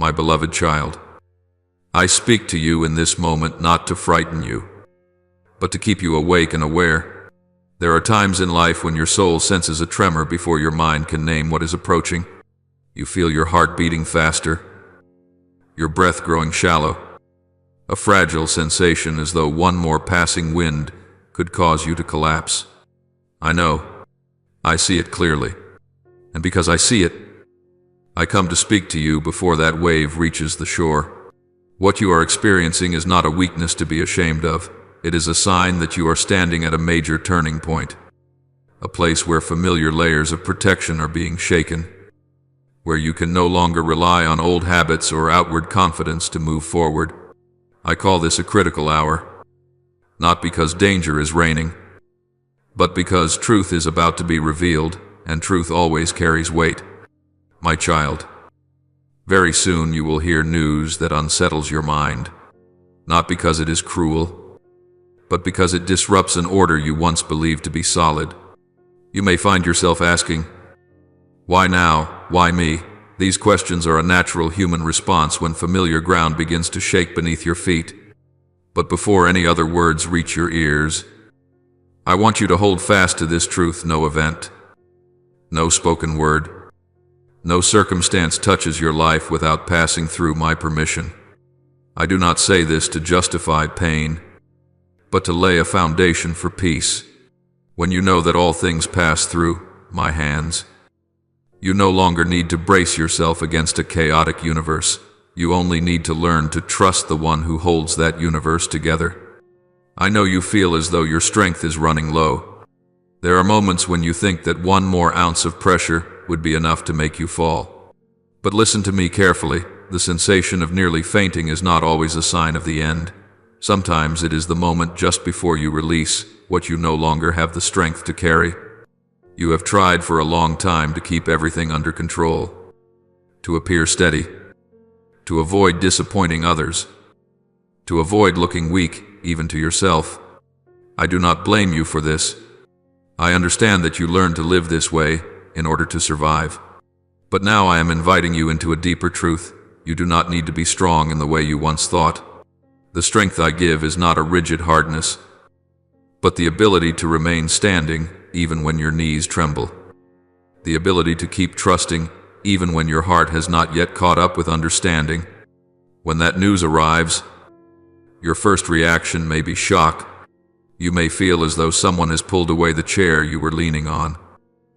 My beloved child, I speak to you in this moment not to frighten you, but to keep you awake and aware. There are times in life when your soul senses a tremor before your mind can name what is approaching. You feel your heart beating faster, your breath growing shallow, a fragile sensation as though one more passing wind could cause you to collapse. I know. I see it clearly. And because I see it, I come to speak to you before that wave reaches the shore. What you are experiencing is not a weakness to be ashamed of. It is a sign that you are standing at a major turning point, a place where familiar layers of protection are being shaken, where you can no longer rely on old habits or outward confidence to move forward. I call this a critical hour, not because danger is reigning, but because truth is about to be revealed, and truth always carries weight. My child, very soon you will hear news that unsettles your mind, not because it is cruel, but because it disrupts an order you once believed to be solid. You may find yourself asking, why now? Why me? These questions are a natural human response when familiar ground begins to shake beneath your feet. But before any other words reach your ears, I want you to hold fast to this truth: no event, no spoken word, no circumstance touches your life without passing through my permission. I do not say this to justify pain, but to lay a foundation for peace. When you know that all things pass through my hands, you no longer need to brace yourself against a chaotic universe. You only need to learn to trust the one who holds that universe together. I know you feel as though your strength is running low. There are moments when you think that one more ounce of pressure would be enough to make you fall. But listen to me carefully. The sensation of nearly fainting is not always a sign of the end. Sometimes it is the moment just before you release what you no longer have the strength to carry. You have tried for a long time to keep everything under control, to appear steady, to avoid disappointing others, to avoid looking weak, even to yourself. I do not blame you for this. I understand that you learned to live this way in order to survive. But now I am inviting you into a deeper truth. You do not need to be strong in the way you once thought. The strength I give is not a rigid hardness, but the ability to remain standing even when your knees tremble. The ability to keep trusting even when your heart has not yet caught up with understanding. When that news arrives, your first reaction may be shock. You may feel as though someone has pulled away the chair you were leaning on.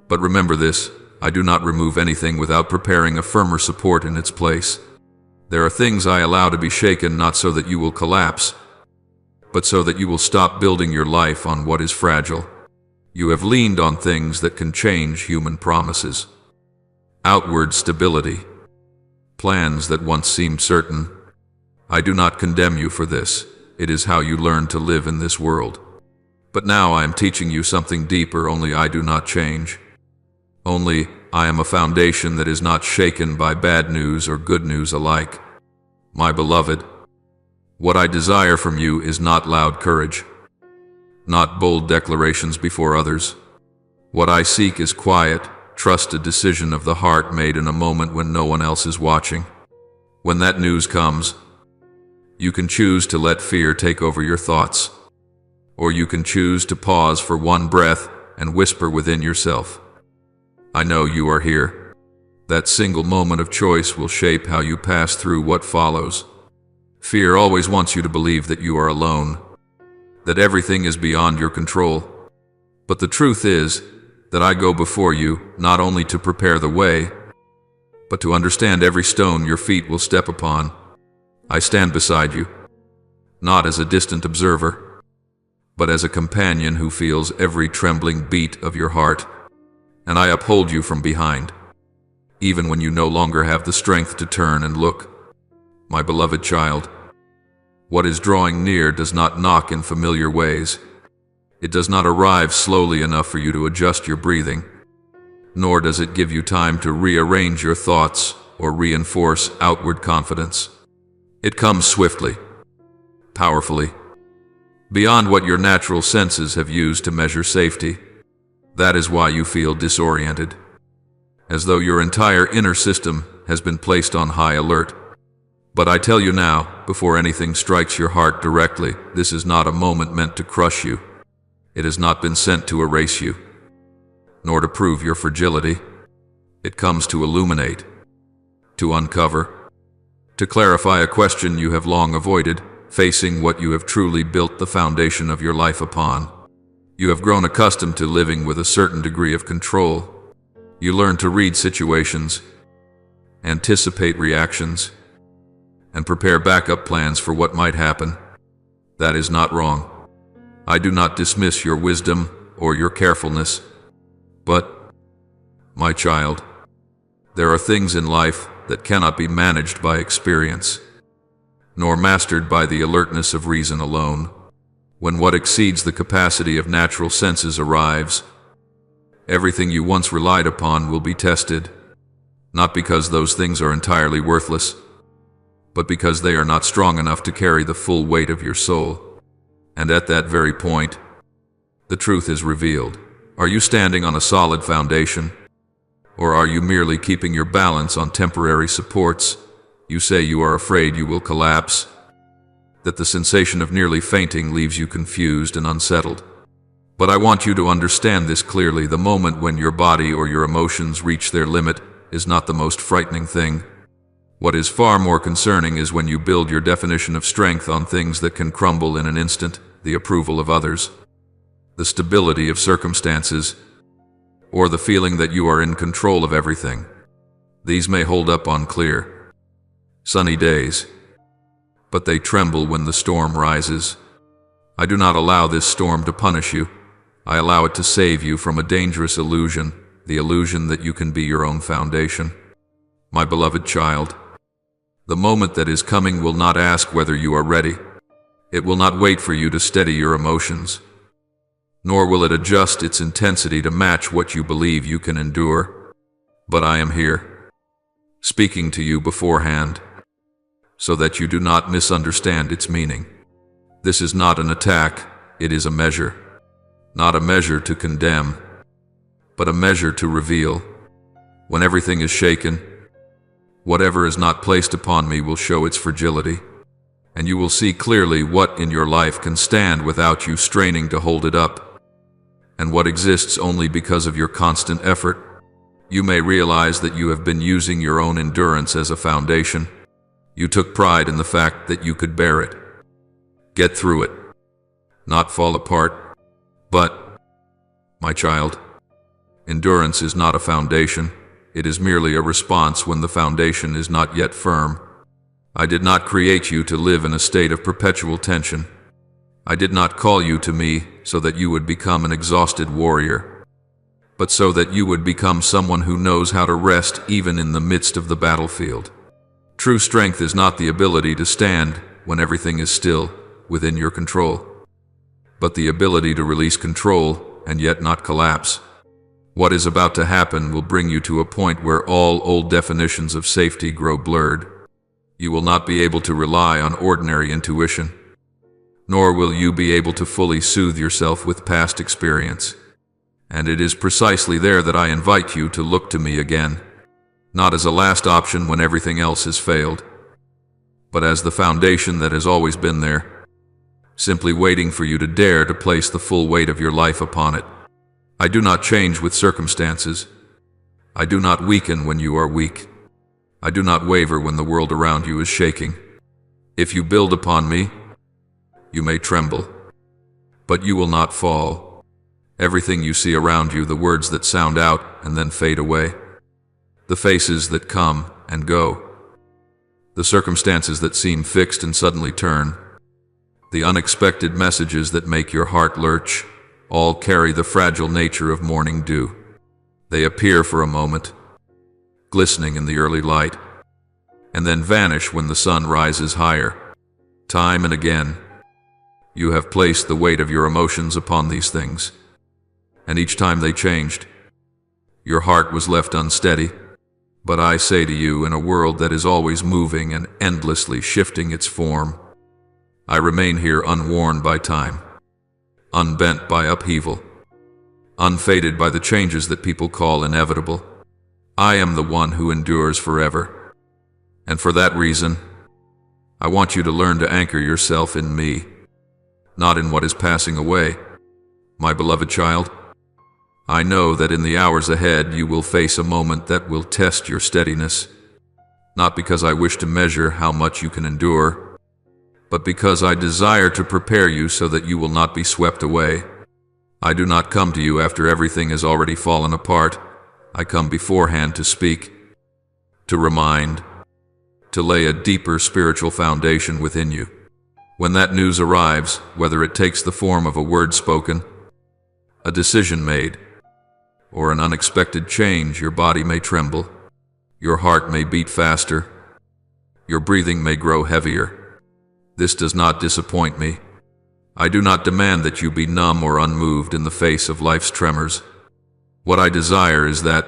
But remember this: I do not remove anything without preparing a firmer support in its place. There are things I allow to be shaken not so that you will collapse, but so that you will stop building your life on what is fragile. You have leaned on things that can change human promises. Outward stability. Plans that once seemed certain. I do not condemn you for this. It is how you learn to live in this world. But now I am teaching you something deeper. Only I do not change. Only I am a foundation that is not shaken by bad news or good news alike. My beloved, what I desire from you is not loud courage, not bold declarations before others. What I seek is quiet, trusted decision of the heart made in a moment when no one else is watching. When that news comes, you can choose to let fear take over your thoughts, or you can choose to pause for one breath and whisper within yourself, I know you are here. That single moment of choice will shape how you pass through what follows. Fear always wants you to believe that you are alone, that everything is beyond your control. But the truth is that I go before you not only to prepare the way, but to understand every stone your feet will step upon. I stand beside you, not as a distant observer, but as a companion who feels every trembling beat of your heart. And I uphold you from behind, even when you no longer have the strength to turn and look. My beloved child, what is drawing near does not knock in familiar ways. It does not arrive slowly enough for you to adjust your breathing, nor does it give you time to rearrange your thoughts or reinforce outward confidence. It comes swiftly, powerfully, beyond what your natural senses have used to measure safety. That is why you feel disoriented, as though your entire inner system has been placed on high alert. But I tell you now, before anything strikes your heart directly, this is not a moment meant to crush you. It has not been sent to erase you, nor to prove your fragility. It comes to illuminate, to uncover, to clarify a question you have long avoided, facing what you have truly built the foundation of your life upon. You have grown accustomed to living with a certain degree of control. You learn to read situations, anticipate reactions, and prepare backup plans for what might happen. That is not wrong. I do not dismiss your wisdom or your carefulness, but, my child, there are things in life that cannot be managed by experience, nor mastered by the alertness of reason alone. When what exceeds the capacity of natural senses arrives, everything you once relied upon will be tested, not because those things are entirely worthless, but because they are not strong enough to carry the full weight of your soul. And at that very point, the truth is revealed. Are you standing on a solid foundation, or are you merely keeping your balance on temporary supports? You say you are afraid you will collapse, that the sensation of nearly fainting leaves you confused and unsettled. But I want you to understand this clearly. The moment when your body or your emotions reach their limit is not the most frightening thing. What is far more concerning is when you build your definition of strength on things that can crumble in an instant: the approval of others, the stability of circumstances, or the feeling that you are in control of everything. These may hold up on clear, sunny days, but they tremble when the storm rises. I do not allow this storm to punish you. I allow it to save you from a dangerous illusion, the illusion that you can be your own foundation. My beloved child, the moment that is coming will not ask whether you are ready. It will not wait for you to steady your emotions, nor will it adjust its intensity to match what you believe you can endure. But I am here, speaking to you beforehand, so that you do not misunderstand its meaning. This is not an attack, it is a measure. Not a measure to condemn, but a measure to reveal. When everything is shaken, whatever is not placed upon me will show its fragility, and you will see clearly what in your life can stand without you straining to hold it up, and what exists only because of your constant effort. You may realize that you have been using your own endurance as a foundation. You took pride in the fact that you could bear it, get through it, not fall apart. But, my child, endurance is not a foundation. It is merely a response when the foundation is not yet firm. I did not create you to live in a state of perpetual tension. I did not call you to me so that you would become an exhausted warrior, but so that you would become someone who knows how to rest even in the midst of the battlefield. True strength is not the ability to stand when everything is still within your control, but the ability to release control and yet not collapse. What is about to happen will bring you to a point where all old definitions of safety grow blurred. You will not be able to rely on ordinary intuition, nor will you be able to fully soothe yourself with past experience. And it is precisely there that I invite you to look to me again, not as a last option when everything else has failed, but as the foundation that has always been there, simply waiting for you to dare to place the full weight of your life upon it. I do not change with circumstances. I do not weaken when you are weak. I do not waver when the world around you is shaking. If you build upon me, you may tremble, but you will not fall. Everything you see around you, the words that sound out and then fade away, the faces that come and go, the circumstances that seem fixed and suddenly turn, the unexpected messages that make your heart lurch, all carry the fragile nature of morning dew. They appear for a moment, glistening in the early light, and then vanish when the sun rises higher. Time and again, you have placed the weight of your emotions upon these things, and each time they changed, your heart was left unsteady. But I say to you, in a world that is always moving and endlessly shifting its form, I remain here unworn by time, unbent by upheaval, unfaded by the changes that people call inevitable. I am the one who endures forever, and for that reason, I want you to learn to anchor yourself in me, not in what is passing away. My beloved child, I know that in the hours ahead you will face a moment that will test your steadiness, not because I wish to measure how much you can endure, but because I desire to prepare you so that you will not be swept away. I do not come to you after everything has already fallen apart. I come beforehand to speak, to remind, to lay a deeper spiritual foundation within you. When that news arrives, whether it takes the form of a word spoken, a decision made, or an unexpected change, your body may tremble, your heart may beat faster, your breathing may grow heavier. This does not disappoint me. I do not demand that you be numb or unmoved in the face of life's tremors. What I desire is that,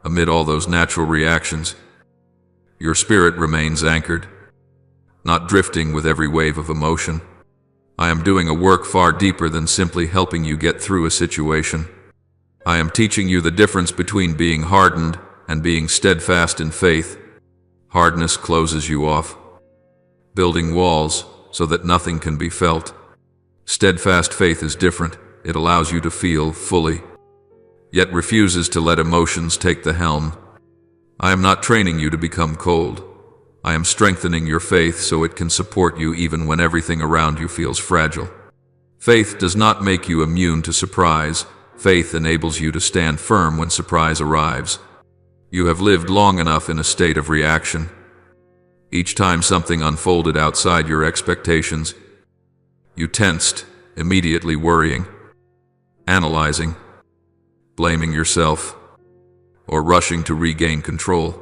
amid all those natural reactions, your spirit remains anchored, not drifting with every wave of emotion. I am doing a work far deeper than simply helping you get through a situation. I am teaching you the difference between being hardened and being steadfast in faith. Hardness closes you off, building walls so that nothing can be felt. Steadfast faith is different. It allows you to feel fully, yet refuses to let emotions take the helm. I am not training you to become cold. I am strengthening your faith so it can support you even when everything around you feels fragile. Faith does not make you immune to surprise. Faith enables you to stand firm when surprise arrives. You have lived long enough in a state of reaction. Each time something unfolded outside your expectations, you tensed, immediately worrying, analyzing, blaming yourself, or rushing to regain control.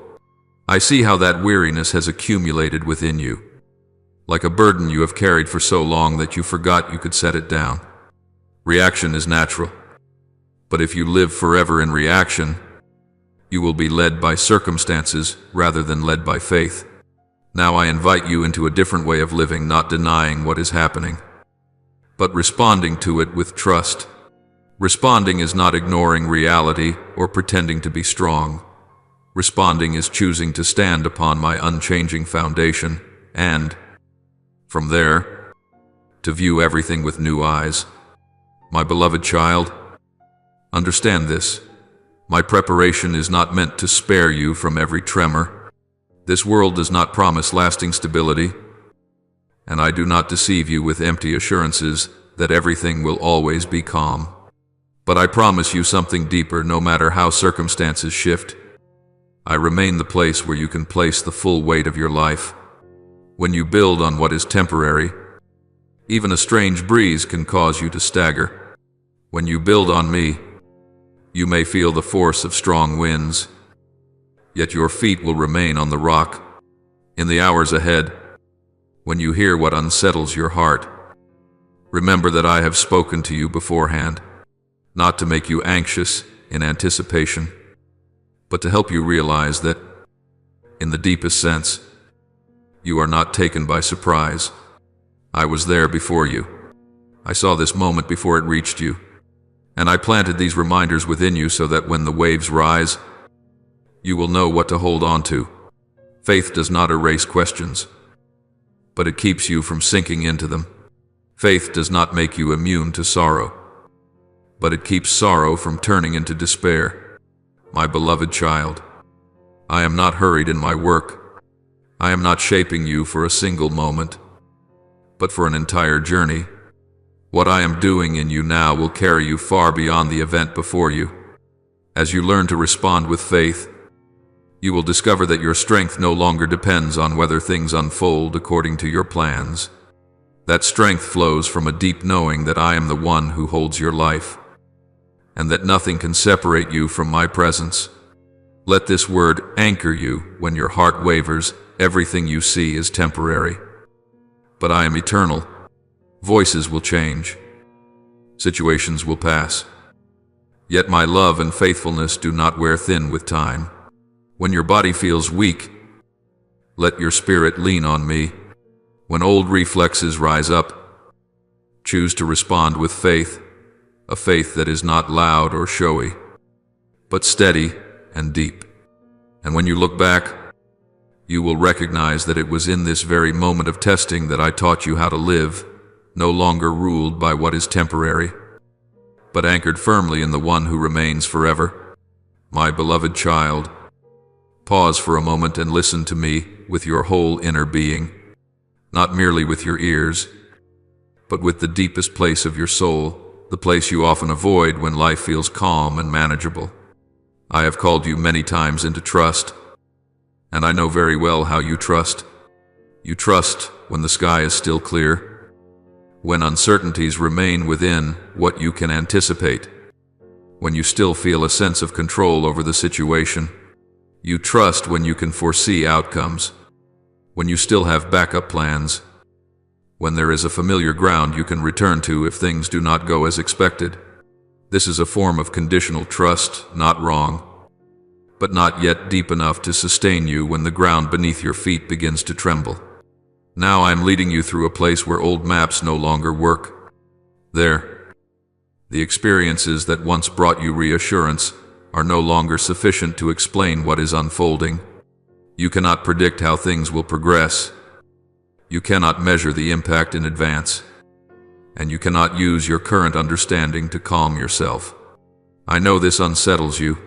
I see how that weariness has accumulated within you, like a burden you have carried for so long that you forgot you could set it down. Reaction is natural, but if you live forever in reaction, you will be led by circumstances rather than led by faith. Now I invite you into a different way of living, not denying what is happening, but responding to it with trust. Responding is not ignoring reality or pretending to be strong. Responding is choosing to stand upon my unchanging foundation and, from there, to view everything with new eyes. My beloved child, understand this. My preparation is not meant to spare you from every tremor. This world does not promise lasting stability, and I do not deceive you with empty assurances that everything will always be calm. But I promise you something deeper. No matter how circumstances shift, I remain the place where you can place the full weight of your life. When you build on what is temporary, even a strange breeze can cause you to stagger. When you build on me, you may feel the force of strong winds, yet your feet will remain on the rock. In the hours ahead, when you hear what unsettles your heart, remember that I have spoken to you beforehand, not to make you anxious in anticipation, but to help you realize that, in the deepest sense, you are not taken by surprise. I was there before you. I saw this moment before it reached you, and I planted these reminders within you so that when the waves rise, you will know what to hold on to. Faith does not erase questions, but it keeps you from sinking into them. Faith does not make you immune to sorrow, but it keeps sorrow from turning into despair. My beloved child, I am not hurried in my work. I am not shaping you for a single moment, but for an entire journey. What I am doing in you now will carry you far beyond the event before you. As you learn to respond with faith, you will discover that your strength no longer depends on whether things unfold according to your plans. That strength flows from a deep knowing that I am the one who holds your life, and that nothing can separate you from my presence. Let this word anchor you when your heart wavers. Everything you see is temporary, but I am eternal. Voices will change, situations will pass, yet my love and faithfulness do not wear thin with time. When your body feels weak, let your spirit lean on me. When old reflexes rise up, choose to respond with faith, a faith that is not loud or showy, but steady and deep. And when you look back, You will recognize that it was in this very moment of testing that I taught you how to live, no longer ruled by what is temporary, but anchored firmly in the one who remains forever. My beloved child, pause for a moment and listen to me with your whole inner being, not merely with your ears, but with the deepest place of your soul, the place you often avoid when life feels calm and manageable. I have called you many times into trust, and I know very well how you trust. You trust when the sky is still clear, when uncertainties remain within what you can anticipate, when you still feel a sense of control over the situation. You trust when you can foresee outcomes, when you still have backup plans, when there is a familiar ground you can return to if things do not go as expected. This is a form of conditional trust, not wrong, but not yet deep enough to sustain you when the ground beneath your feet begins to tremble. Now I am leading you through a place where old maps no longer work. There, the experiences that once brought you reassurance are no longer sufficient to explain what is unfolding. You cannot predict how things will progress. You cannot measure the impact in advance, and you cannot use your current understanding to calm yourself. I know this unsettles you,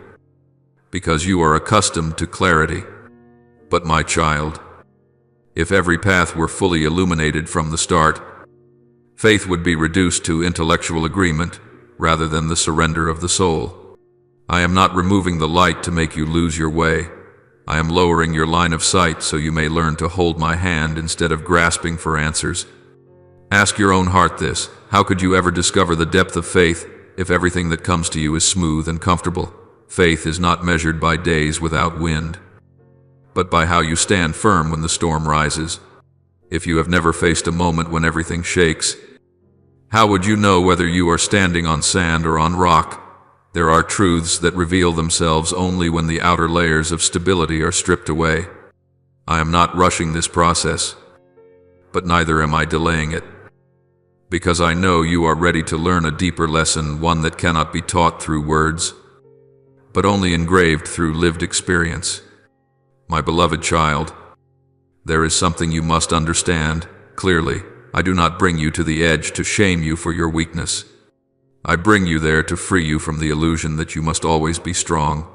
because you are accustomed to clarity. But my child, if every path were fully illuminated from the start, faith would be reduced to intellectual agreement rather than the surrender of the soul. I am not removing the light to make you lose your way. I am lowering your line of sight so you may learn to hold my hand instead of grasping for answers. Ask your own heart this: how could you ever discover the depth of faith if everything that comes to you is smooth and comfortable? Faith is not measured by days without wind, but by how you stand firm when the storm rises. If you have never faced a moment when everything shakes, how would you know whether you are standing on sand or on rock? There are truths that reveal themselves only when the outer layers of stability are stripped away. I am not rushing this process, but neither am I delaying it, because I know you are ready to learn a deeper lesson, one that cannot be taught through words, but only engraved through lived experience. My beloved child, there is something you must understand clearly. I do not bring you to the edge to shame you for your weakness. I bring you there to free you from the illusion that you must always be strong.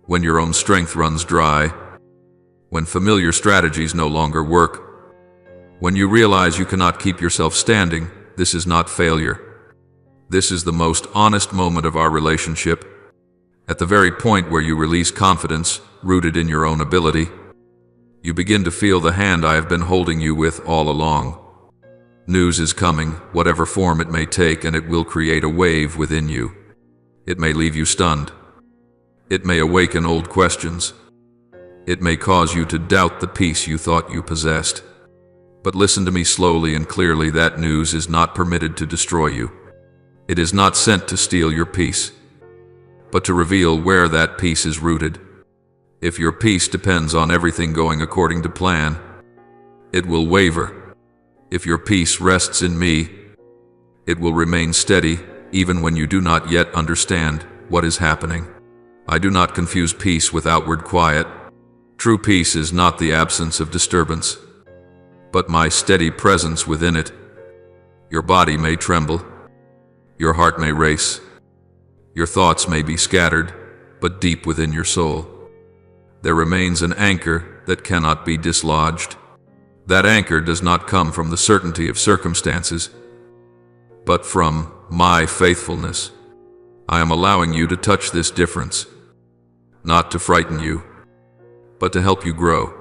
When your own strength runs dry, when familiar strategies no longer work, when you realize you cannot keep yourself standing, this is not failure. This is the most honest moment of our relationship. At the very point where you release confidence, rooted in your own ability, you begin to feel the hand I have been holding you with all along. News is coming, whatever form it may take, and it will create a wave within you. It may leave you stunned. It may awaken old questions. It may cause you to doubt the peace you thought you possessed. But listen to me slowly and clearly. That news is not permitted to destroy you. It is not sent to steal your peace, but to reveal where that peace is rooted. If your peace depends on everything going according to plan, it will waver. If your peace rests in me, it will remain steady even when you do not yet understand what is happening. I do not confuse peace with outward quiet. True peace is not the absence of disturbance, but my steady presence within it. Your body may tremble, your heart may race, your thoughts may be scattered, but deep within your soul, there remains an anchor that cannot be dislodged. That anchor does not come from the certainty of circumstances, but from my faithfulness. I am allowing you to touch this difference, not to frighten you, but to help you grow.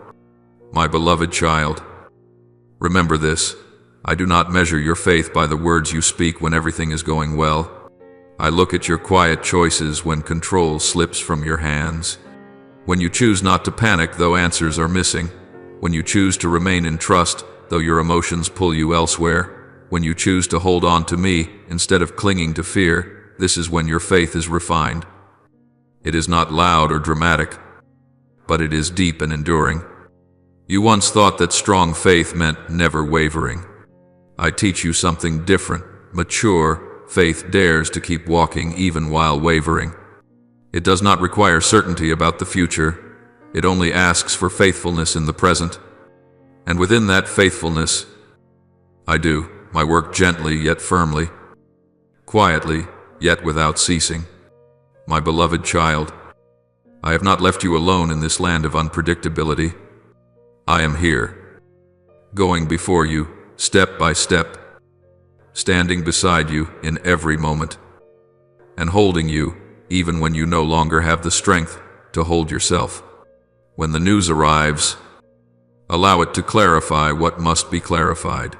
My beloved child, remember this: I do not measure your faith by the words you speak when everything is going well. I look at your quiet choices when control slips from your hands, when you choose not to panic though answers are missing, when you choose to remain in trust though your emotions pull you elsewhere, when you choose to hold on to me instead of clinging to fear. This is when your faith is refined. It is not loud or dramatic, but it is deep and enduring. You once thought that strong faith meant never wavering. I teach you something different. Mature faith dares to keep walking even while wavering. It does not require certainty about the future, It only asks for faithfulness in the present, and within that faithfulness, I do my work gently yet firmly, quietly yet without ceasing. My beloved child, I have not left you alone in this land of unpredictability. I am here, going before you, step by step, standing beside you in every moment, and holding you even when you no longer have the strength to hold yourself. When the news arrives, allow it to clarify what must be clarified,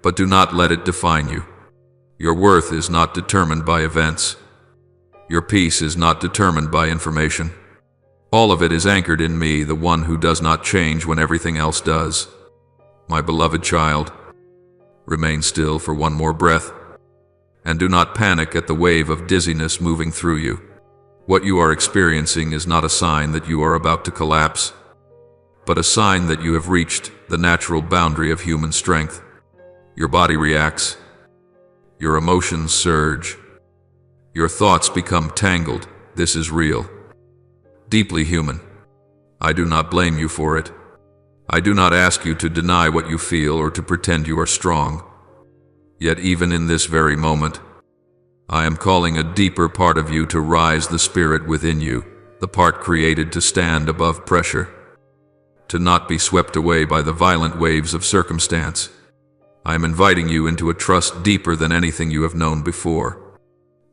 but do not let it define you. Your worth is not determined by events. Your peace is not determined by information. All of it is anchored in me, the one who does not change when everything else does. My beloved child, remain still for one more breath, and do not panic at the wave of dizziness moving through you. What you are experiencing is not a sign that you are about to collapse, but a sign that you have reached the natural boundary of human strength. Your body reacts, your emotions surge, your thoughts become tangled. This is real, deeply human. I do not blame you for it. I do not ask you to deny what you feel or to pretend you are strong. Yet even in this very moment, I am calling a deeper part of you to rise, the spirit within you, the part created to stand above pressure, to not be swept away by the violent waves of circumstance. I am inviting you into a trust deeper than anything you have known before.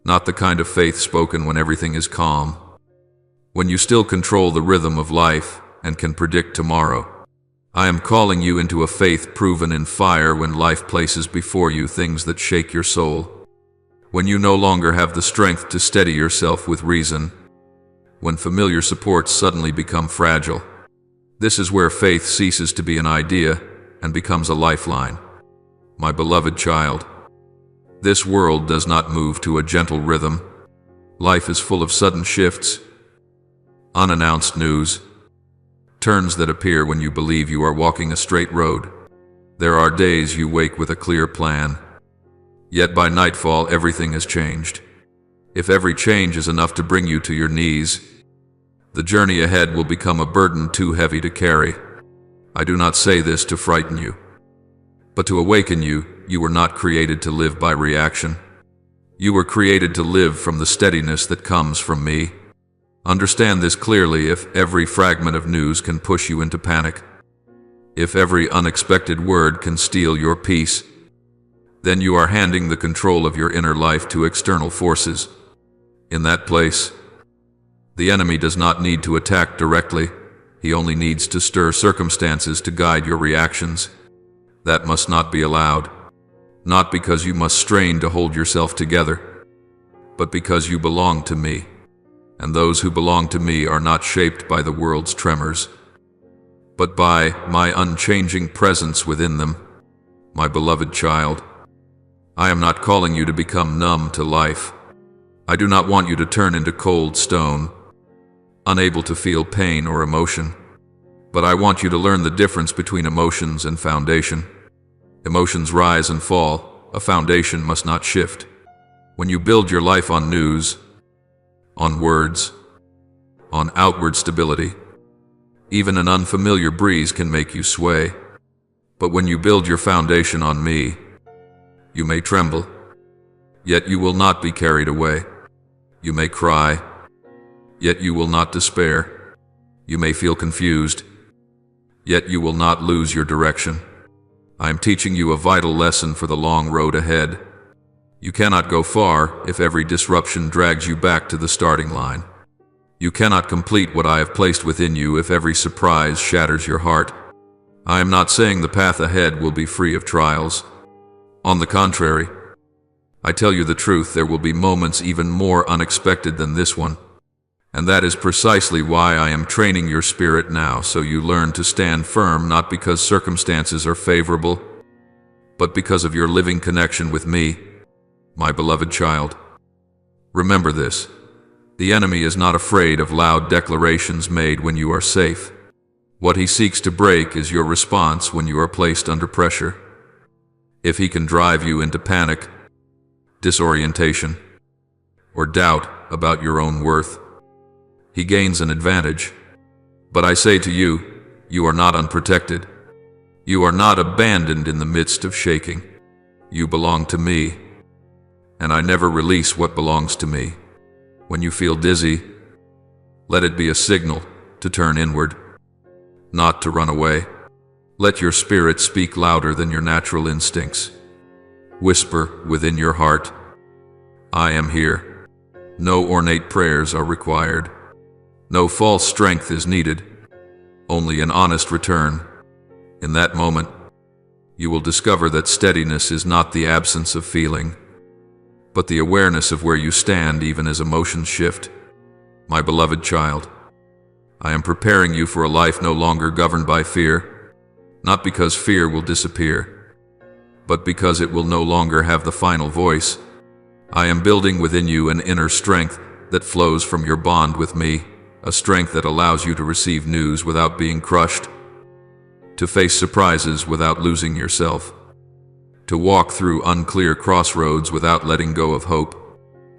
Not the kind of faith spoken when everything is calm, when you still control the rhythm of life and can predict tomorrow. I am calling you into a faith proven in fire, when life places before you things that shake your soul, when you no longer have the strength to steady yourself with reason, when familiar supports suddenly become fragile. This is where faith ceases to be an idea and becomes a lifeline. My beloved child, this world does not move to a gentle rhythm. Life is full of sudden shifts, unannounced news, turns that appear when you believe you are walking a straight road. There are days you wake with a clear plan, yet by nightfall everything has changed. If every change is enough to bring you to your knees, the journey ahead will become a burden too heavy to carry. I do not say this to frighten you, but to awaken you. You were not created to live by reaction. You were created to live from the steadiness that comes from me. Understand this clearly. If every fragment of news can push you into panic, if every unexpected word can steal your peace, then you are handing the control of your inner life to external forces. In that place, the enemy does not need to attack directly. He only needs to stir circumstances to guide your reactions. That must not be allowed. Not because you must strain to hold yourself together, but because you belong to me, and those who belong to me are not shaped by the world's tremors, but by my unchanging presence within them. My beloved child, I am not calling you to become numb to life. I do not want you to turn into cold stone, unable to feel pain or emotion, but I want you to learn the difference between emotions and foundation. Emotions rise and fall. A foundation must not shift. When you build your life on news, on words, on outward stability, even an unfamiliar breeze can make you sway. But when you build your foundation on me, you may tremble, yet you will not be carried away. You may cry, yet you will not despair. You may feel confused, yet you will not lose your direction. I am teaching you a vital lesson for the long road ahead. You cannot go far if every disruption drags you back to the starting line. You cannot complete what I have placed within you if every surprise shatters your heart. I am not saying the path ahead will be free of trials. On the contrary, I tell you the truth, there will be moments even more unexpected than this one. And that is precisely why I am training your spirit now, so you learn to stand firm, not because circumstances are favorable, but because of your living connection with me, my beloved child. Remember this: the enemy is not afraid of loud declarations made when you are safe. What he seeks to break is your response when you are placed under pressure. If he can drive you into panic, disorientation, or doubt about your own worth, he gains an advantage. But I say to you, you are not unprotected. You are not abandoned in the midst of shaking. You belong to me, and I never release what belongs to me. When you feel dizzy, let it be a signal to turn inward, not to run away. Let your spirit speak louder than your natural instincts. Whisper within your heart, I am here. No ornate prayers are required. No false strength is needed. Only an honest return. In that moment, you will discover that steadiness is not the absence of feeling, but the awareness of where you stand even as emotions shift. My beloved child, I am preparing you for a life no longer governed by fear, not because fear will disappear, but because it will no longer have the final voice. I am building within you an inner strength that flows from your bond with me, a strength that allows you to receive news without being crushed, to face surprises without losing yourself, to walk through unclear crossroads without letting go of hope.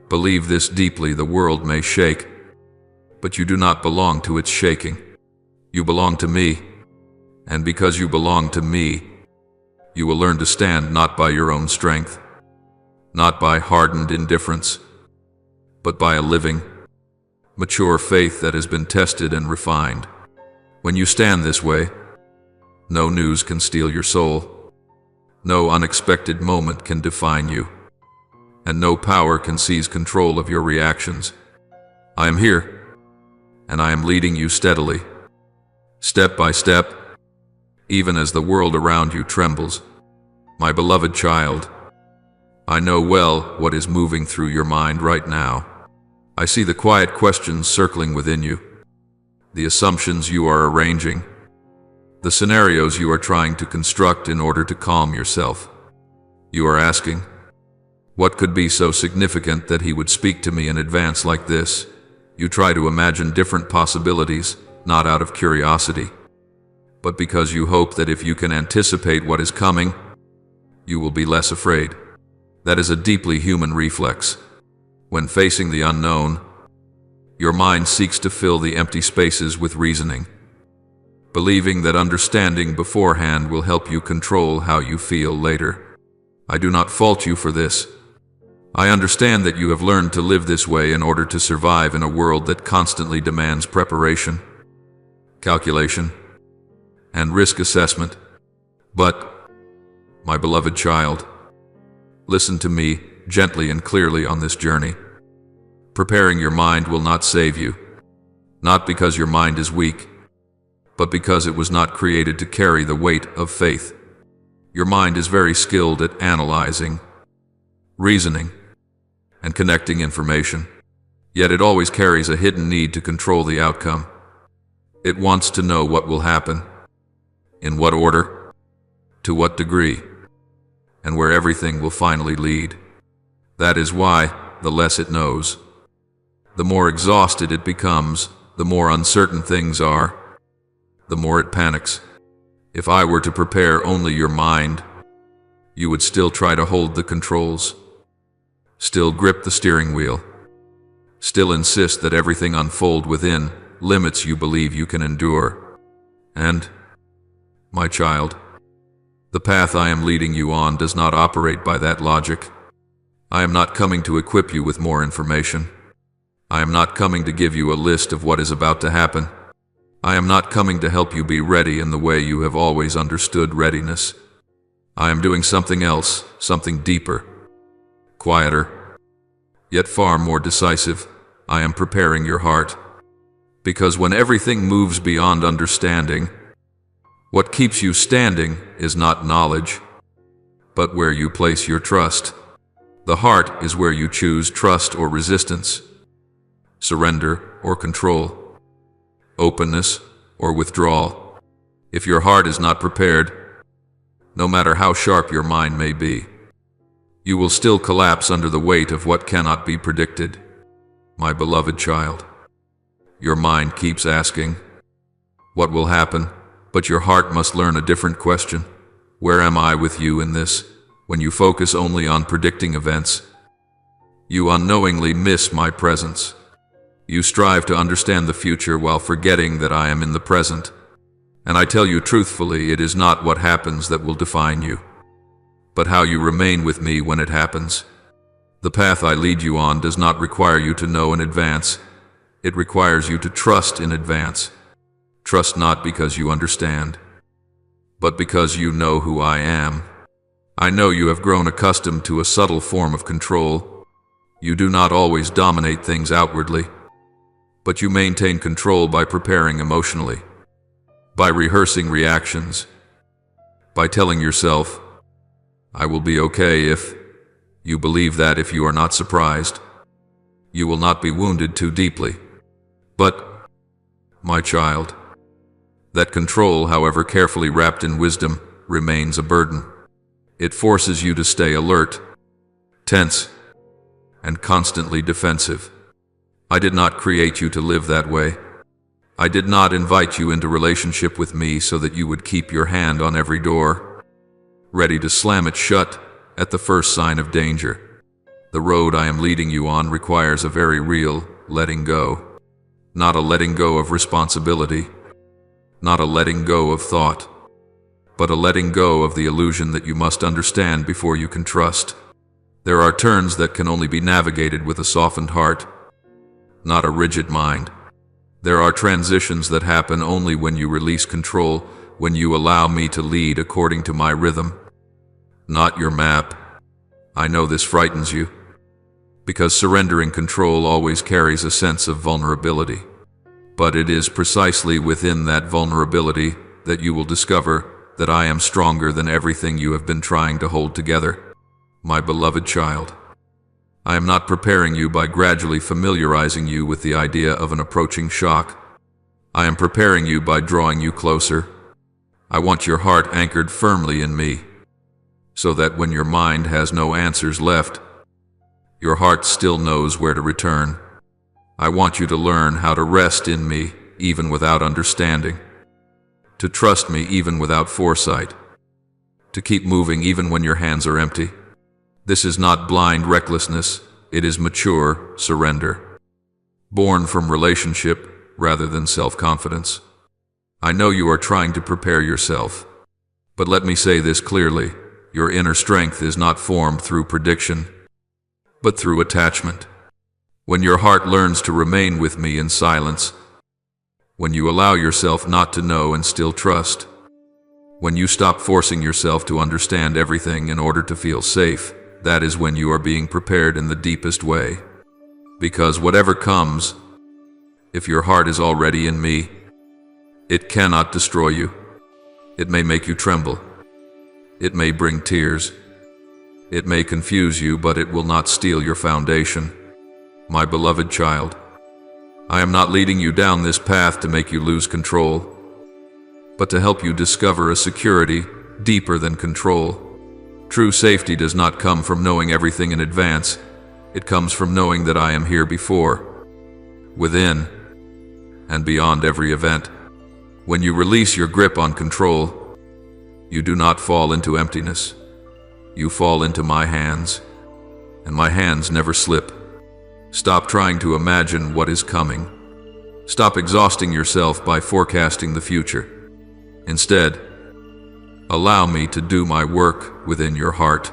Believe this deeply: the world may shake, but you do not belong to its shaking. You belong to me, and because you belong to me, you will learn to stand not by your own strength, not by hardened indifference, but by a living, mature faith that has been tested and refined. When you stand this way, no news can steal your soul, no unexpected moment can define you, and no power can seize control of your reactions. I am here, and I am leading you steadily, step by step, even as the world around you trembles. My beloved child, I know well what is moving through your mind right now. I see the quiet questions circling within you, the assumptions you are arranging, the scenarios you are trying to construct in order to calm yourself. You are asking, what could be so significant that he would speak to me in advance like this? You try to imagine different possibilities, not out of curiosity, but because you hope that if you can anticipate what is coming, you will be less afraid. That is a deeply human reflex. When facing the unknown, your mind seeks to fill the empty spaces with reasoning, believing that understanding beforehand will help you control how you feel later. I do not fault you for this. I understand that you have learned to live this way in order to survive in a world that constantly demands preparation, calculation, and risk assessment. But, my beloved child, listen to me gently and clearly on this journey. Preparing your mind will not save you, not because your mind is weak, but because it was not created to carry the weight of faith. Your mind is very skilled at analyzing, reasoning, and connecting information, yet it always carries a hidden need to control the outcome. It wants to know what will happen, in what order, to what degree, and where everything will finally lead. That is why, the less it knows, the more exhausted it becomes, the more uncertain things are, the more it panics. If I were to prepare only your mind, you would still try to hold the controls, still grip the steering wheel, still insist that everything unfold within limits you believe you can endure. And, my child, the path I am leading you on does not operate by that logic. I am not coming to equip you with more information. I am not coming to give you a list of what is about to happen. I am not coming to help you be ready in the way you have always understood readiness. I am doing something else, something deeper, quieter, yet far more decisive. I am preparing your heart. Because when everything moves beyond understanding, what keeps you standing is not knowledge, but where you place your trust. The heart is where you choose trust or resistance, surrender or control, openness or withdrawal. If your heart is not prepared, no matter how sharp your mind may be, you will still collapse under the weight of what cannot be predicted. My beloved child, your mind keeps asking, what will happen? But your heart must learn a different question. Where am I with you in this? When you focus only on predicting events, you unknowingly miss my presence. You strive to understand the future while forgetting that I am in the present. And I tell you truthfully, it is not what happens that will define you, but how you remain with me when it happens. The path I lead you on does not require you to know in advance. It requires you to trust in advance. Trust not because you understand, but because you know who I am. I know you have grown accustomed to a subtle form of control. You do not always dominate things outwardly, but you maintain control by preparing emotionally, by rehearsing reactions, by telling yourself, I will be okay if. You believe that if you are not surprised, you will not be wounded too deeply. But, my child, that control, however carefully wrapped in wisdom, remains a burden. It forces you to stay alert, tense, and constantly defensive. I did not create you to live that way. I did not invite you into relationship with me so that you would keep your hand on every door, ready to slam it shut at the first sign of danger. The road I am leading you on requires a very real letting go. Not a letting go of responsibility, not a letting go of thought, but a letting go of the illusion that you must understand before you can trust. There are turns that can only be navigated with a softened heart, not a rigid mind. There are transitions that happen only when you release control, when you allow me to lead according to my rhythm, not your map. I know this frightens you, because surrendering control always carries a sense of vulnerability. But it is precisely within that vulnerability that you will discover that I am stronger than everything you have been trying to hold together. My beloved child, I am not preparing you by gradually familiarizing you with the idea of an approaching shock. I am preparing you by drawing you closer. I want your heart anchored firmly in me, so that when your mind has no answers left, your heart still knows where to return. I want you to learn how to rest in me even without understanding, to trust me even without foresight, to keep moving even when your hands are empty. This is not blind recklessness, it is mature surrender, born from relationship rather than self-confidence. I know you are trying to prepare yourself, but let me say this clearly. Your inner strength is not formed through prediction, but through attachment. When your heart learns to remain with me in silence, when you allow yourself not to know and still trust, when you stop forcing yourself to understand everything in order to feel safe, that is when you are being prepared in the deepest way. Because whatever comes, if your heart is already in me, it cannot destroy you. It may make you tremble. It may bring tears. It may confuse you, but it will not steal your foundation. My beloved child, I am not leading you down this path to make you lose control, but to help you discover a security deeper than control. True safety does not come from knowing everything in advance. It comes from knowing that I am here before, within, and beyond every event. When you release your grip on control, you do not fall into emptiness. You fall into my hands, and my hands never slip. Stop trying to imagine what is coming. Stop exhausting yourself by forecasting the future. Instead, allow me to do my work within your heart.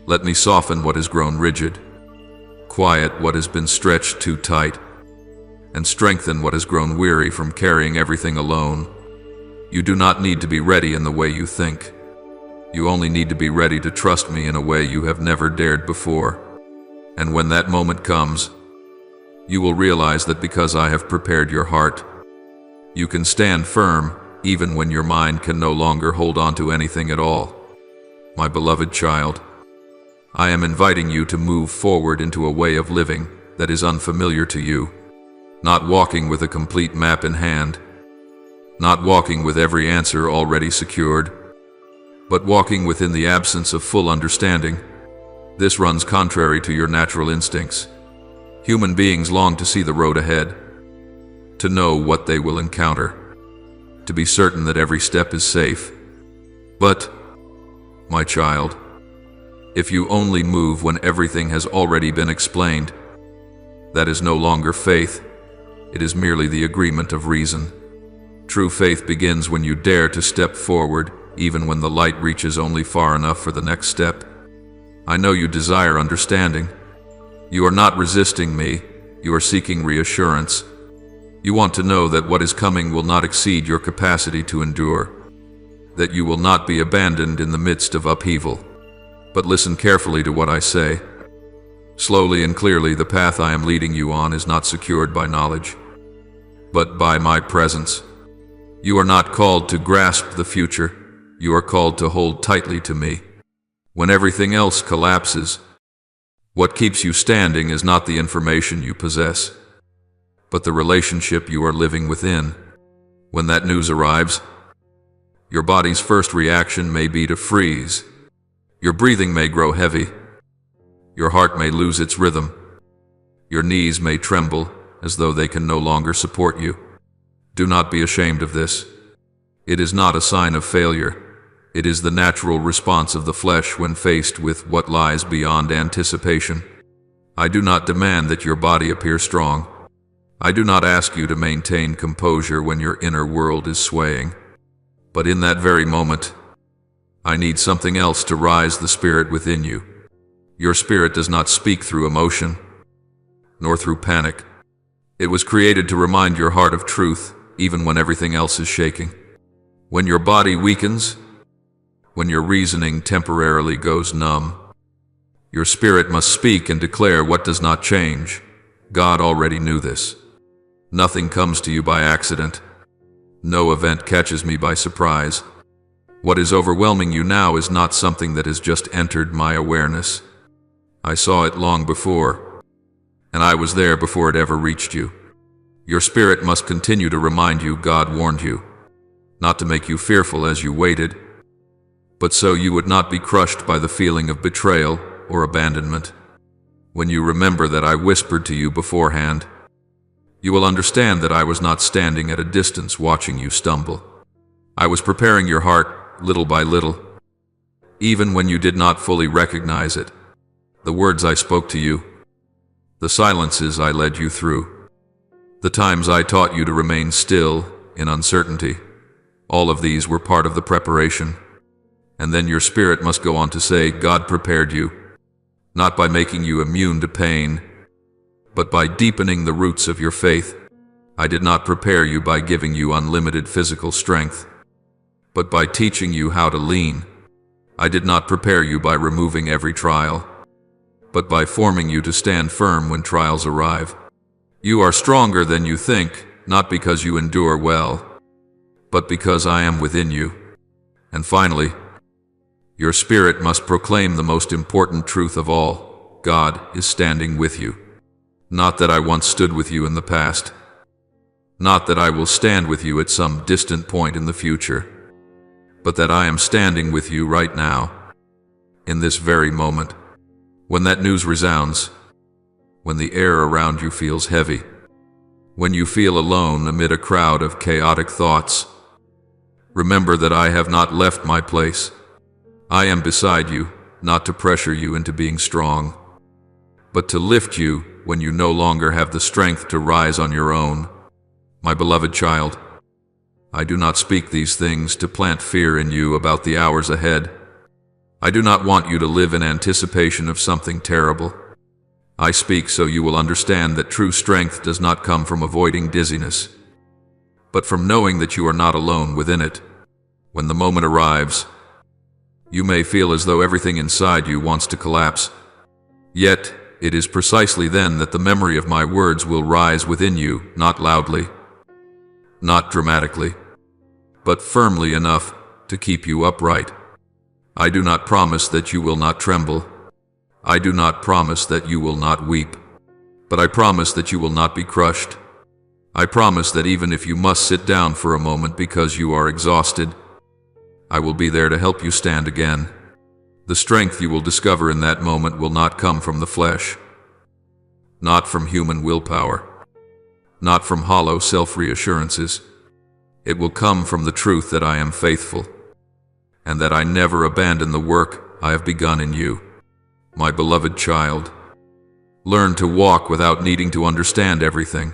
Let me soften what has grown rigid, quiet what has been stretched too tight, and strengthen what has grown weary from carrying everything alone. You do not need to be ready in the way you think. You only need to be ready to trust me in a way you have never dared before. And when that moment comes, you will realize that because I have prepared your heart, you can stand firm even when your mind can no longer hold on to anything at all. My beloved child, I am inviting you to move forward into a way of living that is unfamiliar to you, not walking with a complete map in hand, not walking with every answer already secured, but walking within the absence of full understanding. This runs contrary to your natural instincts. Human beings long to see the road ahead, to know what they will encounter, to be certain that every step is safe. But, my child, if you only move when everything has already been explained, that is no longer faith, It is merely the agreement of reason. True faith begins when you dare to step forward, even when the light reaches only far enough for the next step. I know you desire understanding. You are not resisting me, you are seeking reassurance. You want to know that what is coming will not exceed your capacity to endure, that you will not be abandoned in the midst of upheaval. But listen carefully to what I say. Slowly and clearly, the path I am leading you on is not secured by knowledge, but by my presence. You are not called to grasp the future, you are called to hold tightly to me. When everything else collapses, what keeps you standing is not the information you possess, but the relationship you are living within. When that news arrives, your body's first reaction may be to freeze. Your breathing may grow heavy. Your heart may lose its rhythm. Your knees may tremble as though they can no longer support you. Do not be ashamed of this. It is not a sign of failure. It is the natural response of the flesh when faced with what lies beyond anticipation. I do not demand that your body appear strong. I do not ask you to maintain composure when your inner world is swaying. But in that very moment, I need something else to rise the spirit within you. Your spirit does not speak through emotion, nor through panic. It was created to remind your heart of truth, even when everything else is shaking. When your body weakens, when your reasoning temporarily goes numb, your spirit must speak and declare what does not change. God already knew this. Nothing comes to you by accident. No event catches me by surprise. What is overwhelming you now is not something that has just entered my awareness. I saw it long before, and I was there before it ever reached you. Your spirit must continue to remind you God warned you, not to make you fearful as you waited, but so you would not be crushed by the feeling of betrayal or abandonment. When you remember that I whispered to you beforehand, you will understand that I was not standing at a distance watching you stumble. I was preparing your heart little by little, even when you did not fully recognize it. The words I spoke to you, the silences I led you through, the times I taught you to remain still in uncertainty, all of these were part of the preparation. And then your spirit must go on to say, God prepared you, not by making you immune to pain, but by deepening the roots of your faith. I did not prepare you by giving you unlimited physical strength, but by teaching you how to lean. I did not prepare you by removing every trial, but by forming you to stand firm when trials arrive. You are stronger than you think, not because you endure well, but because I am within you. And finally, your spirit must proclaim the most important truth of all. God is standing with you. Not that I once stood with you in the past. Not that I will stand with you at some distant point in the future. But that I am standing with you right now, in this very moment. When that news resounds, when the air around you feels heavy, when you feel alone amid a crowd of chaotic thoughts, remember that I have not left my place. I am beside you, not to pressure you into being strong, but to lift you when you no longer have the strength to rise on your own. My beloved child, I do not speak these things to plant fear in you about the hours ahead. I do not want you to live in anticipation of something terrible. I speak so you will understand that true strength does not come from avoiding dizziness, but from knowing that you are not alone within it. When the moment arrives, you may feel as though everything inside you wants to collapse. Yet, it is precisely then that the memory of my words will rise within you, not loudly, not dramatically, but firmly enough to keep you upright. I do not promise that you will not tremble. I do not promise that you will not weep. But I promise that you will not be crushed. I promise that even if you must sit down for a moment because you are exhausted, I will be there to help you stand again. The strength you will discover in that moment will not come from the flesh, not from human willpower, not from hollow self-reassurances. It will come from the truth that I am faithful, and that I never abandon the work I have begun in you. My beloved child, learn to walk without needing to understand everything.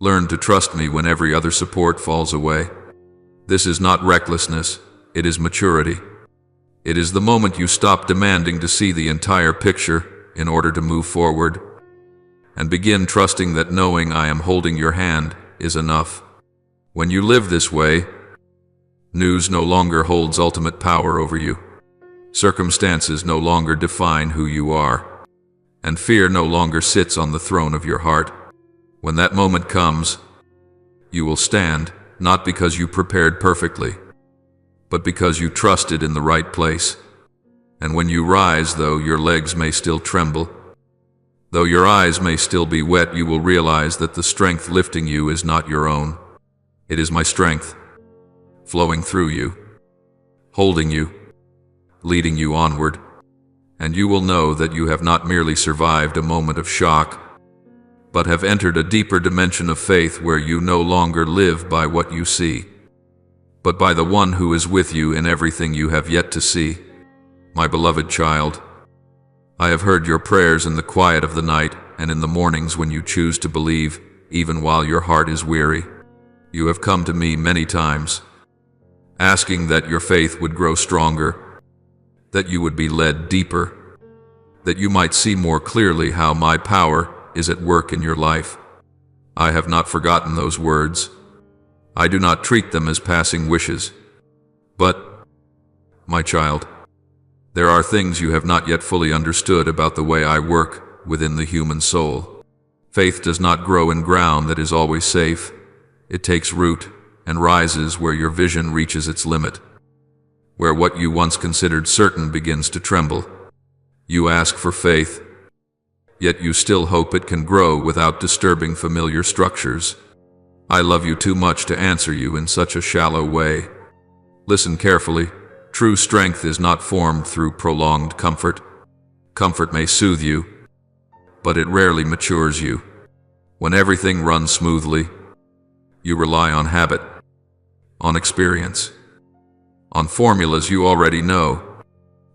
Learn to trust me when every other support falls away. This is not recklessness, it is maturity. It is the moment you stop demanding to see the entire picture in order to move forward, and begin trusting that knowing I am holding your hand is enough. When you live this way, news no longer holds ultimate power over you. Circumstances no longer define who you are, and fear no longer sits on the throne of your heart. When that moment comes, you will stand, not because you prepared perfectly, but because you trusted in the right place. And when you rise, though your legs may still tremble, though your eyes may still be wet, you will realize that the strength lifting you is not your own. It is my strength, flowing through you, holding you, leading you onward. And you will know that you have not merely survived a moment of shock, but have entered a deeper dimension of faith where you no longer live by what you see, but by the one who is with you in everything you have yet to see. My beloved child, I have heard your prayers in the quiet of the night and in the mornings when you choose to believe, even while your heart is weary. You have come to me many times, asking that your faith would grow stronger, that you would be led deeper, that you might see more clearly how my power is at work in your life. I have not forgotten those words. I do not treat them as passing wishes. But, my child, there are things you have not yet fully understood about the way I work within the human soul. Faith does not grow in ground that is always safe. It takes root and rises where your vision reaches its limit, where what you once considered certain begins to tremble. You ask for faith, yet you still hope it can grow without disturbing familiar structures. I love you too much to answer you in such a shallow way. Listen carefully. True strength is not formed through prolonged comfort. Comfort may soothe you, but it rarely matures you. When everything runs smoothly, you rely on habit, on experience, on formulas you already know.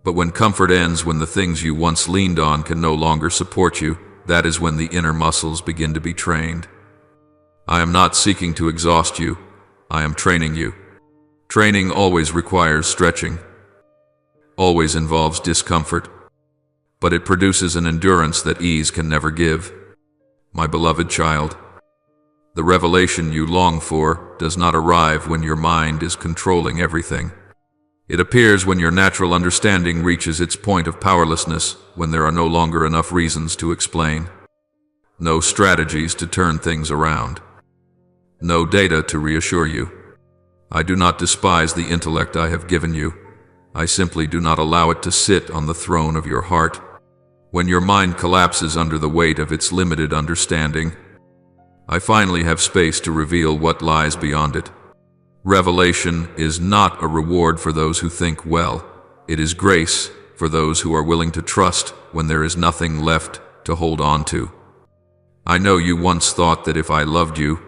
But when comfort ends, when the things you once leaned on can no longer support you, that is when the inner muscles begin to be trained. I am not seeking to exhaust you, I am training you. Training always requires stretching, always involves discomfort, but it produces an endurance that ease can never give. My beloved child, the revelation you long for does not arrive when your mind is controlling everything. It appears when your natural understanding reaches its point of powerlessness, when there are no longer enough reasons to explain, no strategies to turn things around, no data to reassure you. I do not despise the intellect I have given you. I simply do not allow it to sit on the throne of your heart. When your mind collapses under the weight of its limited understanding, I finally have space to reveal what lies beyond it. Revelation is not a reward for those who think well. It is grace for those who are willing to trust when there is nothing left to hold on to. I know you once thought that if I loved you,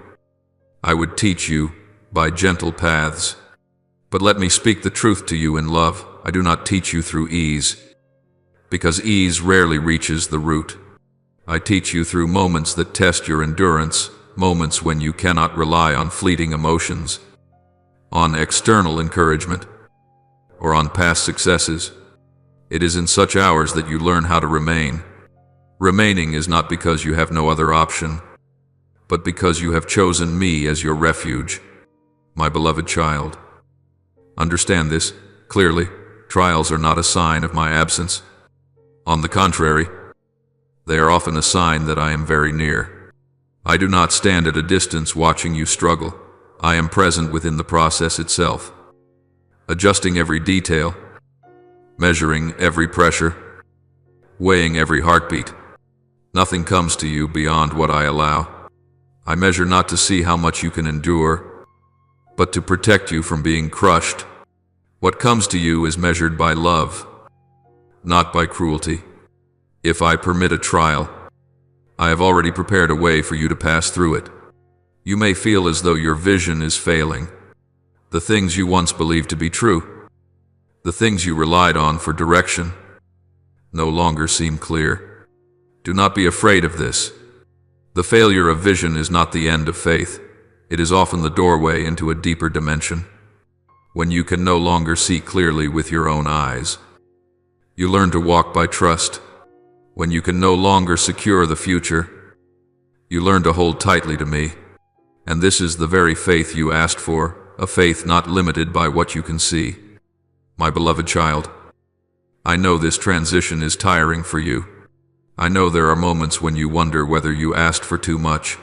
I would teach you by gentle paths. But let me speak the truth to you in love. I do not teach you through ease, because ease rarely reaches the root. I teach you through moments that test your endurance, moments when you cannot rely on fleeting emotions, on external encouragement, or on past successes. It is in such hours that you learn how to remain. Remaining is not because you have no other option, but because you have chosen me as your refuge. My beloved child, understand this clearly. Trials are not a sign of my absence. On the contrary, they are often a sign that I am very near. I do not stand at a distance watching you struggle. I am present within the process itself, adjusting every detail, measuring every pressure, weighing every heartbeat. Nothing comes to you beyond what I allow. I measure not to see how much you can endure, but to protect you from being crushed. What comes to you is measured by love, not by cruelty. If I permit a trial, I have already prepared a way for you to pass through it. You may feel as though your vision is failing. The things you once believed to be true, the things you relied on for direction, no longer seem clear. Do not be afraid of this. The failure of vision is not the end of faith. It is often the doorway into a deeper dimension. When you can no longer see clearly with your own eyes, you learn to walk by trust. When you can no longer secure the future, you learn to hold tightly to me. And this is the very faith you asked for, a faith not limited by what you can see. My beloved child, I know this transition is tiring for you. I know there are moments when you wonder whether you asked for too much,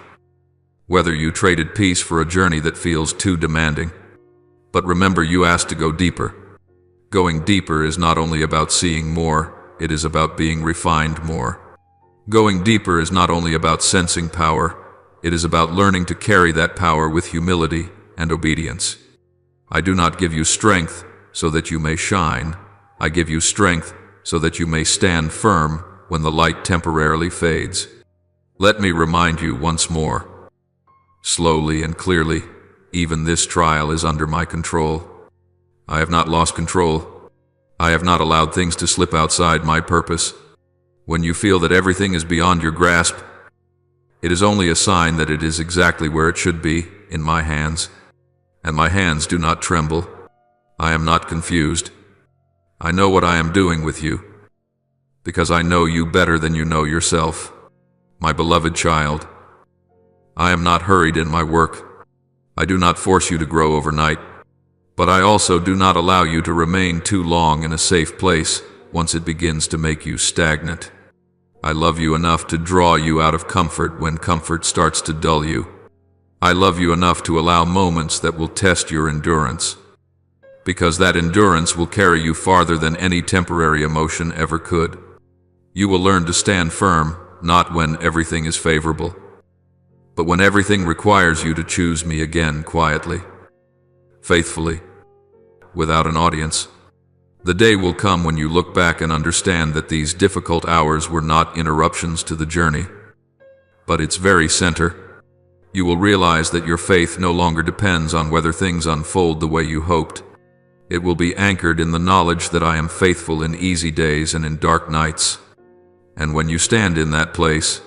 whether you traded peace for a journey that feels too demanding. But remember, you asked to go deeper. Going deeper is not only about seeing more, it is about being refined more. Going deeper is not only about sensing power, it is about learning to carry that power with humility and obedience. I do not give you strength so that you may shine. I give you strength so that you may stand firm when the light temporarily fades. Let me remind you once more, slowly and clearly, even this trial is under my control. I have not lost control. I have not allowed things to slip outside my purpose. When you feel that everything is beyond your grasp, it is only a sign that it is exactly where it should be, in my hands. And my hands do not tremble. I am not confused. I know what I am doing with you, because I know you better than you know yourself. My beloved child, I am not hurried in my work. I do not force you to grow overnight, but I also do not allow you to remain too long in a safe place once it begins to make you stagnant. I love you enough to draw you out of comfort when comfort starts to dull you. I love you enough to allow moments that will test your endurance, because that endurance will carry you farther than any temporary emotion ever could. You will learn to stand firm, not when everything is favorable, but when everything requires you to choose me again quietly, faithfully, without an audience. The day will come when you look back and understand that these difficult hours were not interruptions to the journey, but its very center. You will realize that your faith no longer depends on whether things unfold the way you hoped. It will be anchored in the knowledge that I am faithful in easy days and in dark nights. And when you stand in that place,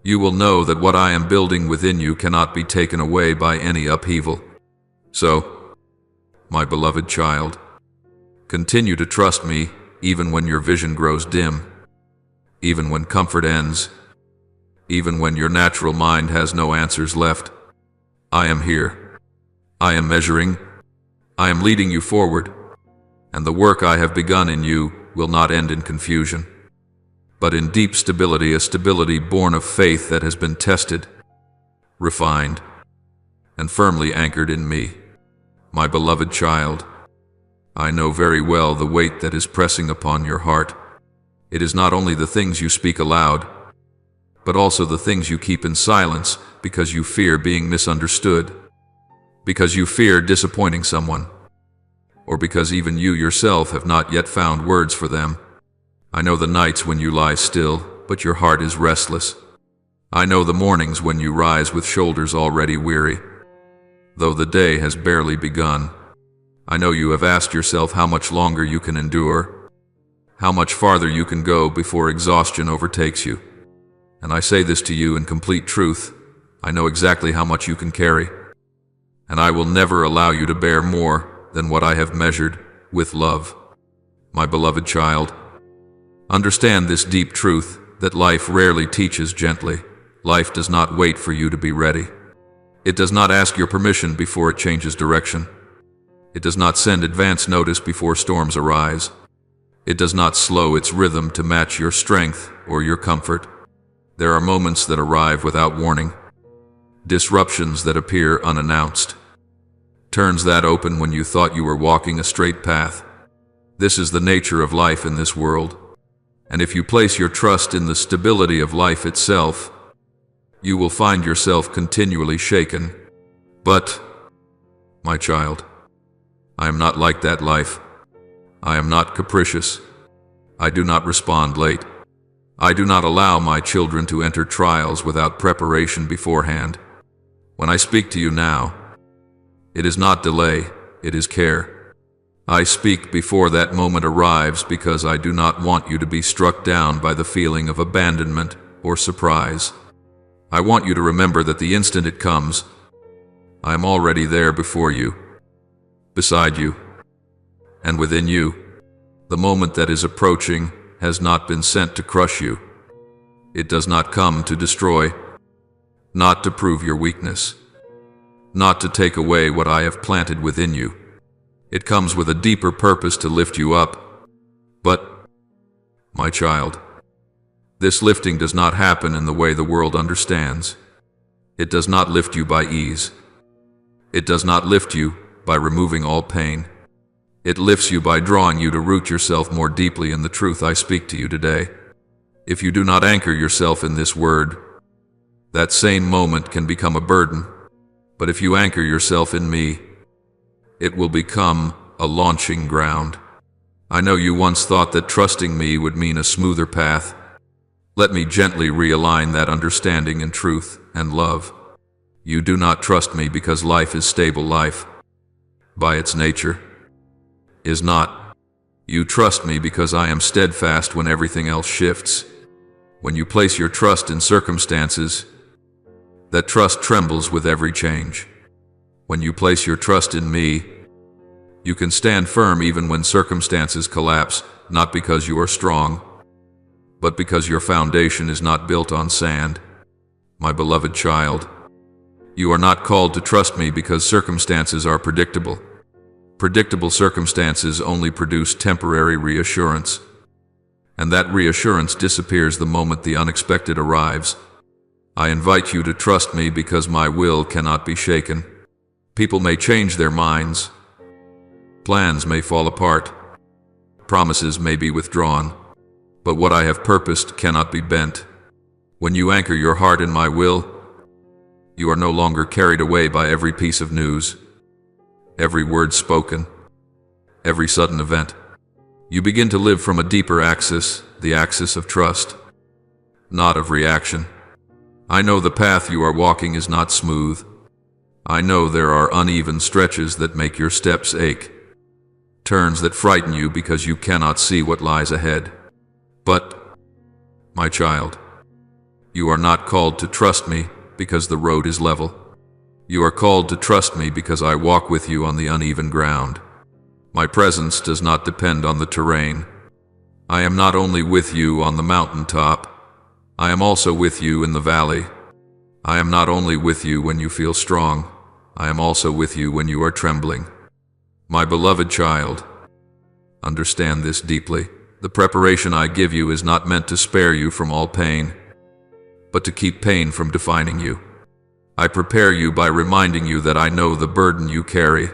you will know that what I am building within you cannot be taken away by any upheaval. So, my beloved child, continue to trust me even when your vision grows dim, even when comfort ends, even when your natural mind has no answers left. I am here. I am measuring. I am leading you forward, and the work I have begun in you will not end in confusion, but in deep stability, a stability born of faith that has been tested, refined, and firmly anchored in me. My beloved child, I know very well the weight that is pressing upon your heart. It is not only the things you speak aloud, but also the things you keep in silence because you fear being misunderstood, because you fear disappointing someone, or because even you yourself have not yet found words for them. I know the nights when you lie still, but your heart is restless. I know the mornings when you rise with shoulders already weary, though the day has barely begun. I know you have asked yourself how much longer you can endure, how much farther you can go before exhaustion overtakes you. And I say this to you in complete truth. I know exactly how much you can carry, and I will never allow you to bear more than what I have measured with love. My beloved child, understand this deep truth that life rarely teaches gently. Life does not wait for you to be ready. It does not ask your permission before it changes direction. It does not send advance notice before storms arise. It does not slow its rhythm to match your strength or your comfort. There are moments that arrive without warning, disruptions that appear unannounced, turns that open when you thought you were walking a straight path. This is the nature of life in this world, and if you place your trust in the stability of life itself, you will find yourself continually shaken. But, my child, I am not like that life. I am not capricious. I do not respond late. I do not allow my children to enter trials without preparation beforehand. When I speak to you now, it is not delay, it is care. I speak before that moment arrives because I do not want you to be struck down by the feeling of abandonment or surprise. I want you to remember that the instant it comes, I am already there before you, beside you, and within you. The moment that is approaching has not been sent to crush you. It does not come to destroy, not to prove your weakness, not to take away what I have planted within you. It comes with a deeper purpose to lift you up. But, my child, this lifting does not happen in the way the world understands. It does not lift you by ease. It does not lift you by removing all pain. It lifts you by drawing you to root yourself more deeply in the truth I speak to you today. If you do not anchor yourself in this word, that same moment can become a burden. But if you anchor yourself in me, it will become a launching ground. I know you once thought that trusting me would mean a smoother path. Let me gently realign that understanding in truth and love. You do not trust me because life is stable. Life, by its nature, is not. You trust me because I am steadfast when everything else shifts. When you place your trust in circumstances, that trust trembles with every change. When you place your trust in me, you can stand firm even when circumstances collapse, not because you are strong, but because your foundation is not built on sand. My beloved child, you are not called to trust me because circumstances are predictable. Predictable circumstances only produce temporary reassurance, and that reassurance disappears the moment the unexpected arrives. I invite you to trust me because my will cannot be shaken. People may change their minds. Plans may fall apart. Promises may be withdrawn. But what I have purposed cannot be bent. When you anchor your heart in my will, you are no longer carried away by every piece of news, every word spoken, every sudden event. You begin to live from a deeper axis, the axis of trust, not of reaction. I know the path you are walking is not smooth. I know there are uneven stretches that make your steps ache, turns that frighten you because you cannot see what lies ahead. But, my child, you are not called to trust me because the road is level. You are called to trust me because I walk with you on the uneven ground. My presence does not depend on the terrain. I am not only with you on the mountaintop, I am also with you in the valley. I am not only with you when you feel strong, I am also with you when you are trembling. My beloved child, understand this deeply. The preparation I give you is not meant to spare you from all pain, but to keep pain from defining you. I prepare you by reminding you that I know the burden you carry.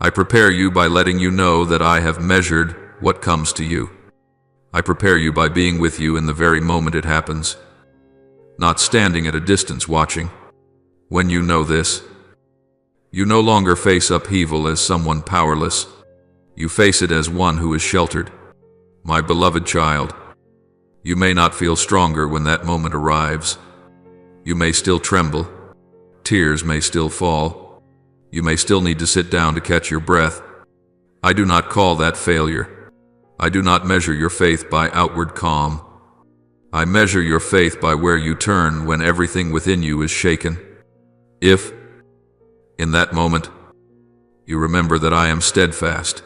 I prepare you by letting you know that I have measured what comes to you. I prepare you by being with you in the very moment it happens, not standing at a distance watching. When you know this, you no longer face upheaval as someone powerless. You face it as one who is sheltered. My beloved child, you may not feel stronger when that moment arrives. You may still tremble. Tears may still fall. You may still need to sit down to catch your breath. I do not call that failure. I do not measure your faith by outward calm. I measure your faith by where you turn when everything within you is shaken. If, in that moment, you remember that I am steadfast,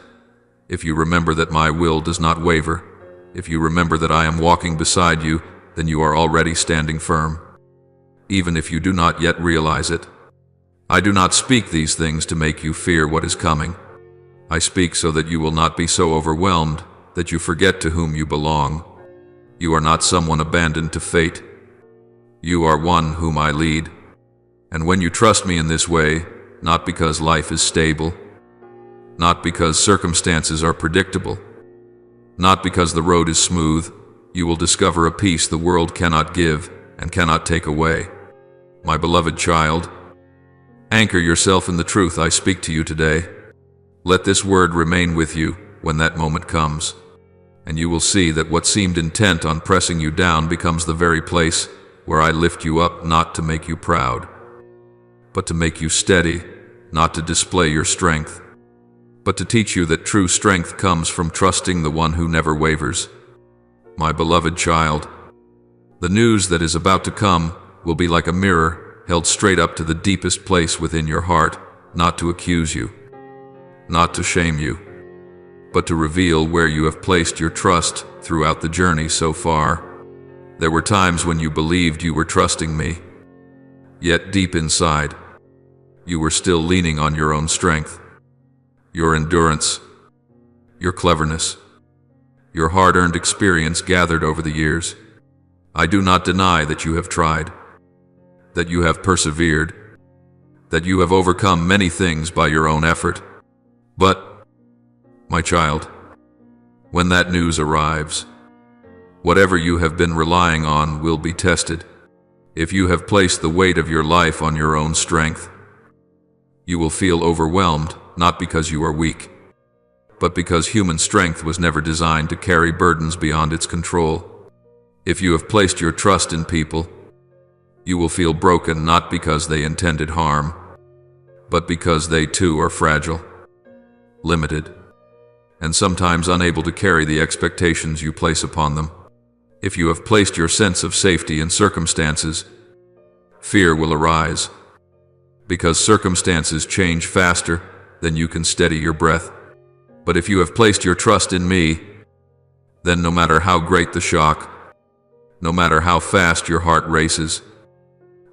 if you remember that my will does not waver, if you remember that I am walking beside you, then you are already standing firm, even if you do not yet realize it. I do not speak these things to make you fear what is coming. I speak so that you will not be so overwhelmed that you forget to whom you belong. You are not someone abandoned to fate. You are one whom I lead. And when you trust me in this way, not because life is stable, not because circumstances are predictable, not because the road is smooth, you will discover a peace the world cannot give and cannot take away. My beloved child, anchor yourself in the truth I speak to you today. Let this word remain with you when that moment comes, and you will see that what seemed intent on pressing you down becomes the very place where I lift you up, not to make you proud, but to make you steady, not to display your strength, but to teach you that true strength comes from trusting the one who never wavers. My beloved child, the news that is about to come will be like a mirror held straight up to the deepest place within your heart, not to accuse you, not to shame you, but to reveal where you have placed your trust throughout the journey so far. There were times when you believed you were trusting me, yet deep inside, you were still leaning on your own strength, your endurance, your cleverness, your hard-earned experience gathered over the years. I do not deny that you have tried, that you have persevered, that you have overcome many things by your own effort. But, my child, when that news arrives, whatever you have been relying on will be tested. If you have placed the weight of your life on your own strength, you will feel overwhelmed, not because you are weak, but because human strength was never designed to carry burdens beyond its control. If you have placed your trust in people, you will feel broken not because they intended harm, but because they too are fragile, limited, and sometimes unable to carry the expectations you place upon them. If you have placed your sense of safety in circumstances, fear will arise, because circumstances change faster than you can steady your breath. But if you have placed your trust in me, then no matter how great the shock, no matter how fast your heart races,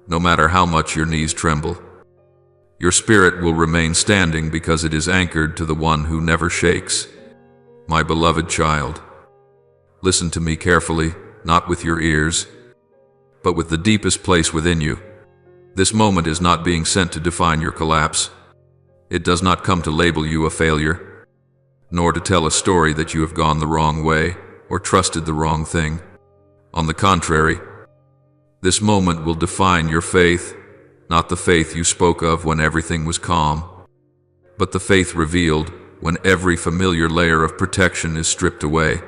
no matter how much your knees tremble, your spirit will remain standing because it is anchored to the one who never shakes. My beloved child, listen to me carefully, not with your ears, but with the deepest place within you. This moment is not being sent to define your collapse. It does not come to label you a failure, nor to tell a story that you have gone the wrong way or trusted the wrong thing. On the contrary, this moment will define your faith, not the faith you spoke of when everything was calm, but the faith revealed when every familiar layer of protection is stripped away.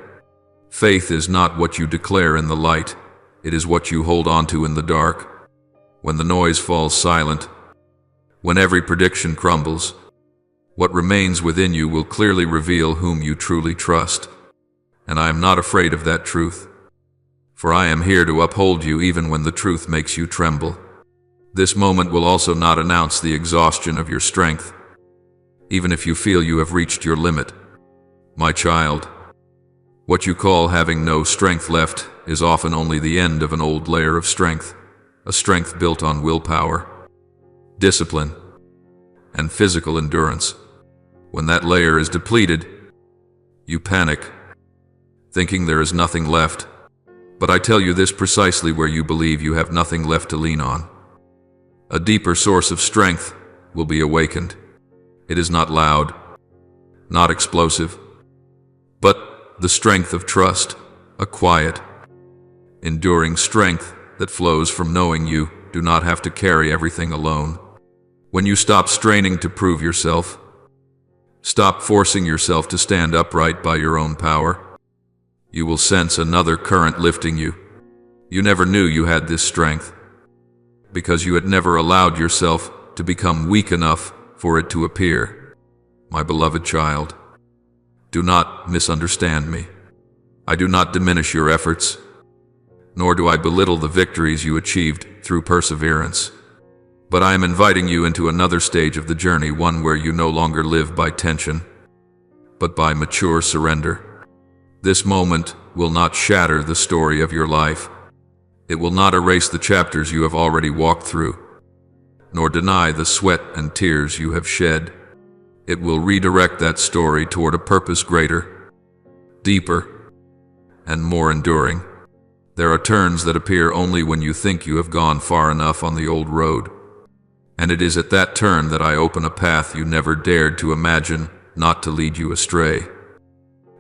Faith is not what you declare in the light, it is what you hold onto in the dark. When the noise falls silent, when every prediction crumbles, what remains within you will clearly reveal whom you truly trust. And I am not afraid of that truth, for I am here to uphold you even when the truth makes you tremble. This moment will also not announce the exhaustion of your strength, even if you feel you have reached your limit. My child, what you call having no strength left is often only the end of an old layer of strength, a strength built on willpower, discipline, and physical endurance. When that layer is depleted, you panic, thinking there is nothing left. But I tell you this precisely where you believe you have nothing left to lean on. A deeper source of strength will be awakened. It is not loud, not explosive, but the strength of trust, a quiet, enduring strength that flows from knowing you do not have to carry everything alone. When you stop straining to prove yourself, stop forcing yourself to stand upright by your own power, you will sense another current lifting you. You never knew you had this strength, because you had never allowed yourself to become weak enough for it to appear. My beloved child, do not misunderstand me. I do not diminish your efforts, nor do I belittle the victories you achieved through perseverance. But I am inviting you into another stage of the journey, one where you no longer live by tension, but by mature surrender. This moment will not shatter the story of your life. It will not erase the chapters you have already walked through, nor deny the sweat and tears you have shed. It will redirect that story toward a purpose greater, deeper, and more enduring. There are turns that appear only when you think you have gone far enough on the old road. And it is at that turn that I open a path you never dared to imagine, not to lead you astray,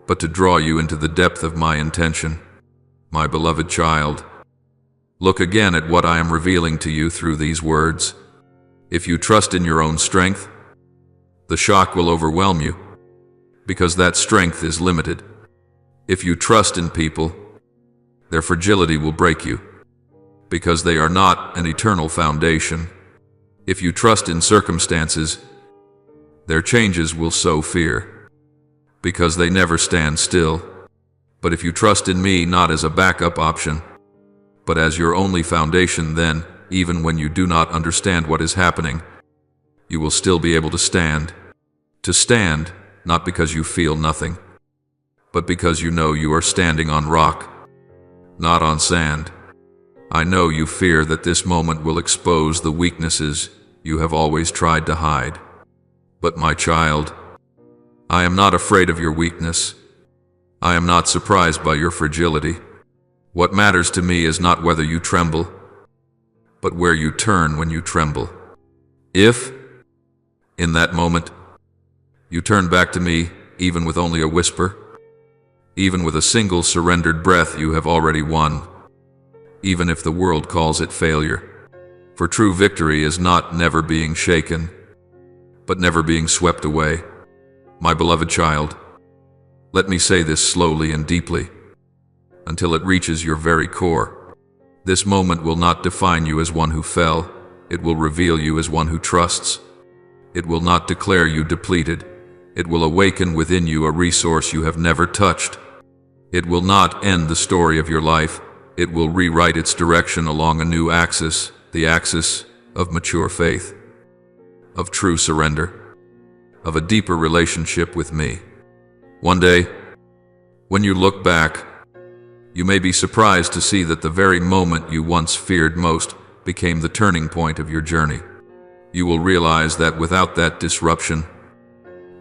but to draw you into the depth of my intention. My beloved child, look again at what I am revealing to you through these words. If you trust in your own strength, the shock will overwhelm you, because that strength is limited. If you trust in people, their fragility will break you, because they are not an eternal foundation. If you trust in circumstances, their changes will sow fear, because they never stand still. But if you trust in me not as a backup option, but as your only foundation, then even when you do not understand what is happening, you will still be able to stand. To stand, not because you feel nothing, but because you know you are standing on rock, not on sand. I know you fear that this moment will expose the weaknesses you have always tried to hide. But my child, I am not afraid of your weakness. I am not surprised by your fragility. What matters to me is not whether you tremble, but where you turn when you tremble. If, in that moment, you turn back to me, even with only a whisper, even with a single surrendered breath, you have already won, even if the world calls it failure. For true victory is not never being shaken, but never being swept away. My beloved child, let me say this slowly and deeply, until it reaches your very core. This moment will not define you as one who fell. It will reveal you as one who trusts. It will not declare you depleted. It will awaken within you a resource you have never touched. It will not end the story of your life. It will rewrite its direction along a new axis, the axis of mature faith, of true surrender, of a deeper relationship with me. One day, when you look back, you may be surprised to see that the very moment you once feared most became the turning point of your journey. You will realize that without that disruption,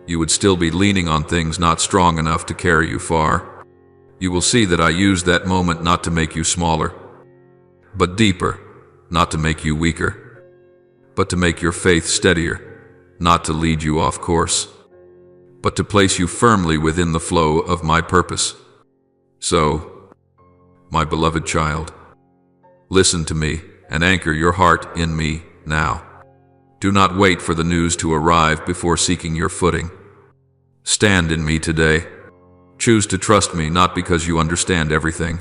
you would still be leaning on things not strong enough to carry you far. You will see that I used that moment not to make you smaller, but deeper, not to make you weaker, but to make your faith steadier, not to lead you off course, but to place you firmly within the flow of my purpose. So, my beloved child, listen to me and anchor your heart in me now. Do not wait for the news to arrive before seeking your footing. Stand in me today. Choose to trust me not because you understand everything,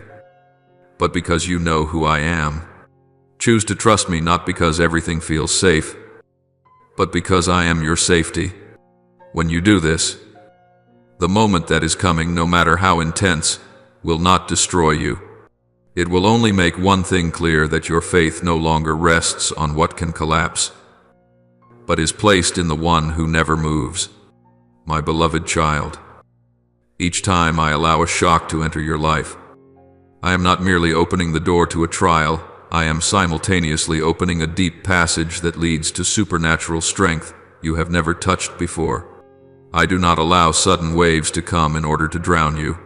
but because you know who I am. Choose to trust me not because everything feels safe, but because I am your safety. When you do this, the moment that is coming, no matter how intense, will not destroy you. It will only make one thing clear, that your faith no longer rests on what can collapse, but is placed in the one who never moves. My beloved child, each time I allow a shock to enter your life, I am not merely opening the door to a trial, I am simultaneously opening a deep passage that leads to supernatural strength you have never touched before. I do not allow sudden waves to come in order to drown you.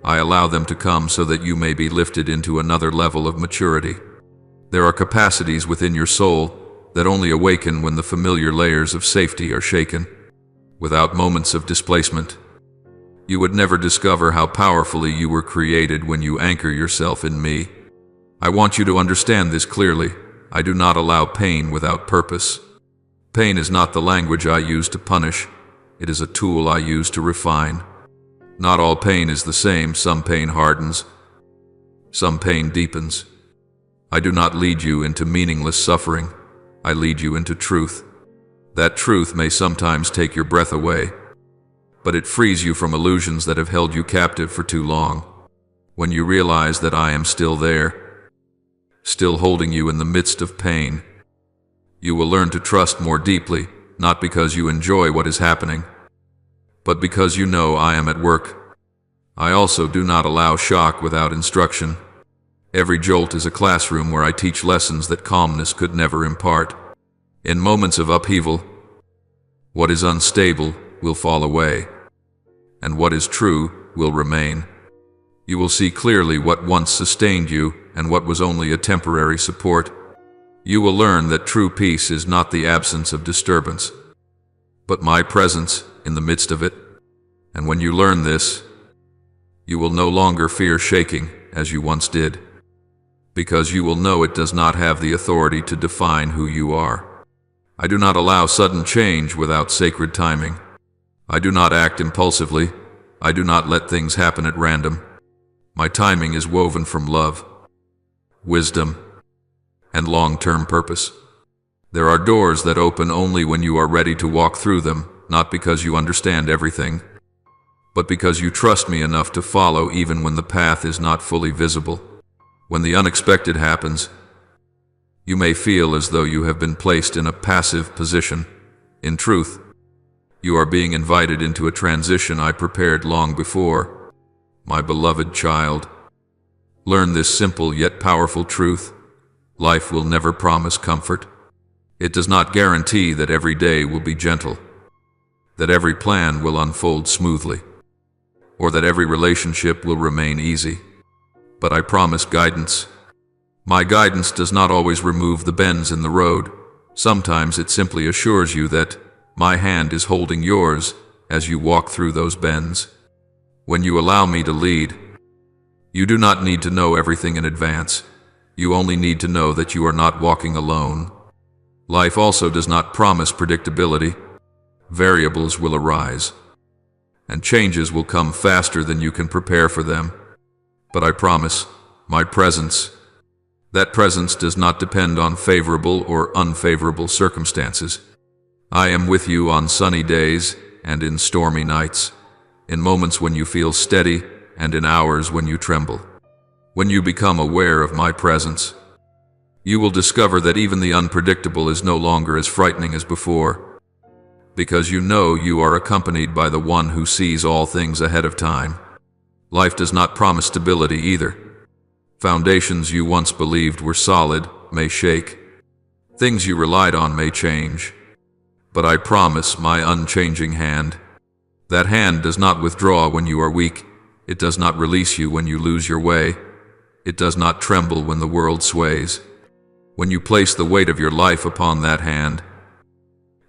I allow them to come so that you may be lifted into another level of maturity. There are capacities within your soul that only awaken when the familiar layers of safety are shaken. Without moments of displacement, you would never discover how powerfully you were created when you anchor yourself in me. I want you to understand this clearly. I do not allow pain without purpose. Pain is not the language I use to punish. It is a tool I use to refine. Not all pain is the same. Some pain hardens. Some pain deepens. I do not lead you into meaningless suffering. I lead you into truth. That truth may sometimes take your breath away, but it frees you from illusions that have held you captive for too long. When you realize that I am still there, still holding you in the midst of pain, you will learn to trust more deeply, not because you enjoy what is happening, but because you know I am at work. I also do not allow shock without instruction. Every jolt is a classroom where I teach lessons that calmness could never impart. In moments of upheaval, what is unstable will fall away, and what is true will remain. You will see clearly what once sustained you and what was only a temporary support. You will learn that true peace is not the absence of disturbance, but my presence in the midst of it. And when you learn this, you will no longer fear shaking as you once did, because you will know it does not have the authority to define who you are. I do not allow sudden change without sacred timing. I do not act impulsively. I do not let things happen at random. My timing is woven from love, wisdom, and long-term purpose. There are doors that open only when you are ready to walk through them, not because you understand everything, but because you trust me enough to follow even when the path is not fully visible. When the unexpected happens, You may feel as though you have been placed in a passive position. In truth, you are being invited into a transition I prepared long before. My beloved child, learn this simple yet powerful truth. Life will never promise comfort. It does not guarantee that every day will be gentle, that every plan will unfold smoothly, or that every relationship will remain easy. But I promise guidance. My guidance does not always remove the bends in the road. Sometimes it simply assures you that my hand is holding yours as you walk through those bends. When you allow me to lead, you do not need to know everything in advance. You only need to know that you are not walking alone. Life also does not promise predictability. Variables will arise, and changes will come faster than you can prepare for them. But I promise, my presence, that presence does not depend on favorable or unfavorable circumstances. I am with you on sunny days and in stormy nights, in moments when you feel steady and in hours when you tremble. When you become aware of my presence, you will discover that even the unpredictable is no longer as frightening as before, because you know you are accompanied by the one who sees all things ahead of time. Life does not promise stability either. Foundations you once believed were solid may shake. Things you relied on may change. But I promise my unchanging hand. That hand does not withdraw when you are weak. It does not release you when you lose your way. It does not tremble when the world sways. When you place the weight of your life upon that hand,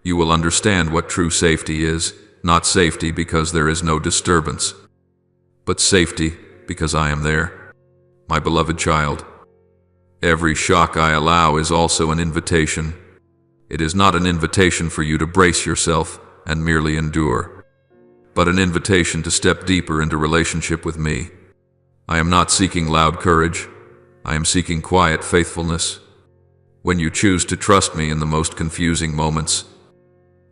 you will understand what true safety is. Not safety because there is no disturbance, but safety because I am there. My beloved child, every shock I allow is also an invitation. It is not an invitation for you to brace yourself and merely endure, but an invitation to step deeper into relationship with me. I am not seeking loud courage. I am seeking quiet faithfulness. When you choose to trust me in the most confusing moments,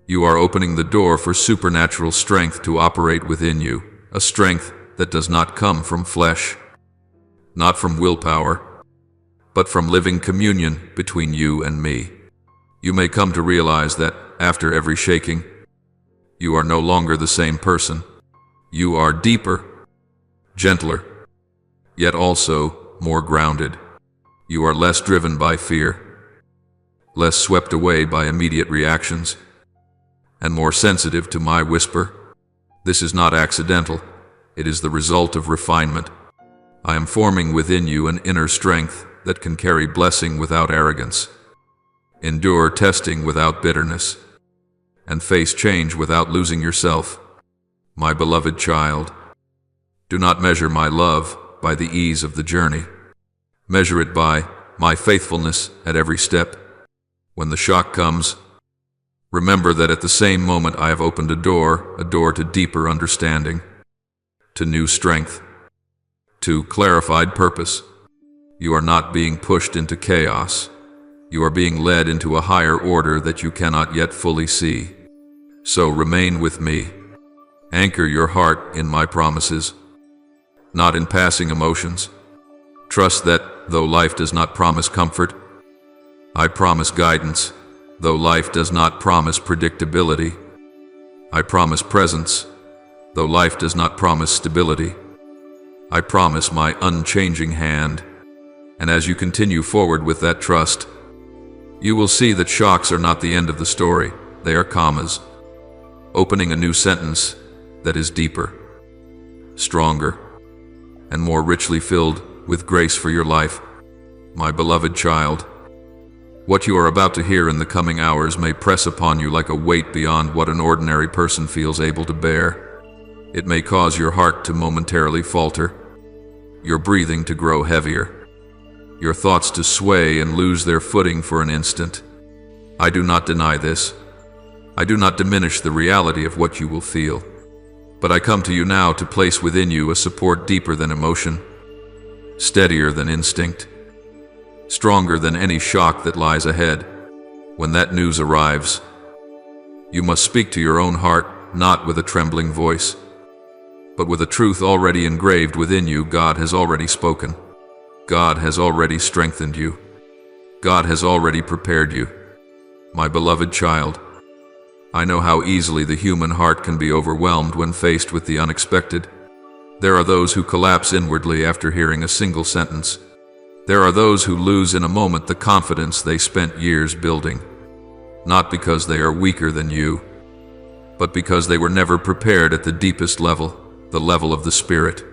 you are opening the door for supernatural strength to operate within you, a strength that does not come from flesh, not from willpower, but from living communion between you and me. You may come to realize that, after every shaking, you are no longer the same person. You are deeper, gentler, yet also more grounded. You are less driven by fear, less swept away by immediate reactions, and more sensitive to my whisper. This is not accidental. It is the result of refinement. I am forming within you an inner strength that can carry blessing without arrogance, endure testing without bitterness, and face change without losing yourself. My beloved child, do not measure my love by the ease of the journey. Measure it by my faithfulness at every step. When the shock comes, remember that at the same moment I have opened a door to deeper understanding, to new strength, to clarified purpose. You are not being pushed into chaos. You are being led into a higher order that you cannot yet fully see. So remain with me. Anchor your heart in my promises, not in passing emotions. Trust that, though life does not promise comfort, I promise guidance. Though life does not promise predictability, I promise presence. Though life does not promise stability, I promise my unchanging hand. And as you continue forward with that trust, you will see that shocks are not the end of the story. They are commas, opening a new sentence that is deeper, stronger, and more richly filled with grace for your life. My beloved child, what you are about to hear in the coming hours may press upon you like a weight beyond what an ordinary person feels able to bear. It may cause your heart to momentarily falter, your breathing to grow heavier, your thoughts to sway and lose their footing for an instant. I do not deny this. I do not diminish the reality of what you will feel. But I come to you now to place within you a support deeper than emotion, steadier than instinct, stronger than any shock that lies ahead. When that news arrives, you must speak to your own heart, not with a trembling voice, but with a truth already engraved within you. God has already spoken. God has already strengthened you. God has already prepared you. My beloved child, I know how easily the human heart can be overwhelmed when faced with the unexpected. There are those who collapse inwardly after hearing a single sentence. There are those who lose in a moment the confidence they spent years building, not because they are weaker than you, but because they were never prepared at the deepest level, the level of the Spirit.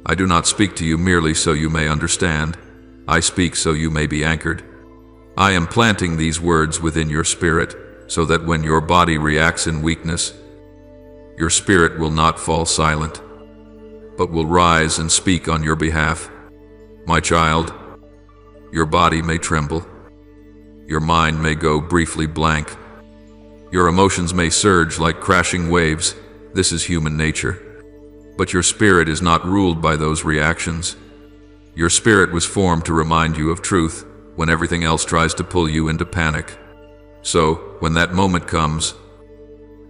I do not speak to you merely so you may understand. I speak so you may be anchored. I am planting these words within your spirit, so that when your body reacts in weakness, your spirit will not fall silent, but will rise and speak on your behalf. My child, your body may tremble. Your mind may go briefly blank. Your emotions may surge like crashing waves. This is human nature. But your spirit is not ruled by those reactions. Your spirit was formed to remind you of truth when everything else tries to pull you into panic. So, when that moment comes,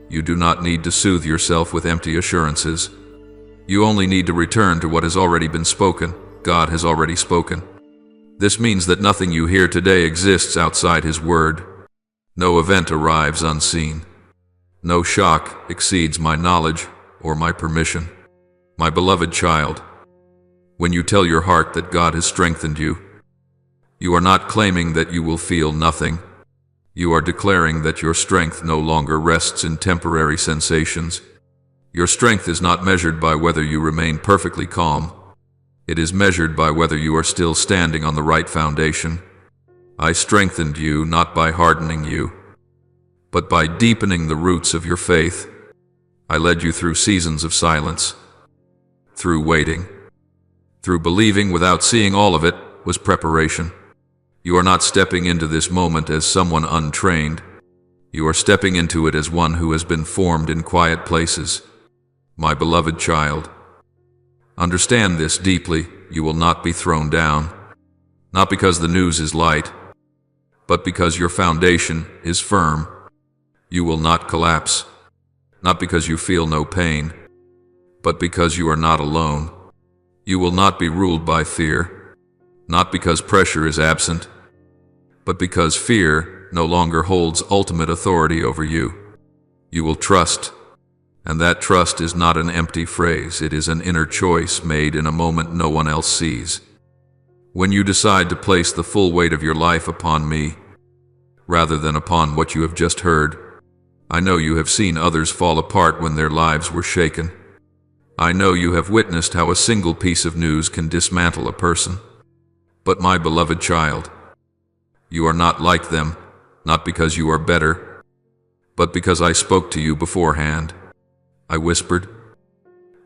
you do not need to soothe yourself with empty assurances. You only need to return to what has already been spoken. God has already spoken. This means that nothing you hear today exists outside His Word. No event arrives unseen. No shock exceeds my knowledge or my permission. My beloved child, when you tell your heart that God has strengthened you, you are not claiming that you will feel nothing. You are declaring that your strength no longer rests in temporary sensations. Your strength is not measured by whether you remain perfectly calm. It is measured by whether you are still standing on the right foundation. I strengthened you not by hardening you, but by deepening the roots of your faith. I led you through seasons of silence, through waiting, through believing without seeing all of it was preparation. You are not stepping into this moment as someone untrained. You are stepping into it as one who has been formed in quiet places. My beloved child, understand this deeply. You will not be thrown down, not because the news is light, but because your foundation is firm. You will not collapse, not because you feel no pain, but because you are not alone. You will not be ruled by fear, not because pressure is absent, but because fear no longer holds ultimate authority over you. You will trust, and that trust is not an empty phrase. It is an inner choice made in a moment no one else sees. When you decide to place the full weight of your life upon me, rather than upon what you have just heard, I know you have seen others fall apart when their lives were shaken. I know you have witnessed how a single piece of news can dismantle a person. But my beloved child, you are not like them, not because you are better, but because I spoke to you beforehand. I whispered,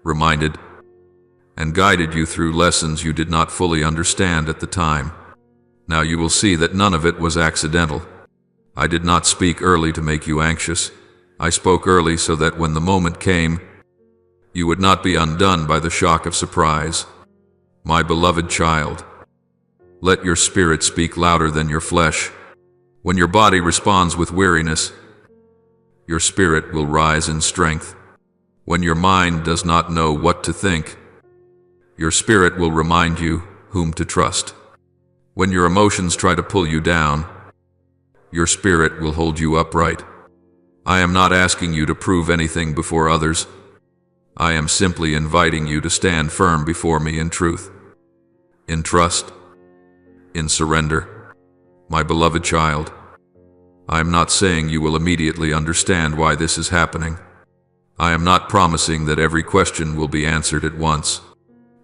reminded, and guided you through lessons you did not fully understand at the time. Now you will see that none of it was accidental. I did not speak early to make you anxious. I spoke early so that when the moment came, you would not be undone by the shock of surprise. My beloved child, let your spirit speak louder than your flesh. When your body responds with weariness, your spirit will rise in strength. When your mind does not know what to think, your spirit will remind you whom to trust. When your emotions try to pull you down, your spirit will hold you upright. I am not asking you to prove anything before others. I am simply inviting you to stand firm before me in truth, in trust, in surrender. My beloved child, I am not saying you will immediately understand why this is happening. I am not promising that every question will be answered at once.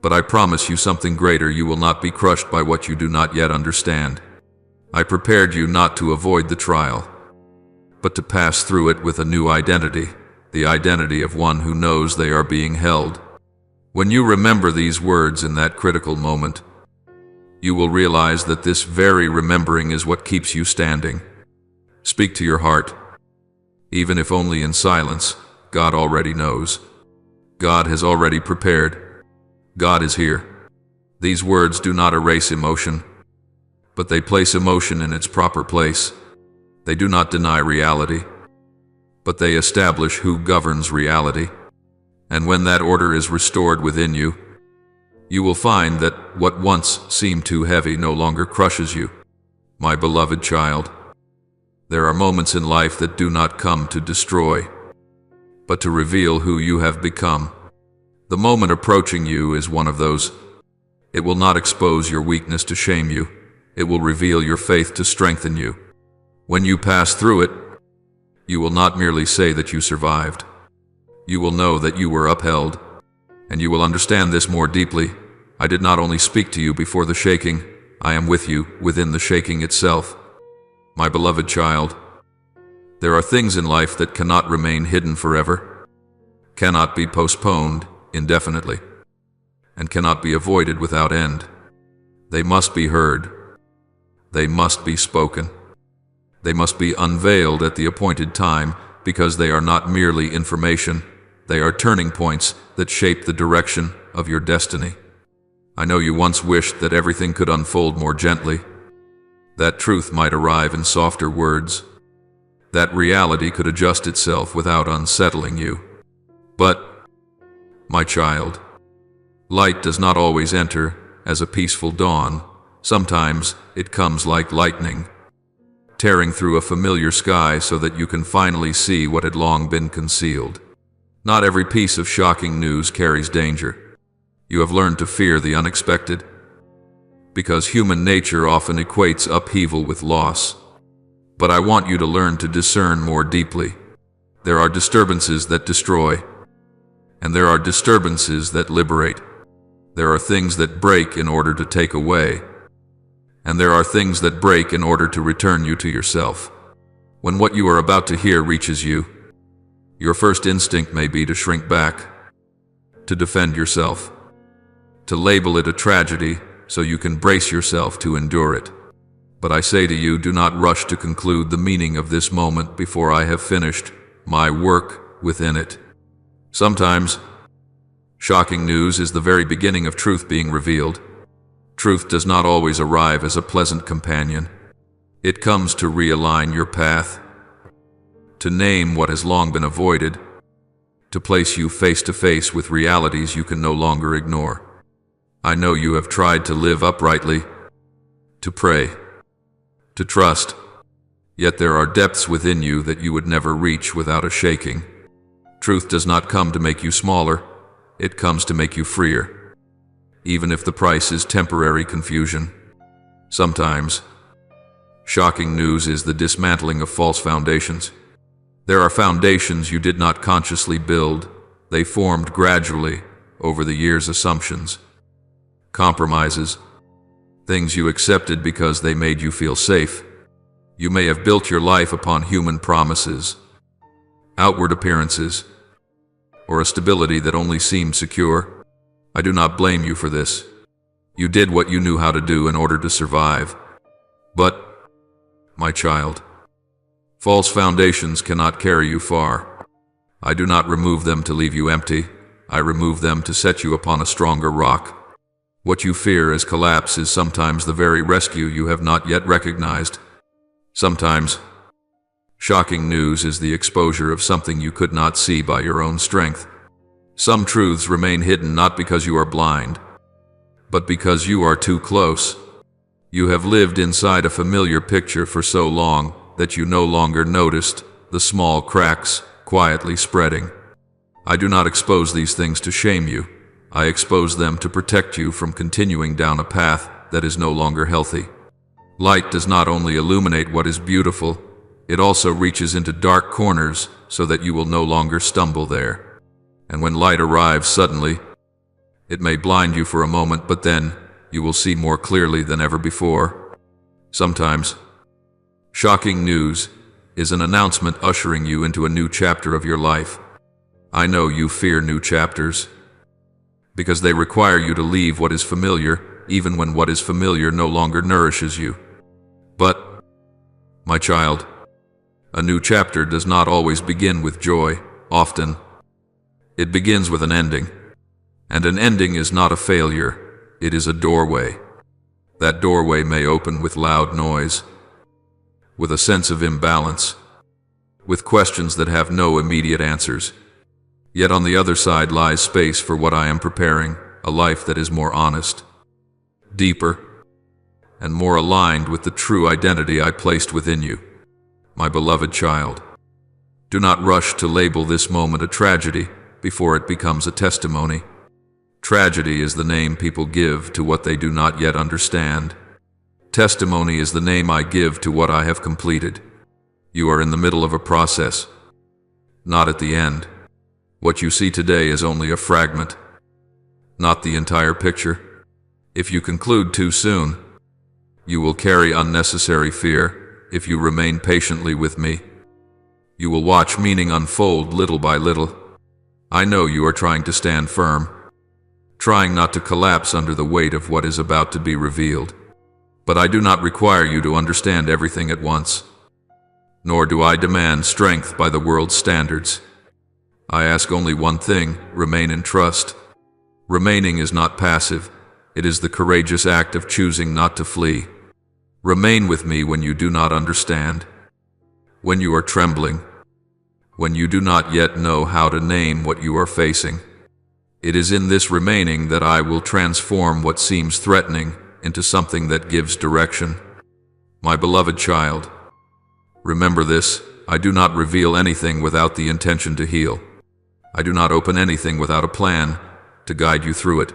But I promise you something greater. You will not be crushed by what you do not yet understand. I prepared you not to avoid the trial, but to pass through it with a new identity, the identity of one who knows they are being held. When you remember these words in that critical moment, you will realize that this very remembering is what keeps you standing. Speak to your heart, even if only in silence. God already knows. God has already prepared. God is here. These words do not erase emotion, but they place emotion in its proper place. They do not deny reality, but they establish who governs reality. And when that order is restored within you, you will find that what once seemed too heavy no longer crushes you. My beloved child, there are moments in life that do not come to destroy, but to reveal who you have become. The moment approaching you is one of those. It will not expose your weakness to shame you. It will reveal your faith to strengthen you. When you pass through it, you will not merely say that you survived. You will know that you were upheld, and you will understand this more deeply. I did not only speak to you before the shaking, I am with you within the shaking itself. My beloved child, there are things in life that cannot remain hidden forever, cannot be postponed indefinitely, and cannot be avoided without end. They must be heard. They must be spoken. They must be unveiled at the appointed time, because they are not merely information. They are turning points that shape the direction of your destiny. I know you once wished that everything could unfold more gently, that truth might arrive in softer words, that reality could adjust itself without unsettling you. But, my child, light does not always enter as a peaceful dawn. Sometimes it comes like lightning, tearing through a familiar sky so that you can finally see what had long been concealed. Not every piece of shocking news carries danger. You have learned to fear the unexpected, because human nature often equates upheaval with loss. But I want you to learn to discern more deeply. There are disturbances that destroy, and there are disturbances that liberate. There are things that break in order to take away, and there are things that break in order to return you to yourself. When what you are about to hear reaches you, your first instinct may be to shrink back, to defend yourself, to label it a tragedy so you can brace yourself to endure it. But I say to you, do not rush to conclude the meaning of this moment before I have finished my work within it. Sometimes, shocking news is the very beginning of truth being revealed. Truth does not always arrive as a pleasant companion. It comes to realign your path, to name what has long been avoided, to place you face to face with realities you can no longer ignore. I know you have tried to live uprightly, to pray, to trust, yet there are depths within you that you would never reach without a shaking. Truth does not come to make you smaller, it comes to make you freer, even if the price is temporary confusion. Sometimes, shocking news is the dismantling of false foundations. There are foundations you did not consciously build. They formed gradually over the years, assumptions, compromises, things you accepted because they made you feel safe. You may have built your life upon human promises, outward appearances, or a stability that only seemed secure. I do not blame you for this. You did what you knew how to do in order to survive. But, my child, false foundations cannot carry you far. I do not remove them to leave you empty. I remove them to set you upon a stronger rock. What you fear as collapse is sometimes the very rescue you have not yet recognized. Sometimes, shocking news is the exposure of something you could not see by your own strength. Some truths remain hidden not because you are blind, but because you are too close. You have lived inside a familiar picture for so long that you no longer noticed the small cracks quietly spreading. I do not expose these things to shame you. I expose them to protect you from continuing down a path that is no longer healthy. Light does not only illuminate what is beautiful, it also reaches into dark corners so that you will no longer stumble there. And when light arrives suddenly, it may blind you for a moment, but then you will see more clearly than ever before. Sometimes, shocking news is an announcement ushering you into a new chapter of your life. I know you fear new chapters, because they require you to leave what is familiar, even when what is familiar no longer nourishes you. But, my child, a new chapter does not always begin with joy. Often, it begins with an ending. And an ending is not a failure, it is a doorway. That doorway may open with loud noise, with a sense of imbalance, with questions that have no immediate answers. Yet on the other side lies space for what I am preparing, a life that is more honest, deeper, and more aligned with the true identity I placed within you. My beloved child, do not rush to label this moment a tragedy before it becomes a testimony. Tragedy is the name people give to what they do not yet understand. Testimony is the name I give to what I have completed. You are in the middle of a process, not at the end. What you see today is only a fragment, not the entire picture. If you conclude too soon, you will carry unnecessary fear. If you remain patiently with me, you will watch meaning unfold little by little. I know you are trying to stand firm, trying not to collapse under the weight of what is about to be revealed. But I do not require you to understand everything at once, nor do I demand strength by the world's standards. I ask only one thing: remain in trust. Remaining is not passive, it is the courageous act of choosing not to flee. Remain with me when you do not understand, when you are trembling, when you do not yet know how to name what you are facing. It is in this remaining that I will transform what seems threatening into something that gives direction. My beloved child, remember this: I do not reveal anything without the intention to heal. I do not open anything without a plan to guide you through it.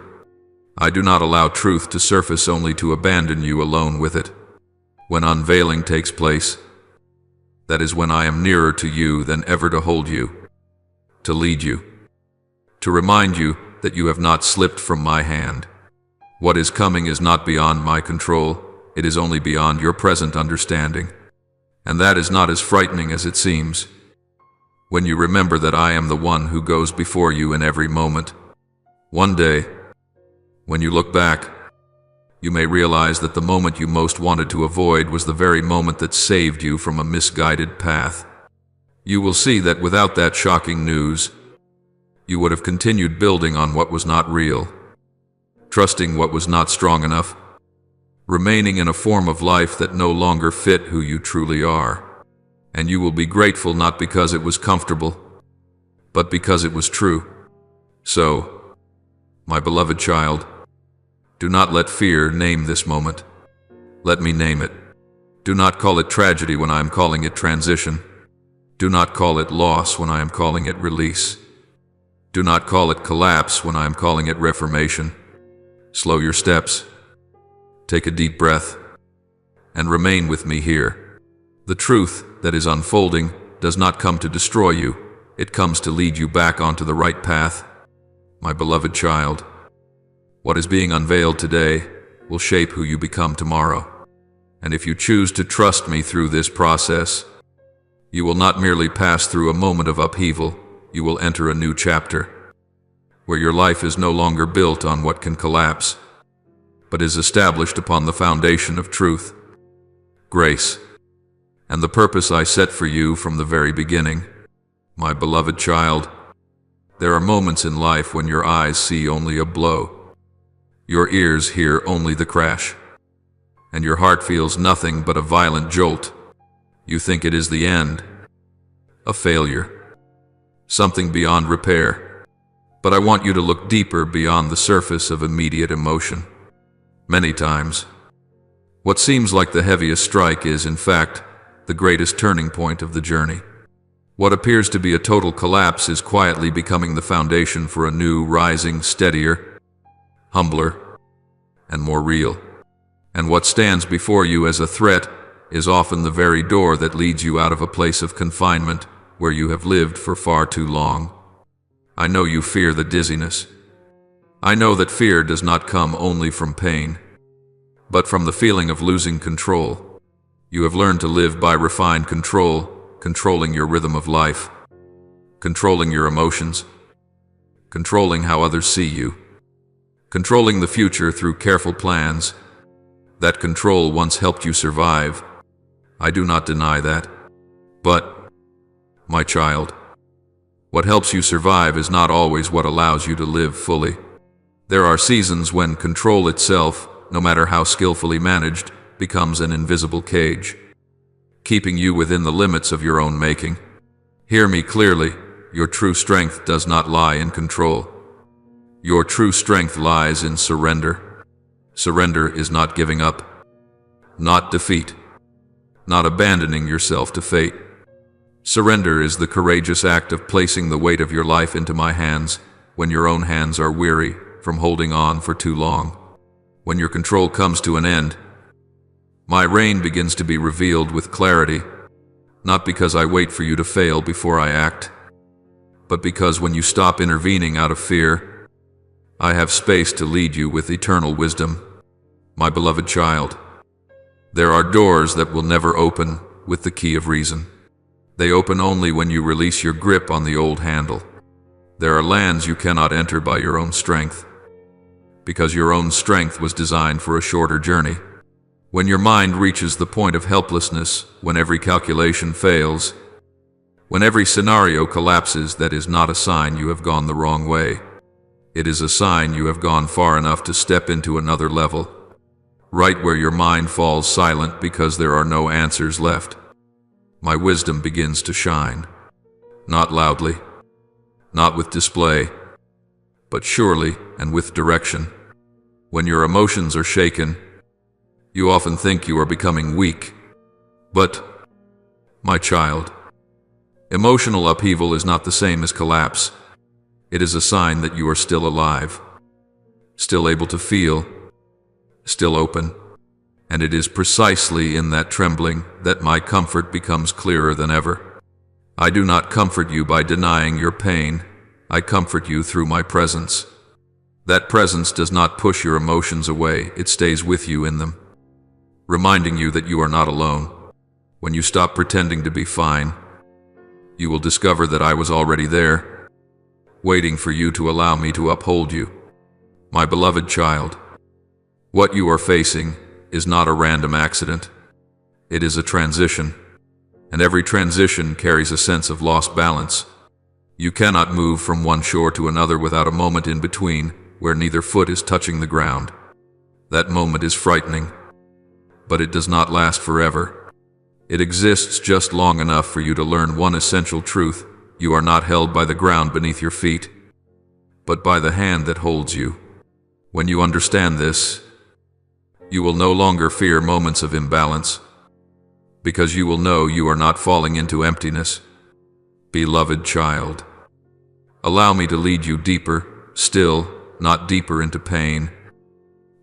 I do not allow truth to surface only to abandon you alone with it. When unveiling takes place, that is when I am nearer to you than ever to hold you, to lead you, to remind you that you have not slipped from my hand. What is coming is not beyond my control, it is only beyond your present understanding. And that is not as frightening as it seems. When you remember that I am the one who goes before you in every moment, one day, when you look back, you may realize that the moment you most wanted to avoid was the very moment that saved you from a misguided path. You will see that without that shocking news, you would have continued building on what was not real, trusting what was not strong enough, remaining in a form of life that no longer fit who you truly are. And you will be grateful not because it was comfortable, but because it was true. So, my beloved child, do not let fear name this moment. Let me name it. Do not call it tragedy when I am calling it transition. Do not call it loss when I am calling it release. Do not call it collapse when I am calling it reformation. Slow your steps. Take a deep breath and remain with me here. The truth that is unfolding does not come to destroy you. It comes to lead you back onto the right path. My beloved child, what is being unveiled today will shape who you become tomorrow. And if you choose to trust me through this process, you will not merely pass through a moment of upheaval, you will enter a new chapter, where your life is no longer built on what can collapse, but is established upon the foundation of truth, grace, and the purpose I set for you from the very beginning. My beloved child, there are moments in life when your eyes see only a blow, your ears hear only the crash, and your heart feels nothing but a violent jolt. You think it is the end, a failure, something beyond repair. But I want you to look deeper beyond the surface of immediate emotion. Many times, what seems like the heaviest strike is, in fact, the greatest turning point of the journey. What appears to be a total collapse is quietly becoming the foundation for a new, rising, steadier, humbler, and more real. And what stands before you as a threat is often the very door that leads you out of a place of confinement where you have lived for far too long. I know you fear the dizziness. I know that fear does not come only from pain, but from the feeling of losing control. You have learned to live by refined control, controlling your rhythm of life, controlling your emotions, controlling how others see you, controlling the future through careful plans. That control once helped you survive. I do not deny that. But, my child, what helps you survive is not always what allows you to live fully. There are seasons when control itself, no matter how skillfully managed, becomes an invisible cage, keeping you within the limits of your own making. Hear me clearly, your true strength does not lie in control. Your true strength lies in surrender. Surrender is not giving up. not defeat, not abandoning yourself to fate. Surrender is the courageous act of placing the weight of your life into my hands when your own hands are weary from holding on for too long. When your control comes to an end, my reign begins to be revealed with clarity, not because I wait for you to fail before I act, but because when you stop intervening out of fear, I have space to lead you with eternal wisdom. My beloved child, there are doors that will never open with the key of reason. They open only when you release your grip on the old handle. There are lands you cannot enter by your own strength, because your own strength was designed for a shorter journey. When your mind reaches the point of helplessness, when every calculation fails, when every scenario collapses, that is not a sign you have gone the wrong way. It is a sign you have gone far enough to step into another level, right where your mind falls silent because there are no answers left. My wisdom begins to shine, not loudly, not with display, but surely and with direction. When your emotions are shaken, you often think you are becoming weak. But, my child, emotional upheaval is not the same as collapse. It is a sign that you are still alive, still able to feel, still open. And it is precisely in that trembling that my comfort becomes clearer than ever. I do not comfort you by denying your pain. I comfort you through my presence. That presence does not push your emotions away, it stays with you in them, reminding you that you are not alone. When you stop pretending to be fine, you will discover that I was already there, waiting for you to allow me to uphold you. My beloved child, what you are facing is not a random accident. It is a transition, and every transition carries a sense of lost balance. You cannot move from one shore to another without a moment in between where neither foot is touching the ground. That moment is frightening, but it does not last forever. It exists just long enough for you to learn one essential truth: you are not held by the ground beneath your feet, but by the hand that holds you. When you understand this, you will no longer fear moments of imbalance, because you will know you are not falling into emptiness. Beloved child, allow me to lead you deeper, still, not deeper into pain,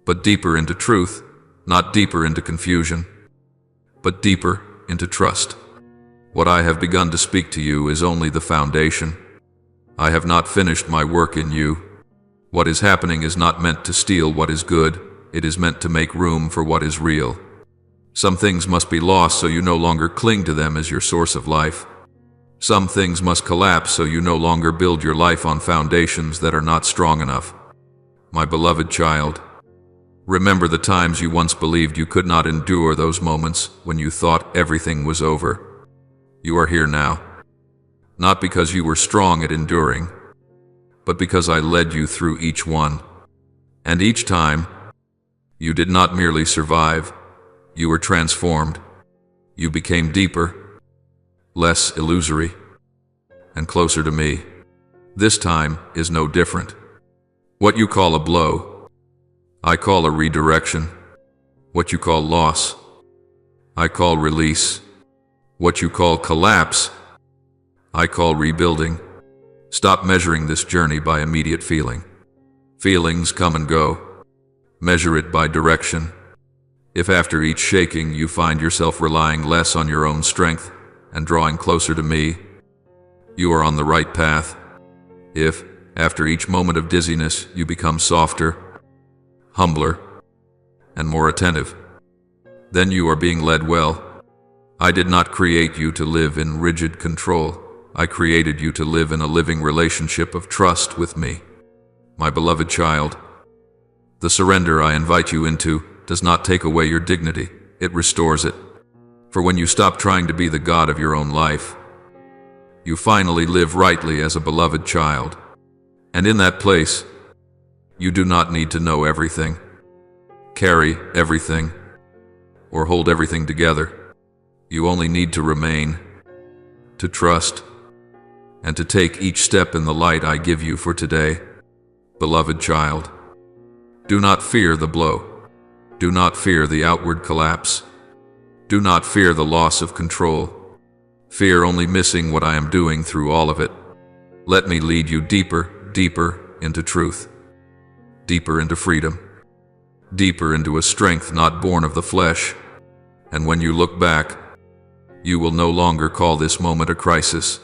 but deeper into truth, not deeper into confusion, but deeper into trust. What I have begun to speak to you is only the foundation. I have not finished my work in you. What is happening is not meant to steal what is good. It is meant to make room for what is real. Some things must be lost so you no longer cling to them as your source of life. Some things must collapse so you no longer build your life on foundations that are not strong enough. My beloved child, remember the times you once believed you could not endure, those moments when you thought everything was over. You are here now, not because you were strong at enduring, but because I led you through each one. And each time, you did not merely survive, you were transformed. You became deeper, less illusory, and closer to me. This time is no different. What you call a blow, I call a redirection. What you call loss, I call release. What you call collapse, I call rebuilding. Stop measuring this journey by immediate feeling. Feelings come and go. Measure it by direction. If after each shaking you find yourself relying less on your own strength and drawing closer to me, you are on the right path. If, after each moment of dizziness, you become softer, humbler, and more attentive, then you are being led well. I did not create you to live in rigid control. I created you to live in a living relationship of trust with me. My beloved child, the surrender I invite you into does not take away your dignity, it restores it. For when you stop trying to be the god of your own life, you finally live rightly as a beloved child. And in that place, you do not need to know everything, carry everything, or hold everything together. You only need to remain, to trust, and to take each step in the light I give you for today. Beloved child, do not fear the blow. Do not fear the outward collapse. Do not fear the loss of control. Fear only missing what I am doing through all of it. Let me lead you deeper, deeper into truth, deeper into freedom, deeper into a strength not born of the flesh. And when you look back, you will no longer call this moment a crisis.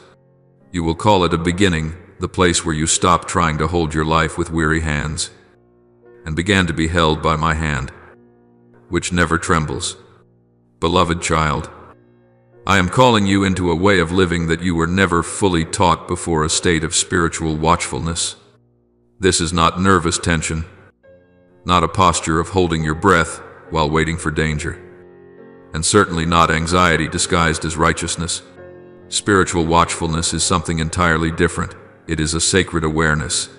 You will call it a beginning, the place where you stop trying to hold your life with weary hands and began to be held by my hand, which never trembles. Beloved child, I am calling you into a way of living that you were never fully taught before, a state of spiritual watchfulness. This is not nervous tension, not a posture of holding your breath while waiting for danger, and certainly not anxiety disguised as righteousness. Spiritual watchfulness is something entirely different. It is a sacred awareness,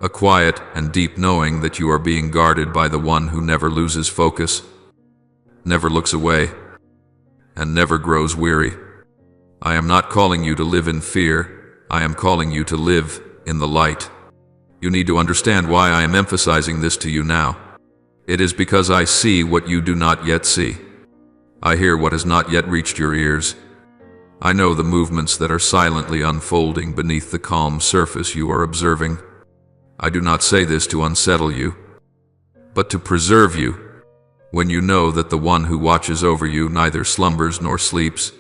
a quiet and deep knowing that you are being guarded by the one who never loses focus, never looks away, and never grows weary. I am not calling you to live in fear. I am calling you to live in the light. You need to understand why I am emphasizing this to you now. It is because I see what you do not yet see. I hear what has not yet reached your ears. I know the movements that are silently unfolding beneath the calm surface you are observing. I do not say this to unsettle you, but to preserve you. When you know that the one who watches over you neither slumbers nor sleeps,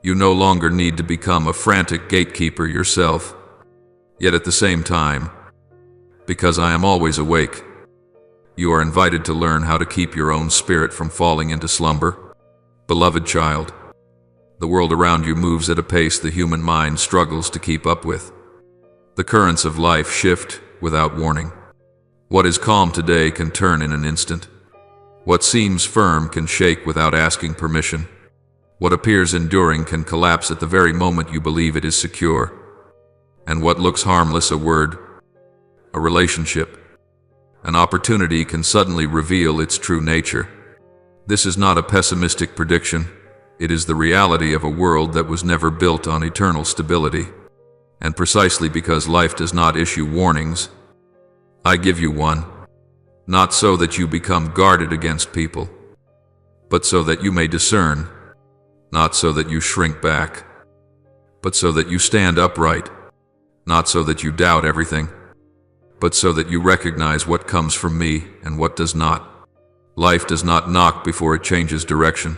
you no longer need to become a frantic gatekeeper yourself. Yet at the same time, because I am always awake, you are invited to learn how to keep your own spirit from falling into slumber. Beloved child, the world around you moves at a pace the human mind struggles to keep up with. The currents of life shift without warning. What is calm today can turn in an instant. What seems firm can shake without asking permission. What appears enduring can collapse at the very moment you believe it is secure. And what looks harmless, a word, a relationship, an opportunity, can suddenly reveal its true nature. This is not a pessimistic prediction. It is the reality of a world that was never built on eternal stability. And precisely because life does not issue warnings, I give you one. Not so that you become guarded against people, but so that you may discern. Not so that you shrink back, but so that you stand upright. Not so that you doubt everything, but so that you recognize what comes from me and what does not. Life does not knock before it changes direction.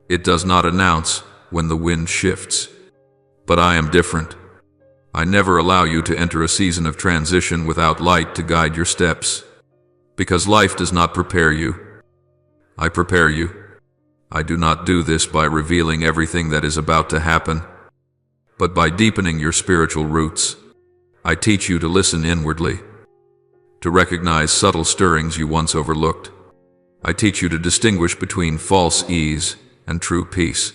It does not announce when the wind shifts. But I am different. I never allow you to enter a season of transition without light to guide your steps. Because life does not prepare you. I prepare you. I do not do this by revealing everything that is about to happen, but by deepening your spiritual roots. I teach you to listen inwardly, to recognize subtle stirrings you once overlooked. I teach you to distinguish between false ease and true peace.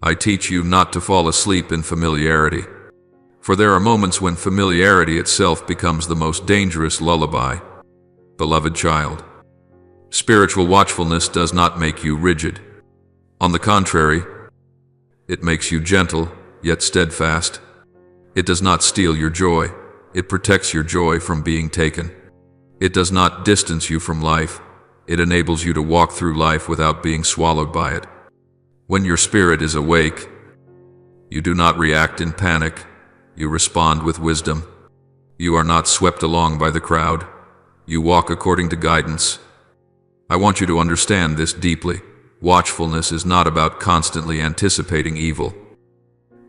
I teach you not to fall asleep in familiarity, for there are moments when familiarity itself becomes the most dangerous lullaby. Beloved child, spiritual watchfulness does not make you rigid. On the contrary, it makes you gentle, yet steadfast. It does not steal your joy. It protects your joy from being taken. It does not distance you from life. It enables you to walk through life without being swallowed by it. When your spirit is awake, you do not react in panic. You respond with wisdom. You are not swept along by the crowd. You walk according to guidance. I want you to understand this deeply. Watchfulness is not about constantly anticipating evil,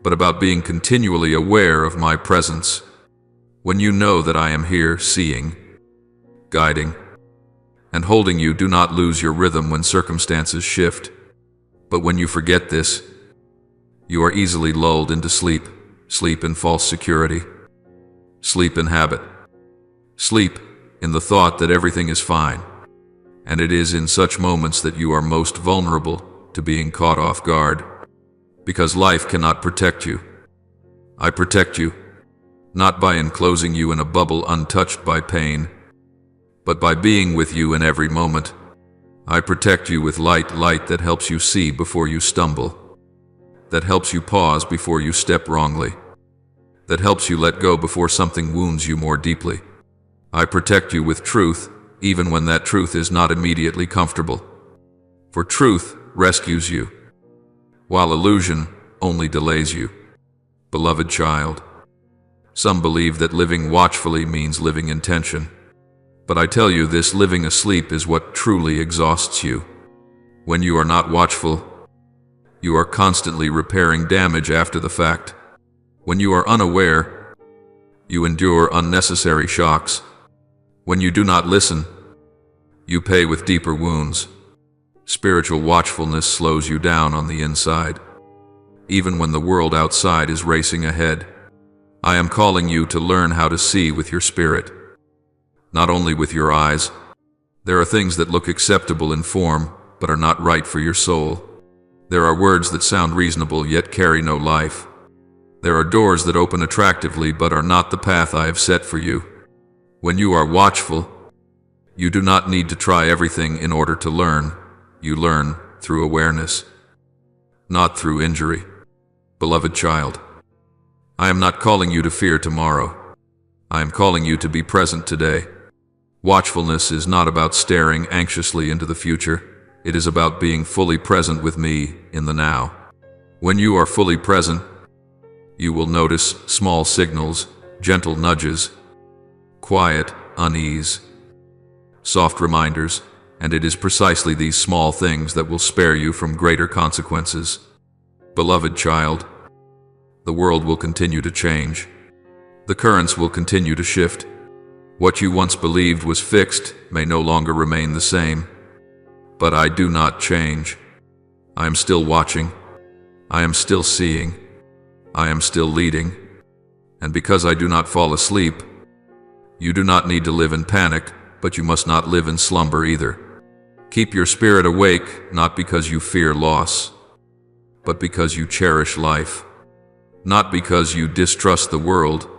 but about being continually aware of my presence. When you know that I am here, seeing, guiding, and holding you, do not lose your rhythm when circumstances shift. But when you forget this, you are easily lulled into sleep. Sleep in false security. Sleep in habit. Sleep in the thought that everything is fine. And it is in such moments that you are most vulnerable to being caught off guard, because life cannot protect you. I protect you, not by enclosing you in a bubble untouched by pain, but by being with you in every moment. I protect you with light that helps you see before you stumble, that helps you pause before you step wrongly, that helps you let go before something wounds you more deeply. I protect you with truth even when that truth is not immediately comfortable. For truth rescues you, while illusion only delays you. Beloved child, some believe that living watchfully means living in tension. But I tell you, this living asleep is what truly exhausts you. When you are not watchful, you are constantly repairing damage after the fact. When you are unaware, you endure unnecessary shocks. When you do not listen, you pay with deeper wounds. Spiritual watchfulness slows you down on the inside, even when the world outside is racing ahead. I am calling you to learn how to see with your spirit, not only with your eyes. There are things that look acceptable in form, but are not right for your soul. There are words that sound reasonable yet carry no life. There are doors that open attractively but are not the path I have set for you. When you are watchful, you do not need to try everything in order to learn. You learn through awareness, not through injury. Beloved child, I am not calling you to fear tomorrow. I am calling you to be present today. Watchfulness is not about staring anxiously into the future. It is about being fully present with me in the now. When you are fully present, you will notice small signals, gentle nudges, quiet unease, soft reminders, and it is precisely these small things that will spare you from greater consequences. Beloved child, the world will continue to change. The currents will continue to shift. What you once believed was fixed may no longer remain the same. But I do not change. I am still watching. I am still seeing. I am still leading. And because I do not fall asleep, you do not need to live in panic, but you must not live in slumber either. Keep your spirit awake, not because you fear loss, but because you cherish life. Not because you distrust the world,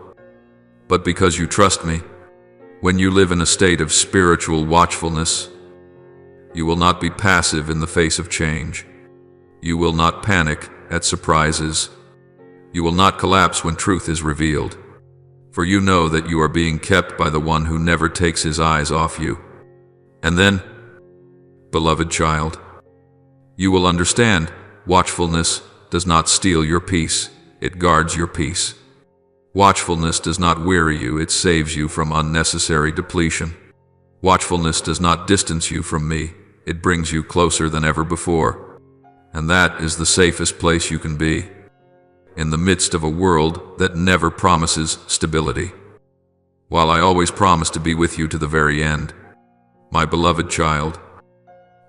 but because you trust me. When you live in a state of spiritual watchfulness, you will not be passive in the face of change. You will not panic at surprises. You will not collapse when truth is revealed. For you know that you are being kept by the one who never takes his eyes off you. And then, beloved child, you will understand watchfulness does not steal your peace, it guards your peace. Watchfulness does not weary you, it saves you from unnecessary depletion. Watchfulness does not distance you from me, it brings you closer than ever before. And that is the safest place you can be, in the midst of a world that never promises stability. While I always promise to be with you to the very end, my beloved child,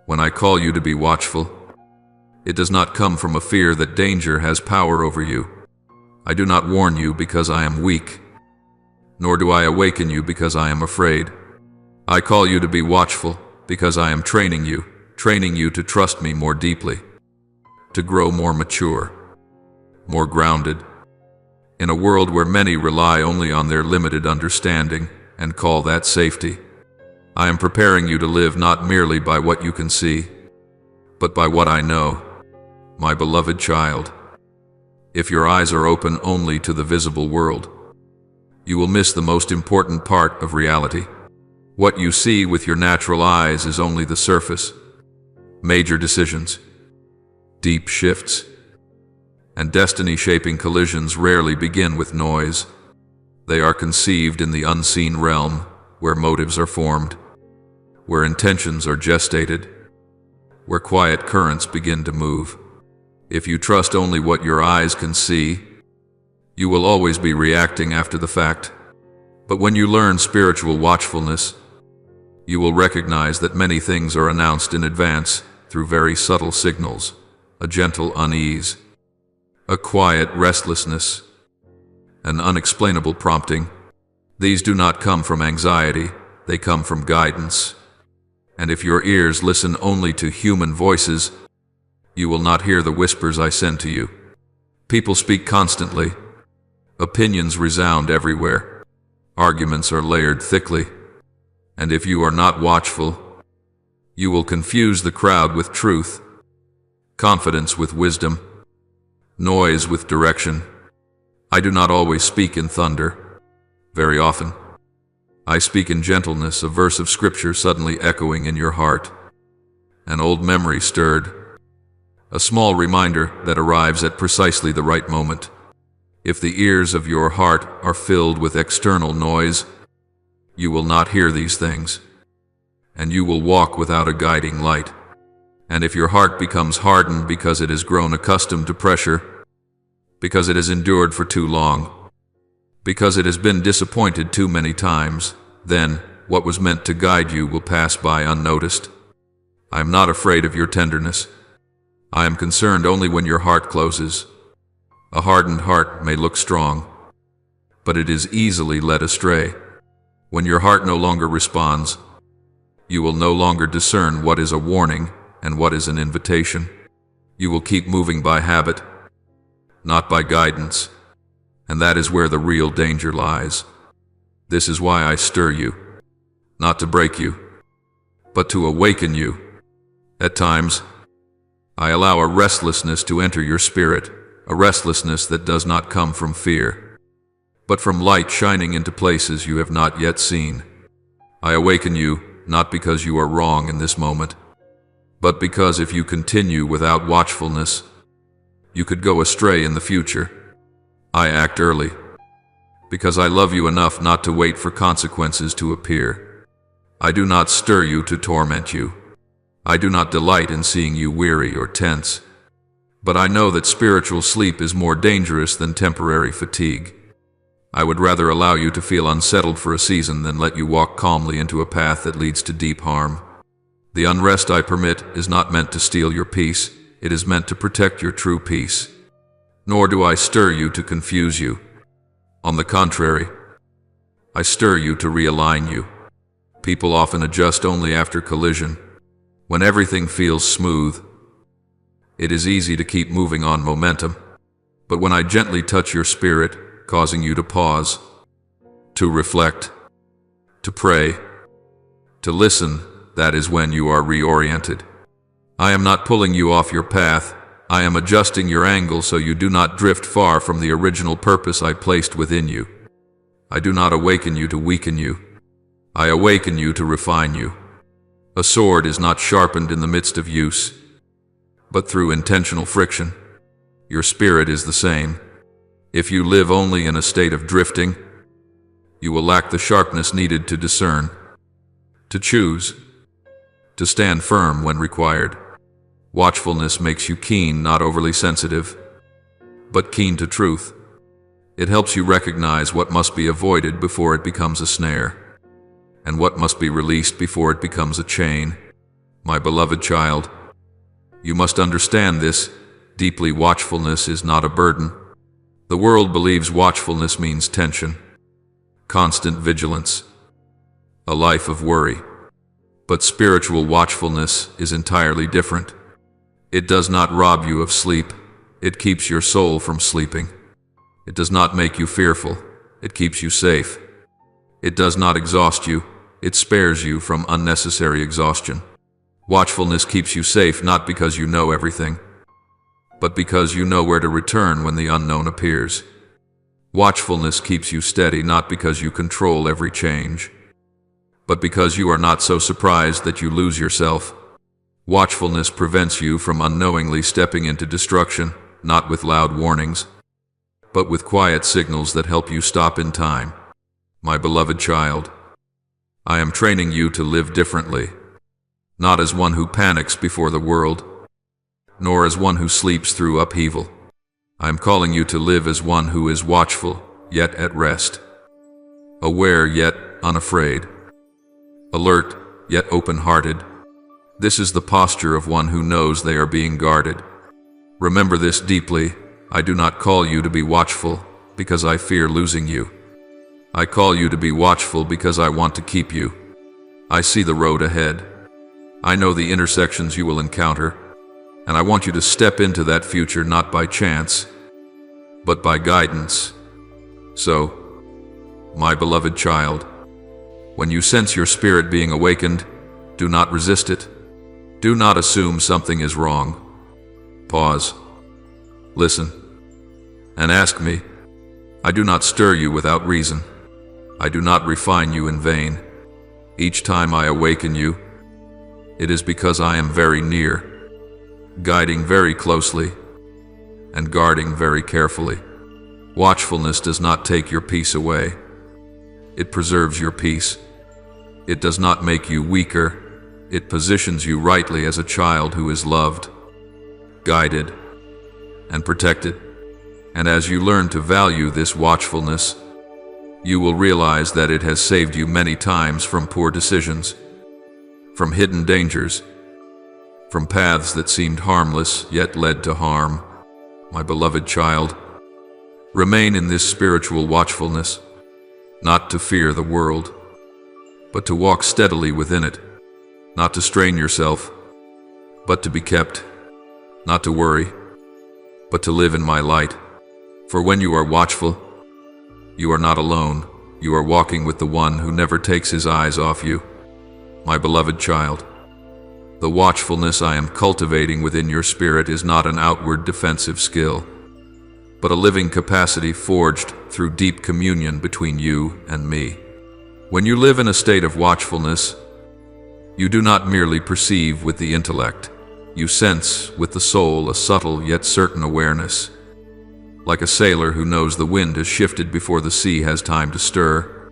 when I call you to be watchful, it does not come from a fear that danger has power over you. I do not warn you because I am weak, nor do I awaken you because I am afraid. I call you to be watchful because I am training you to trust me more deeply, to grow more mature, more grounded. In a world where many rely only on their limited understanding and call that safety, I am preparing you to live not merely by what you can see, but by what I know. My beloved child, if your eyes are open only to the visible world, you will miss the most important part of reality. What you see with your natural eyes is only the surface. Major decisions, deep shifts, and destiny-shaping collisions rarely begin with noise. They are conceived in the unseen realm, where motives are formed, where intentions are gestated, where quiet currents begin to move. If you trust only what your eyes can see, you will always be reacting after the fact. But when you learn spiritual watchfulness, you will recognize that many things are announced in advance through very subtle signals, a gentle unease, a quiet restlessness, an unexplainable prompting. These do not come from anxiety, they come from guidance. And if your ears listen only to human voices, you will not hear the whispers I send to you. People speak constantly. Opinions resound everywhere. Arguments are layered thickly. And if you are not watchful, you will confuse the crowd with truth, confidence with wisdom, noise with direction. I do not always speak in thunder. Very often, I speak in gentleness, a verse of scripture suddenly echoing in your heart. An old memory stirred. A small reminder that arrives at precisely the right moment. If the ears of your heart are filled with external noise, you will not hear these things, and you will walk without a guiding light. And if your heart becomes hardened because it has grown accustomed to pressure, because it has endured for too long, because it has been disappointed too many times, then what was meant to guide you will pass by unnoticed. I am not afraid of your tenderness. I am concerned only when your heart closes. A hardened heart may look strong, but it is easily led astray. When your heart no longer responds, you will no longer discern what is a warning and what is an invitation. You will keep moving by habit, not by guidance, and that is where the real danger lies. This is why I stir you, not to break you, but to awaken you. At times, I allow a restlessness to enter your spirit, a restlessness that does not come from fear, but from light shining into places you have not yet seen. I awaken you not because you are wrong in this moment, but because if you continue without watchfulness, you could go astray in the future. I act early, because I love you enough not to wait for consequences to appear. I do not stir you to torment you. I do not delight in seeing you weary or tense. But I know that spiritual sleep is more dangerous than temporary fatigue. I would rather allow you to feel unsettled for a season than let you walk calmly into a path that leads to deep harm. The unrest I permit is not meant to steal your peace, it is meant to protect your true peace. Nor do I stir you to confuse you. On the contrary, I stir you to realign you. People often adjust only after collision. When everything feels smooth, it is easy to keep moving on momentum. But when I gently touch your spirit, causing you to pause, to reflect, to pray, to listen, that is when you are reoriented. I am not pulling you off your path. I am adjusting your angle so you do not drift far from the original purpose I placed within you. I do not awaken you to weaken you. I awaken you to refine you. A sword is not sharpened in the midst of use, but through intentional friction. Your spirit is the same. If you live only in a state of drifting, you will lack the sharpness needed to discern, to choose, to stand firm when required. Watchfulness makes you keen, not overly sensitive, but keen to truth. It helps you recognize what must be avoided before it becomes a snare, and what must be released before it becomes a chain. My beloved child, you must understand this. Deeply watchfulness is not a burden. The world believes watchfulness means tension, constant vigilance, a life of worry. But spiritual watchfulness is entirely different. It does not rob you of sleep. It keeps your soul from sleeping. It does not make you fearful. It keeps you safe. It does not exhaust you. It spares you from unnecessary exhaustion. Watchfulness keeps you safe not because you know everything, but because you know where to return when the unknown appears. Watchfulness keeps you steady not because you control every change, but because you are not so surprised that you lose yourself. Watchfulness prevents you from unknowingly stepping into destruction, not with loud warnings, but with quiet signals that help you stop in time. My beloved child, I am training you to live differently, not as one who panics before the world, nor as one who sleeps through upheaval. I am calling you to live as one who is watchful, yet at rest, aware yet unafraid, alert yet open-hearted. This is the posture of one who knows they are being guarded. Remember this deeply. I do not call you to be watchful because I fear losing you. I call you to be watchful because I want to keep you. I see the road ahead. I know the intersections you will encounter, and I want you to step into that future not by chance, but by guidance. So, my beloved child, when you sense your spirit being awakened, do not resist it. Do not assume something is wrong. Pause, listen, and ask me. I do not stir you without reason. I do not refine you in vain. Each time I awaken you, it is because I am very near, guiding very closely, and guarding very carefully. Watchfulness does not take your peace away. It preserves your peace. It does not make you weaker. It positions you rightly as a child who is loved, guided, and protected. And as you learn to value this watchfulness, you will realize that it has saved you many times from poor decisions, from hidden dangers, from paths that seemed harmless yet led to harm. My beloved child, remain in this spiritual watchfulness, not to fear the world, but to walk steadily within it, not to strain yourself, but to be kept, not to worry, but to live in my light. For when you are watchful, you are not alone. You are walking with the one who never takes his eyes off you. My beloved child, the watchfulness I am cultivating within your spirit is not an outward defensive skill, but a living capacity forged through deep communion between you and me. When you live in a state of watchfulness, you do not merely perceive with the intellect. You sense with the soul a subtle yet certain awareness. Like a sailor who knows the wind has shifted before the sea has time to stir,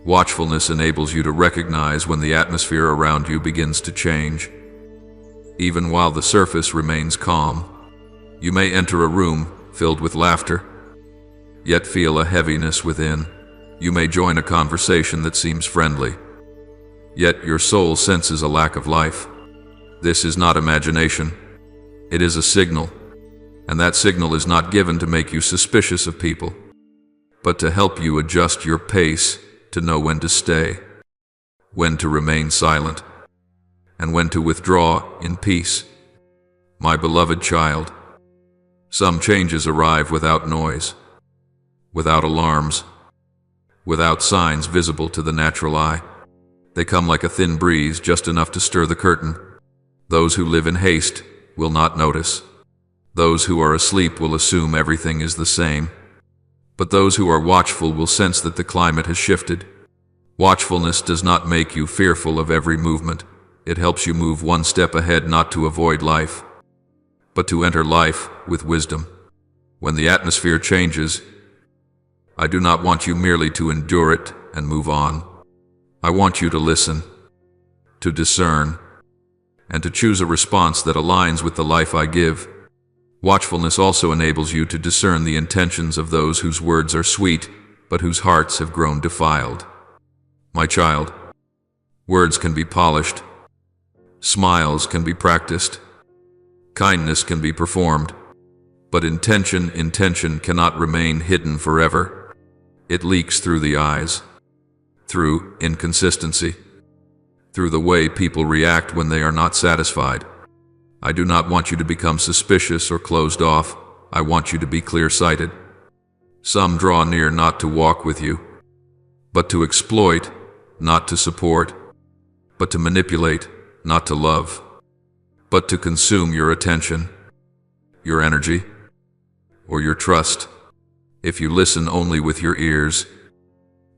watchfulness enables you to recognize when the atmosphere around you begins to change. Even while the surface remains calm, you may enter a room filled with laughter, yet feel a heaviness within. You may join a conversation that seems friendly, yet your soul senses a lack of life. This is not imagination. It is a signal. And that signal is not given to make you suspicious of people, but to help you adjust your pace, to know when to stay, when to remain silent, and when to withdraw in peace. My beloved child, some changes arrive without noise, without alarms, without signs visible to the natural eye. They come like a thin breeze, just enough to stir the curtain. Those who live in haste will not notice. Those who are asleep will assume everything is the same, but those who are watchful will sense that the climate has shifted. Watchfulness does not make you fearful of every movement. It helps you move one step ahead, not to avoid life, but to enter life with wisdom. When the atmosphere changes, I do not want you merely to endure it and move on. I want you to listen, to discern, and to choose a response that aligns with the life I give. Watchfulness also enables you to discern the intentions of those whose words are sweet, but whose hearts have grown defiled. My child, words can be polished, smiles can be practiced, kindness can be performed, but intention cannot remain hidden forever. It leaks through the eyes, through inconsistency, through the way people react when they are not satisfied. I do not want you to become suspicious or closed off. I want you to be clear-sighted. Some draw near not to walk with you, but to exploit, not to support, but to manipulate, not to love, but to consume your attention, your energy, or your trust. If you listen only with your ears,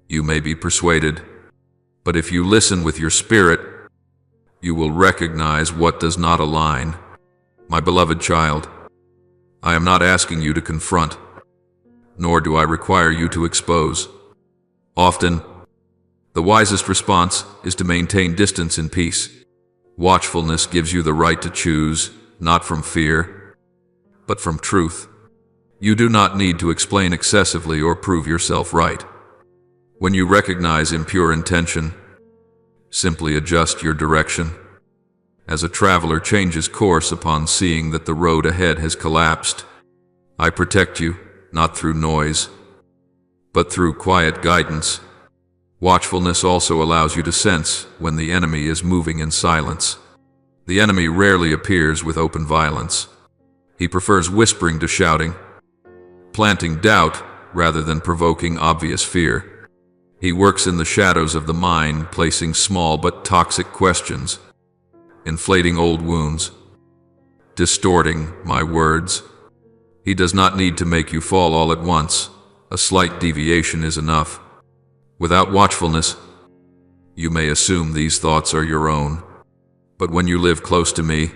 you may be persuaded, but if you listen with your spirit, you will recognize what does not align. My beloved child, I am not asking you to confront, nor do I require you to expose. Often, the wisest response is to maintain distance in peace. Watchfulness gives you the right to choose, not from fear, but from truth. You do not need to explain excessively or prove yourself right. When you recognize impure intention, simply adjust your direction. As a traveler changes course upon seeing that the road ahead has collapsed, I protect you, not through noise, but through quiet guidance. Watchfulness also allows you to sense when the enemy is moving in silence. The enemy rarely appears with open violence. He prefers whispering to shouting, planting doubt rather than provoking obvious fear. He works in the shadows of the mind, placing small but toxic questions, inflating old wounds, distorting my words. He does not need to make you fall all at once. A slight deviation is enough. Without watchfulness, you may assume these thoughts are your own, but when you live close to me,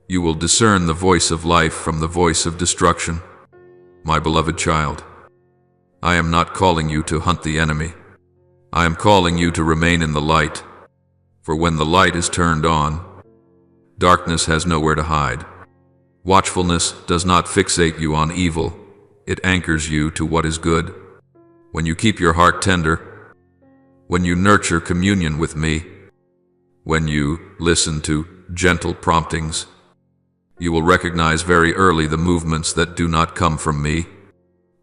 you will discern the voice of life from the voice of destruction. My beloved child, I am not calling you to hunt the enemy. I am calling you to remain in the light, for when the light is turned on, darkness has nowhere to hide. Watchfulness does not fixate you on evil, it anchors you to what is good. When you keep your heart tender, when you nurture communion with me, when you listen to gentle promptings, you will recognize very early the movements that do not come from me.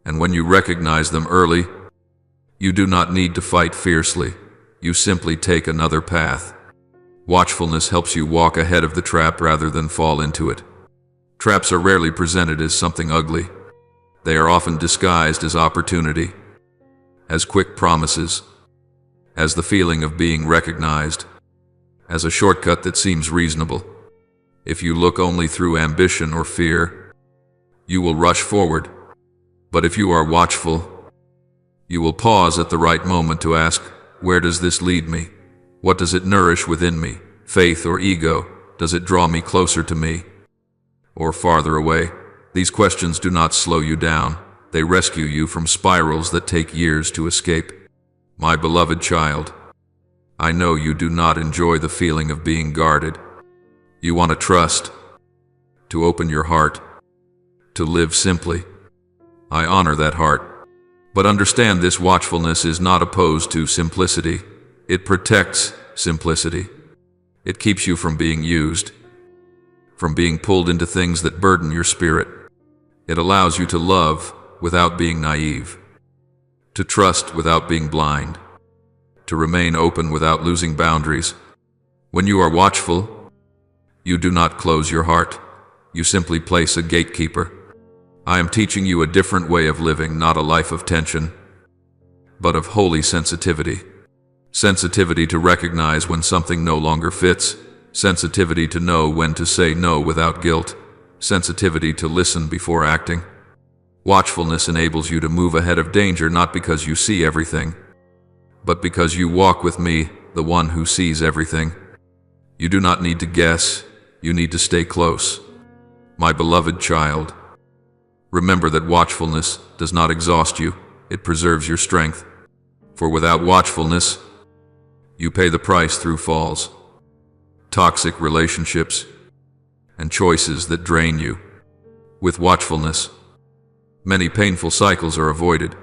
And when you recognize them early, you do not need to fight fiercely. You simply take another path. Watchfulness helps you walk ahead of the trap rather than fall into it. Traps are rarely presented as something ugly. They are often disguised as opportunity, as quick promises, as the feeling of being recognized, as a shortcut that seems reasonable. If you look only through ambition or fear, you will rush forward. But if you are watchful, you will pause at the right moment to ask, where does this lead me? What does it nourish within me? Faith or ego? Does it draw me closer to me or farther away? These questions do not slow you down. They rescue you from spirals that take years to escape. My beloved child, I know you do not enjoy the feeling of being guarded. You want to trust, to open your heart, to live simply. I honor that heart. But understand this: watchfulness is not opposed to simplicity. It protects simplicity. It keeps you from being used, from being pulled into things that burden your spirit. It allows you to love without being naive, to trust without being blind, to remain open without losing boundaries. When you are watchful, you do not close your heart. You simply place a gatekeeper. I am teaching you a different way of living, not a life of tension, but of holy sensitivity. Sensitivity to recognize when something no longer fits. Sensitivity to know when to say no without guilt. Sensitivity to listen before acting. Watchfulness enables you to move ahead of danger, not because you see everything, but because you walk with me, the one who sees everything. You do not need to guess. You need to stay close. My beloved child, remember that watchfulness does not exhaust you. It preserves your strength. For without watchfulness, you pay the price through falls, toxic relationships, and choices that drain you. With watchfulness, many painful cycles are avoided.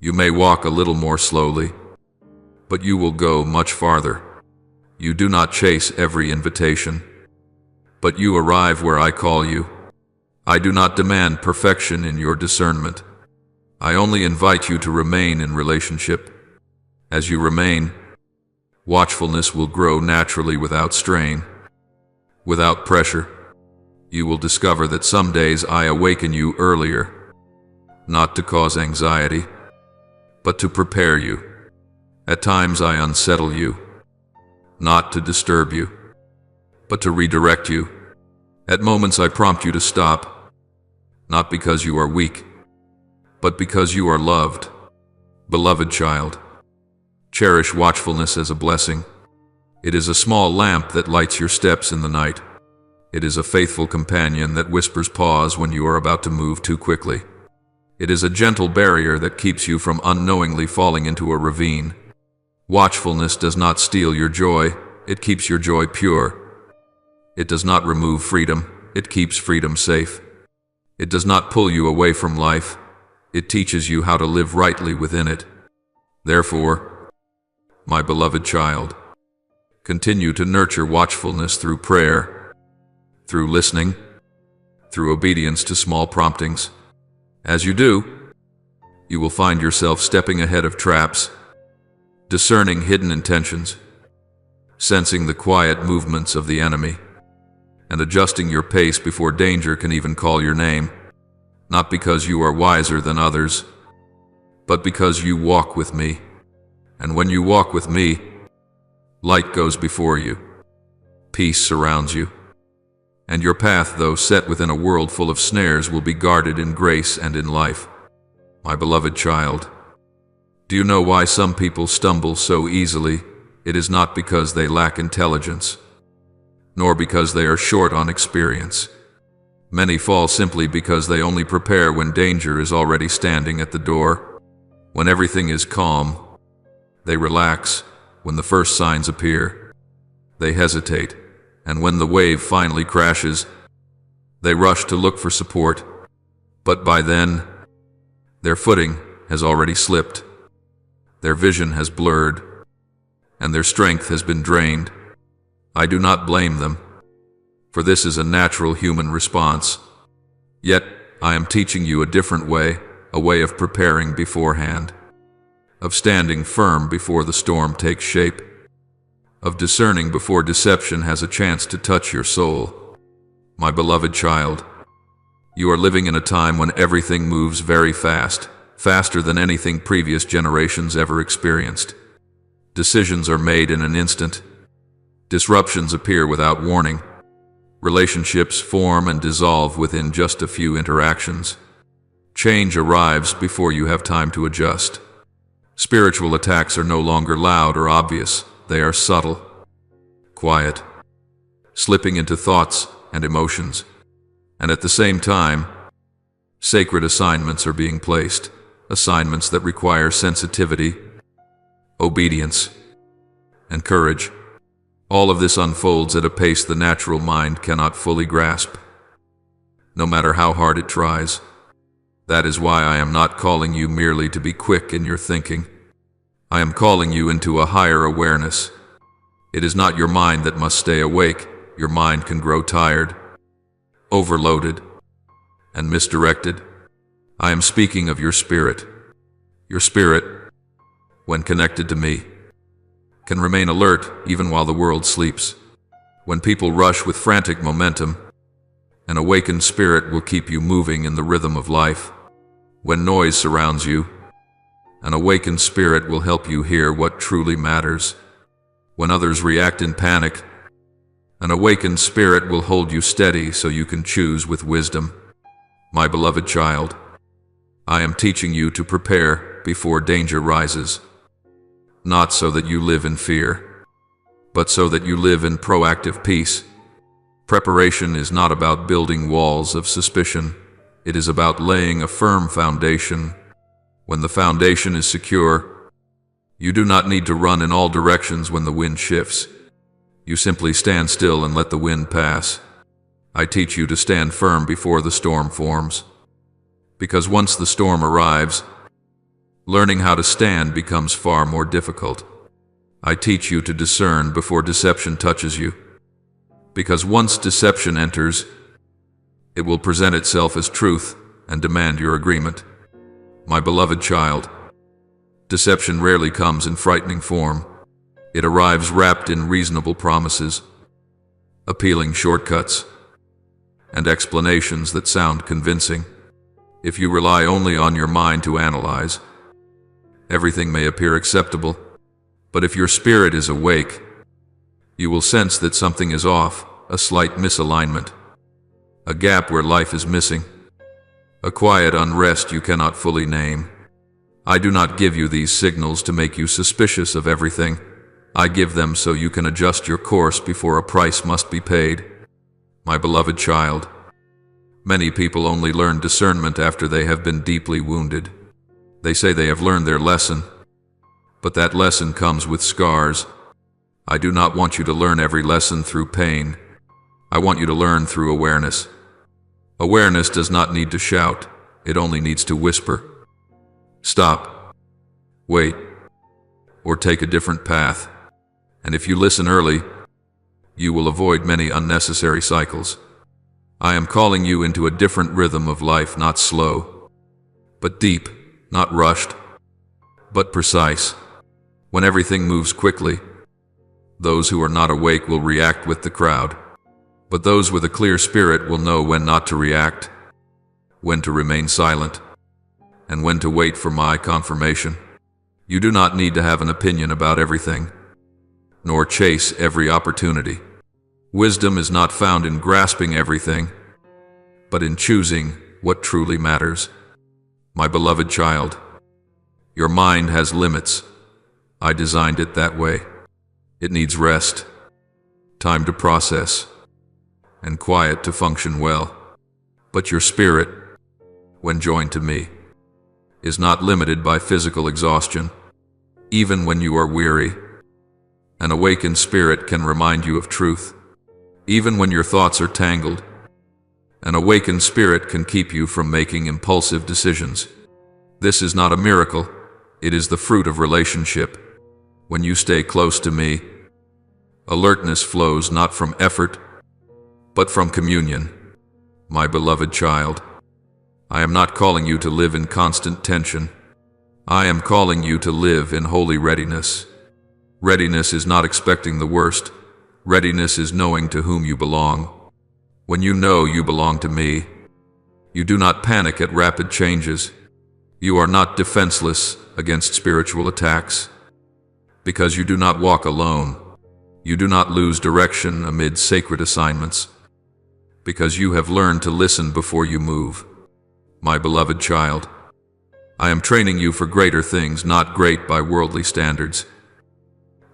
You may walk a little more slowly, but you will go much farther. You do not chase every invitation, but you arrive where I call you. I do not demand perfection in your discernment. I only invite you to remain in relationship. As you remain, watchfulness will grow naturally without strain, without pressure. You will discover that some days I awaken you earlier, not to cause anxiety, but to prepare you. At times I unsettle you, not to disturb you, but to redirect you. At moments I prompt you to stop, not because you are weak, but because you are loved. Beloved child, cherish watchfulness as a blessing. It is a small lamp that lights your steps in the night. It is a faithful companion that whispers pause when you are about to move too quickly. It is a gentle barrier that keeps you from unknowingly falling into a ravine. Watchfulness does not steal your joy, it keeps your joy pure. It does not remove freedom, it keeps freedom safe. It does not pull you away from life, it teaches you how to live rightly within it. Therefore, my beloved child, continue to nurture watchfulness through prayer, through listening, through obedience to small promptings. As you do, you will find yourself stepping ahead of traps, discerning hidden intentions, sensing the quiet movements of the enemy, and adjusting your pace before danger can even call your name, not because you are wiser than others, but because you walk with me. And when you walk with me, light goes before you, peace surrounds you, and your path, though set within a world full of snares, will be guarded in grace and in life. My beloved child, Do you know why some people stumble so easily? It is not because they lack intelligence, nor because they are short on experience. Many fall simply because they only prepare when danger is already standing at the door. When everything is calm, they relax. When the first signs appear, they hesitate. And when the wave finally crashes, they rush to look for support. But by then, their footing has already slipped. Their vision has blurred, and their strength has been drained. I do not blame them, for this is a natural human response. Yet, I am teaching you a different way, a way of preparing beforehand, of standing firm before the storm takes shape, of discerning before deception has a chance to touch your soul. My beloved child, you are living in a time when everything moves very fast, faster than anything previous generations ever experienced. Decisions are made in an instant. Disruptions appear without warning. Relationships form and dissolve within just a few interactions. Change arrives before you have time to adjust. Spiritual attacks are no longer loud or obvious. They are subtle, quiet, slipping into thoughts and emotions. And at the same time, sacred assignments are being placed, assignments that require sensitivity, obedience, and courage. All of this unfolds at a pace the natural mind cannot fully grasp, no matter how hard it tries. That is why I am not calling you merely to be quick in your thinking. I am calling you into a higher awareness. It is not your mind that must stay awake. Your mind can grow tired, overloaded, and misdirected. I am speaking of your spirit. Your spirit, when connected to me, can remain alert even while the world sleeps. When people rush with frantic momentum, an awakened spirit will keep you moving in the rhythm of life. When noise surrounds you, an awakened spirit will help you hear what truly matters. When others react in panic, an awakened spirit will hold you steady so you can choose with wisdom. My beloved child, I am teaching you to prepare before danger rises, not so that you live in fear, but so that you live in proactive peace. Preparation is not about building walls of suspicion. It is about laying a firm foundation. When the foundation is secure, you do not need to run in all directions when the wind shifts. You simply stand still and let the wind pass. I teach you to stand firm before the storm forms, because once the storm arrives, learning how to stand becomes far more difficult. I teach you to discern before deception touches you, because once deception enters, it will present itself as truth and demand your agreement. My beloved child, deception rarely comes in frightening form. It arrives wrapped in reasonable promises, appealing shortcuts, and explanations that sound convincing. If you rely only on your mind to analyze, everything may appear acceptable. But if your spirit is awake, you will sense that something is off, a slight misalignment, a gap where life is missing, a quiet unrest you cannot fully name. I do not give you these signals to make you suspicious of everything. I give them so you can adjust your course before a price must be paid. My beloved child, many people only learn discernment after they have been deeply wounded. They say they have learned their lesson, but that lesson comes with scars. I do not want you to learn every lesson through pain. I want you to learn through awareness. Awareness does not need to shout, it only needs to whisper. Stop, wait, or take a different path. And if you listen early, you will avoid many unnecessary cycles. I am calling you into a different rhythm of life, not slow, but deep, not rushed, but precise. When everything moves quickly, those who are not awake will react with the crowd. But those with a clear spirit will know when not to react, when to remain silent, and when to wait for my confirmation. You do not need to have an opinion about everything, nor chase every opportunity. Wisdom is not found in grasping everything, but in choosing what truly matters. My beloved child, Your mind has limits. I designed it that way. It needs rest, time to process, and quiet to function well. But your spirit, when joined to me, is not limited by physical exhaustion. Even when you are weary, an awakened spirit can remind you of truth. Even when your thoughts are tangled, an awakened spirit can keep you from making impulsive decisions. This is not a miracle. It is the fruit of relationship. When you stay close to me, alertness flows not from effort, but from communion. My beloved child, I am not calling you to live in constant tension. I am calling you to live in holy readiness. Readiness is not expecting the worst. Readiness is knowing to whom you belong. When you know you belong to me, you do not panic at rapid changes. You are not defenseless against spiritual attacks. Because you do not walk alone. You do not lose direction amid sacred assignments. Because you have learned to listen before you move. My beloved child, I am training you for greater things, not great by worldly standards,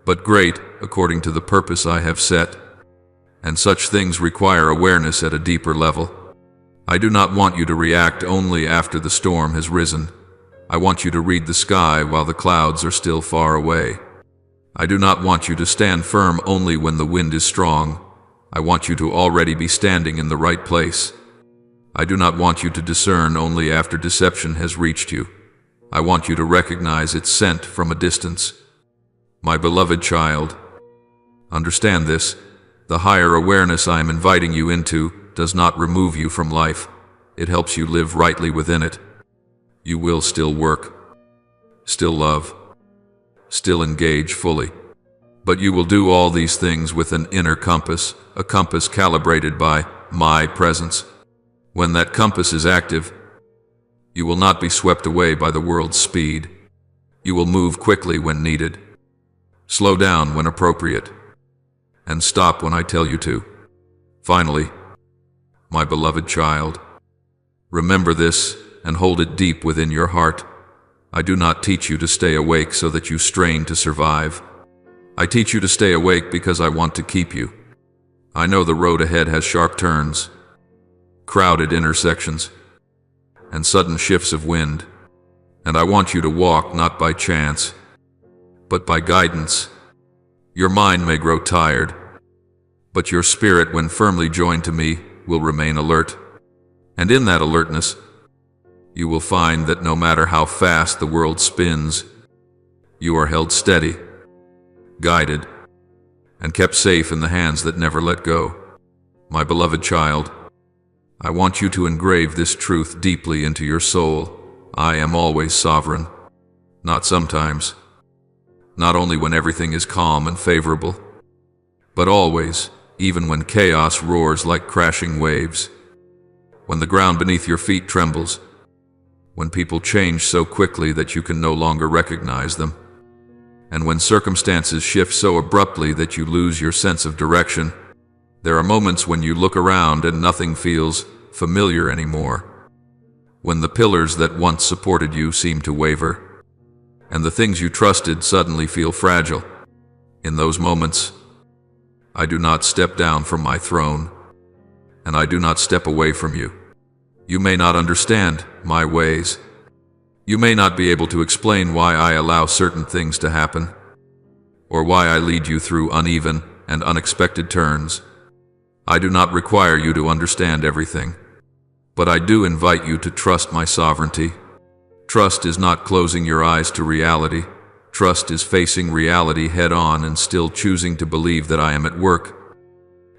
but great according to the purpose I have set, and such things require awareness at a deeper level. I do not want you to react only after the storm has risen. I want you to read the sky while the clouds are still far away. I do not want you to stand firm only when the wind is strong. I want you to already be standing in the right place. I do not want you to discern only after deception has reached you. I want you to recognize its scent from a distance. My beloved child, understand this. The higher awareness I am inviting you into does not remove you from life. It helps you live rightly within it. You will still work, still love, still engage fully. But you will do all these things with an inner compass, a compass calibrated by my presence. When that compass is active, you will not be swept away by the world's speed. You will move quickly when needed, slow down when appropriate, and stop when I tell you to. Finally, my beloved child, remember this and hold it deep within your heart. I do not teach you to stay awake so that you strain to survive. I teach you to stay awake because I want to keep you. I know the road ahead has sharp turns, crowded intersections, and sudden shifts of wind, and I want you to walk not by chance, but by guidance. Your mind may grow tired, but your spirit, when firmly joined to me, will remain alert. And in that alertness, you will find that no matter how fast the world spins, you are held steady, guided, and kept safe in the hands that never let go. My beloved child, I want you to engrave this truth deeply into your soul. I am always sovereign, not sometimes, not only when everything is calm and favorable, but always, even when chaos roars like crashing waves, when the ground beneath your feet trembles, when people change so quickly that you can no longer recognize them, and when circumstances shift so abruptly that you lose your sense of direction. There are moments when you look around and nothing feels familiar anymore, when the pillars that once supported you seem to waver, and the things you trusted suddenly feel fragile. In those moments, I do not step down from my throne, and I do not step away from you. You may not understand my ways. You may not be able to explain why I allow certain things to happen, or why I lead you through uneven and unexpected turns. I do not require you to understand everything, but I do invite you to trust my sovereignty. Trust is not closing your eyes to reality. Trust is facing reality head-on and still choosing to believe that I am at work,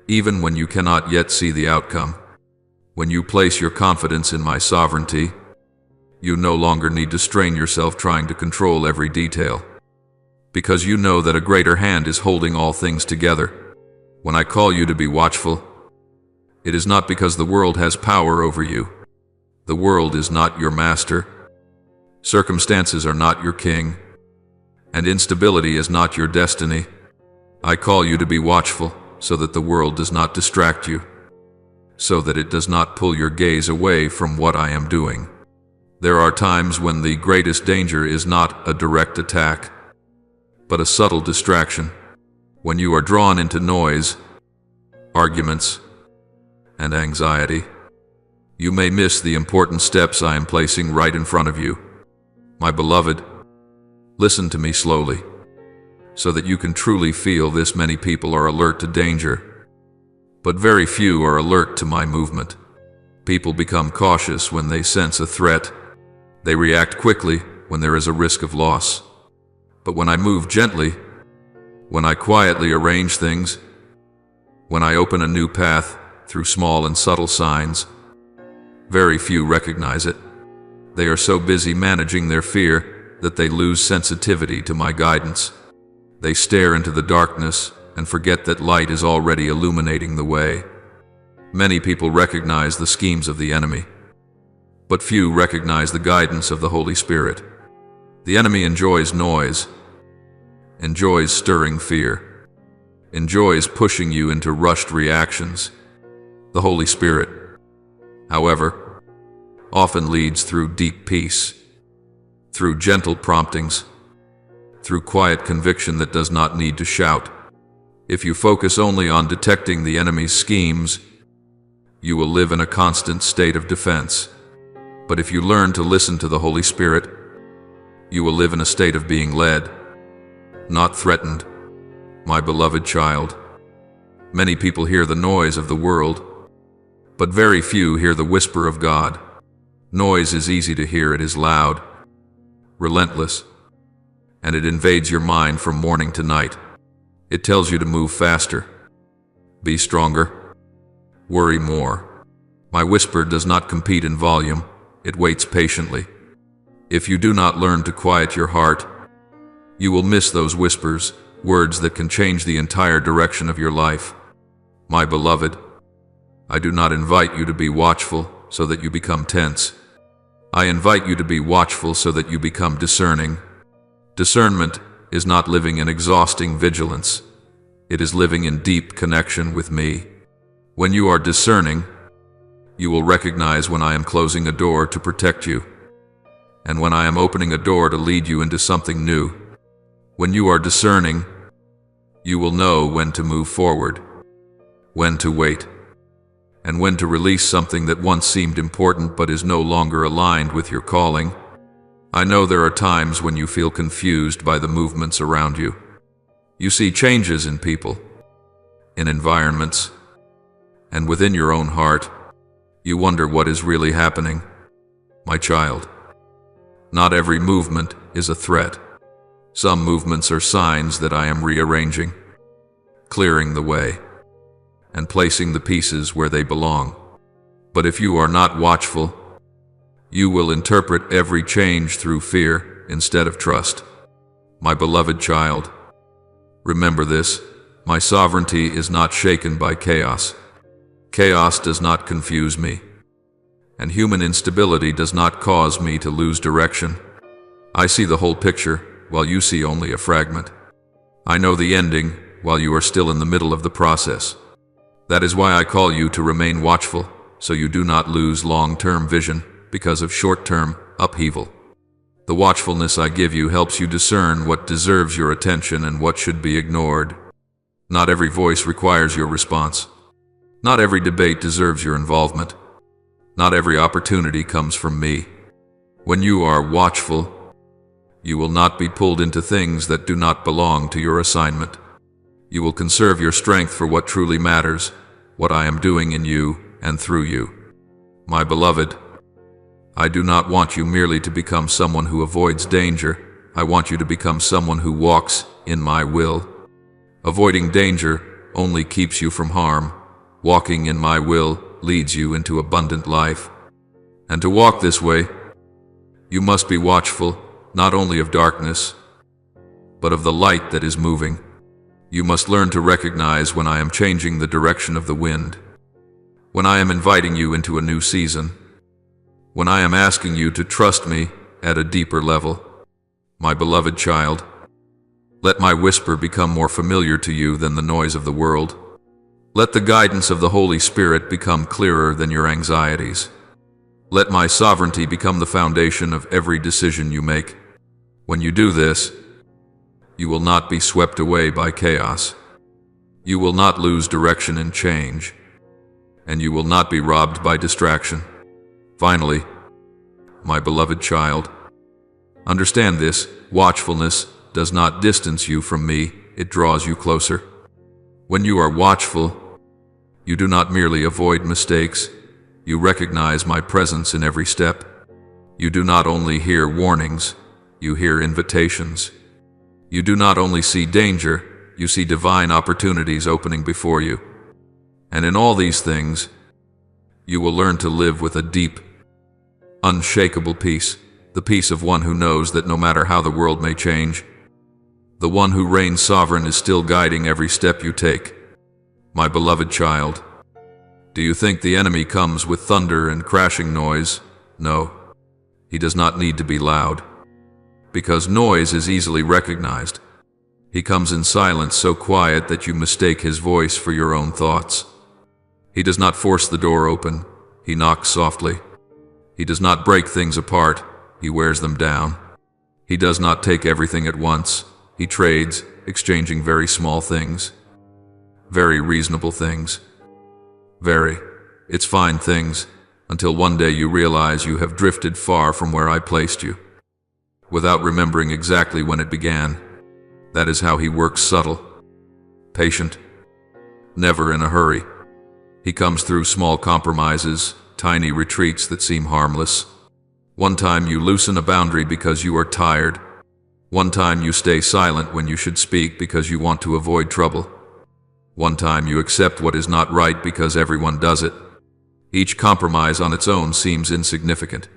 even when you cannot yet see the outcome. When you place your confidence in my sovereignty, you no longer need to strain yourself trying to control every detail, because you know that a greater hand is holding all things together. When I call you to be watchful, it is not because the world has power over you. The world is not your master. Circumstances are not your king, and instability is not your destiny. I call you to be watchful so that the world does not distract you, so that it does not pull your gaze away from what I am doing. There are times when the greatest danger is not a direct attack, but a subtle distraction. When you are drawn into noise, arguments, and anxiety, you may miss the important steps I am placing right in front of you. My beloved, listen to me slowly, so that you can truly feel this. Many people are alert to danger, but very few are alert to my movement. People become cautious when they sense a threat. They react quickly when there is a risk of loss. But when I move gently, when I quietly arrange things, when I open a new path through small and subtle signs, very few recognize it. They are so busy managing their fear that they lose sensitivity to my guidance. They stare into the darkness and forget that light is already illuminating the way. Many people recognize the schemes of the enemy, but few recognize the guidance of the Holy Spirit. The enemy enjoys noise, enjoys stirring fear, enjoys pushing you into rushed reactions. The Holy Spirit, however, often leads through deep peace, through gentle promptings, through quiet conviction that does not need to shout. If you focus only on detecting the enemy's schemes, you will live in a constant state of defense. But if you learn to listen to the Holy Spirit, you will live in a state of being led, not threatened. My beloved child, many people hear the noise of the world, but very few hear the whisper of God. Noise is easy to hear. It is loud, relentless, and it invades your mind from morning to night. It tells you to move faster, be stronger, worry more. My whisper does not compete in volume. It waits patiently. If you do not learn to quiet your heart, you will miss those whispers, words that can change the entire direction of your life. My beloved, I do not invite you to be watchful so that you become tense. I invite you to be watchful so that you become discerning. Discernment is not living in exhausting vigilance. It is living in deep connection with me. When you are discerning, you will recognize when I am closing a door to protect you, and when I am opening a door to lead you into something new. When you are discerning, you will know when to move forward, when to wait, and when to release something that once seemed important but is no longer aligned with your calling. I know there are times when you feel confused by the movements around you. You see changes in people, in environments, and within your own heart. You wonder what is really happening. My child, not every movement is a threat. Some movements are signs that I am rearranging, clearing the way, and placing the pieces where they belong. But if you are not watchful, you will interpret every change through fear instead of trust. My beloved child, remember this: my sovereignty is not shaken by chaos. Chaos does not confuse me, and human instability does not cause me to lose direction. I see the whole picture, while you see only a fragment. I know the ending, while you are still in the middle of the process. That is why I call you to remain watchful, so you do not lose long-term vision because of short-term upheaval. The watchfulness I give you helps you discern what deserves your attention and what should be ignored. Not every voice requires your response. Not every debate deserves your involvement. Not every opportunity comes from me. When you are watchful, you will not be pulled into things that do not belong to your assignment. You will conserve your strength for what truly matters, what I am doing in you and through you. My beloved, I do not want you merely to become someone who avoids danger. I want you to become someone who walks in my will. Avoiding danger only keeps you from harm. Walking in my will leads you into abundant life. And to walk this way, you must be watchful, not only of darkness, but of the light that is moving. You must learn to recognize when I am changing the direction of the wind, when I am inviting you into a new season, when I am asking you to trust me at a deeper level. My beloved child, let my whisper become more familiar to you than the noise of the world. Let the guidance of the Holy Spirit become clearer than your anxieties. Let my sovereignty become the foundation of every decision you make. When you do this, you will not be swept away by chaos. You will not lose direction in change, and you will not be robbed by distraction. Finally, my beloved child, understand this: watchfulness does not distance you from me, it draws you closer. When you are watchful, you do not merely avoid mistakes, you recognize my presence in every step. You do not only hear warnings, you hear invitations. You do not only see danger, you see divine opportunities opening before you. And in all these things, you will learn to live with a deep, unshakable peace, the peace of one who knows that no matter how the world may change, the one who reigns sovereign is still guiding every step you take. My beloved child, do you think the enemy comes with thunder and crashing noise? No, he does not need to be loud, because noise is easily recognized. He comes in silence so quiet that you mistake his voice for your own thoughts. He does not force the door open, he knocks softly. He does not break things apart, he wears them down. He does not take everything at once, he trades, exchanging very small things. Very reasonable things. It's fine things, until one day you realize you have drifted far from where I placed you, without remembering exactly when it began. That is how he works: subtle, patient, never in a hurry. He comes through small compromises, tiny retreats that seem harmless. One time you loosen a boundary because you are tired. One time you stay silent when you should speak because you want to avoid trouble. One time you accept what is not right because everyone does it. Each compromise on its own seems insignificant.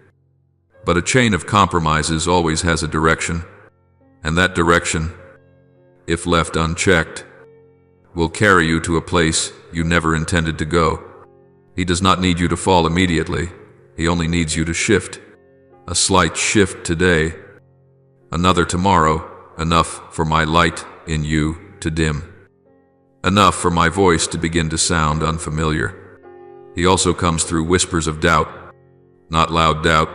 But a chain of compromises always has a direction, and that direction, if left unchecked, will carry you to a place you never intended to go. He does not need you to fall immediately, he only needs you to shift. A slight shift today, another tomorrow, enough for my light in you to dim. Enough for my voice to begin to sound unfamiliar. He also comes through whispers of doubt, not loud doubt,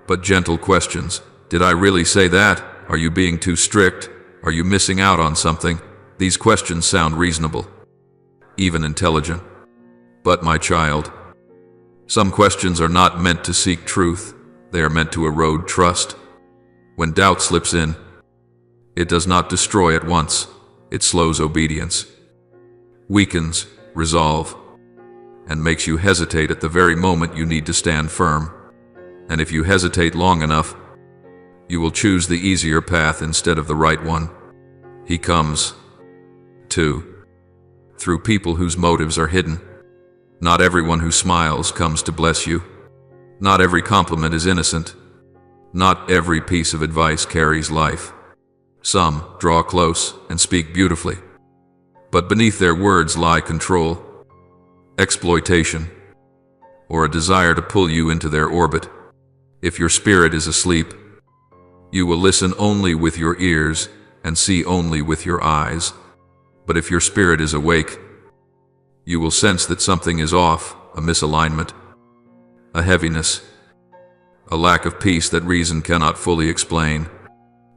but gentle questions. Did I really say that? Are you being too strict? Are you missing out on something? These questions sound reasonable, even intelligent. But my child, some questions are not meant to seek truth, they are meant to erode trust. When doubt slips in, it does not destroy at once, it slows obedience, weakens resolve, and makes you hesitate at the very moment you need to stand firm. And if you hesitate long enough, you will choose the easier path instead of the right one. He comes, too, through people whose motives are hidden. Not everyone who smiles comes to bless you. Not every compliment is innocent. Not every piece of advice carries life. Some draw close and speak beautifully, but beneath their words lie control, exploitation, or a desire to pull you into their orbit. If your spirit is asleep, you will listen only with your ears and see only with your eyes. But if your spirit is awake, you will sense that something is off, a misalignment, a heaviness, a lack of peace that reason cannot fully explain.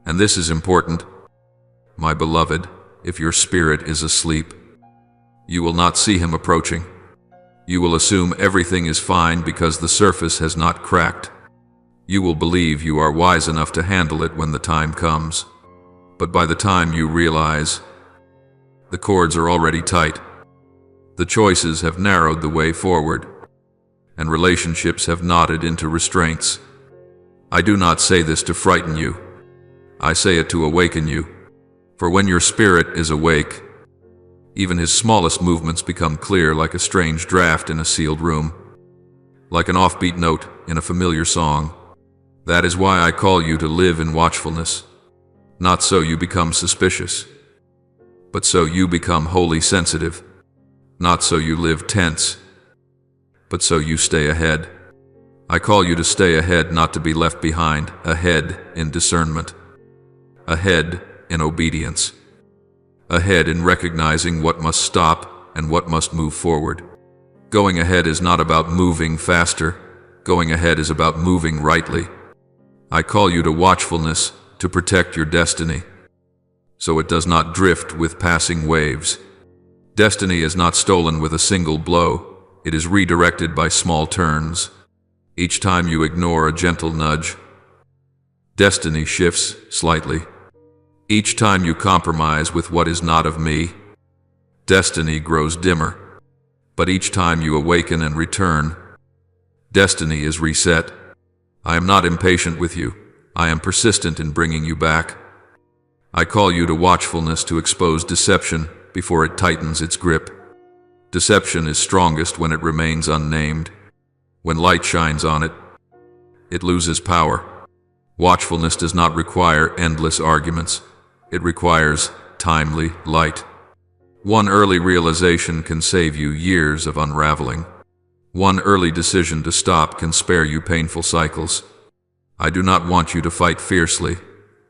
And this is important, my beloved. If your spirit is asleep, you will not see him approaching. You will assume everything is fine because the surface has not cracked. You will believe you are wise enough to handle it when the time comes. But by the time you realize, the cords are already tight. The choices have narrowed the way forward, and relationships have knotted into restraints. I do not say this to frighten you. I say it to awaken you. For when your spirit is awake, even his smallest movements become clear, like a strange draft in a sealed room, like an offbeat note in a familiar song. That is why I call you to live in watchfulness, not so you become suspicious, but so you become wholly sensitive, not so you live tense, but so you stay ahead. I call you to stay ahead, not to be left behind, ahead in discernment, ahead in obedience, ahead in recognizing what must stop and what must move forward. Going ahead is not about moving faster, Going ahead is about moving rightly. I call you to watchfulness to protect your destiny, so it does not drift with passing waves. Destiny is not stolen with a single blow. It is redirected by small turns. Each time you ignore a gentle nudge, destiny shifts slightly. Each time you compromise with what is not of me, destiny grows dimmer. But each time you awaken and return, destiny is reset. I am not impatient with you. I am persistent in bringing you back. I call you to watchfulness to expose deception before it tightens its grip. Deception is strongest when it remains unnamed. When light shines on it, it loses power. Watchfulness does not require endless arguments. It requires timely light. One early realization can save you years of unraveling. One early decision to stop can spare you painful cycles. I do not want you to fight fiercely.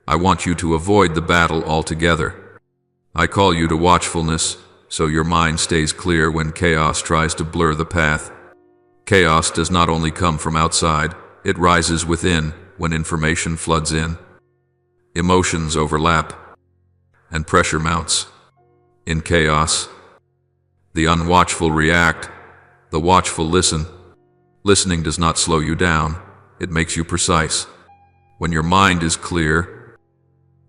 I want you to avoid the battle altogether. I call you to watchfulness, so your mind stays clear when chaos tries to blur the path. Chaos does not only come from outside, it rises within when information floods in. Emotions overlap, and pressure mounts. In chaos, the unwatchful react, the watchful listen. Listening does not slow you down, it makes you precise. When your mind is clear,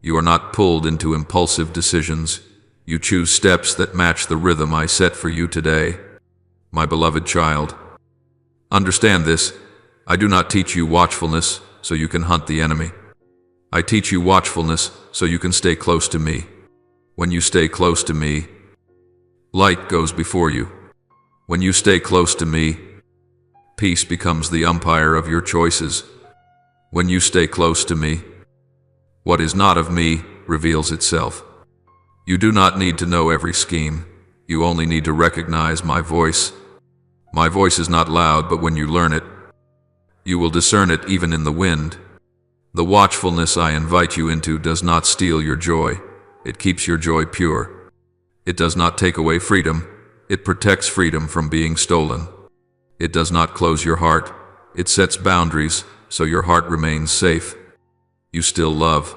you are not pulled into impulsive decisions. You choose steps that match the rhythm I set for you today. My beloved child, understand this. I do not teach you watchfulness so you can hunt the enemy. I teach you watchfulness so you can stay close to me. When you stay close to me, light goes before you. When you stay close to me, peace becomes the umpire of your choices. When you stay close to me, what is not of me reveals itself. You do not need to know every scheme. You only need to recognize my voice. My voice is not loud, but when you learn it, you will discern it even in the wind. The watchfulness I invite you into does not steal your joy. It keeps your joy pure. It does not take away freedom. It protects freedom from being stolen. It does not close your heart. It sets boundaries so your heart remains safe. You still love,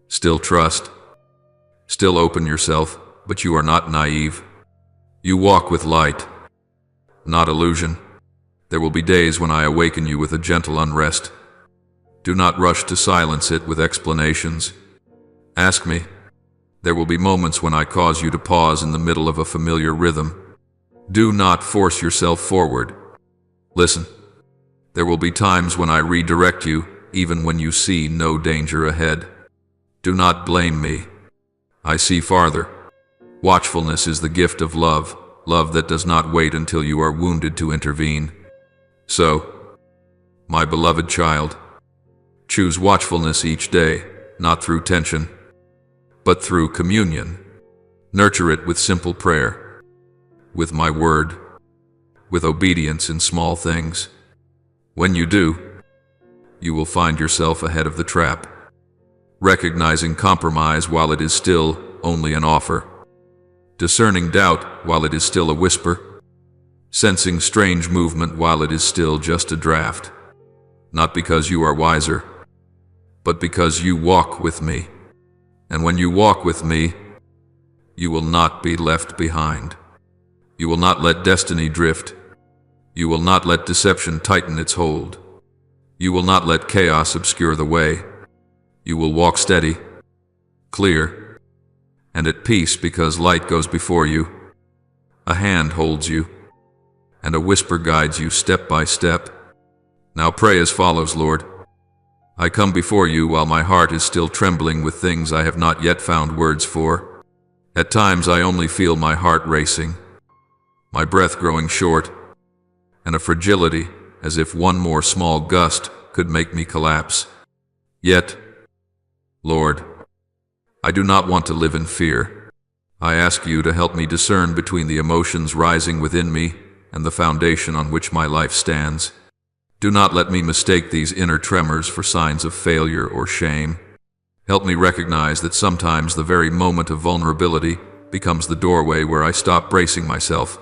still trust, still open yourself, but you are not naive. You walk with light, not illusion. There will be days when I awaken you with a gentle unrest. Do not rush to silence it with explanations. Ask me. There will be moments when I cause you to pause in the middle of a familiar rhythm. Do not force yourself forward. Listen. There will be times when I redirect you, even when you see no danger ahead. Do not blame me. I see farther. Watchfulness is the gift of love, love that does not wait until you are wounded to intervene. So, my beloved child, choose watchfulness each day, not through tension, but through communion. Nurture it with simple prayer, with my word, with obedience in small things. When you do, you will find yourself ahead of the trap, recognizing compromise while it is still only an offer, discerning doubt while it is still a whisper, sensing strange movement while it is still just a draft, not because you are wiser, but because you walk with me. And when you walk with me, you will not be left behind. You will not let destiny drift. You will not let deception tighten its hold. You will not let chaos obscure the way. You will walk steady, clear, and at peace because light goes before you. A hand holds you, and a whisper guides you step by step. Now pray as follows, Lord. I come before you while my heart is still trembling with things I have not yet found words for. At times I only feel my heart racing, my breath growing short, and a fragility as if one more small gust could make me collapse. Yet, Lord, I do not want to live in fear. I ask you to help me discern between the emotions rising within me and the foundation on which my life stands. Do not let me mistake these inner tremors for signs of failure or shame. Help me recognize that sometimes the very moment of vulnerability becomes the doorway where I stop bracing myself,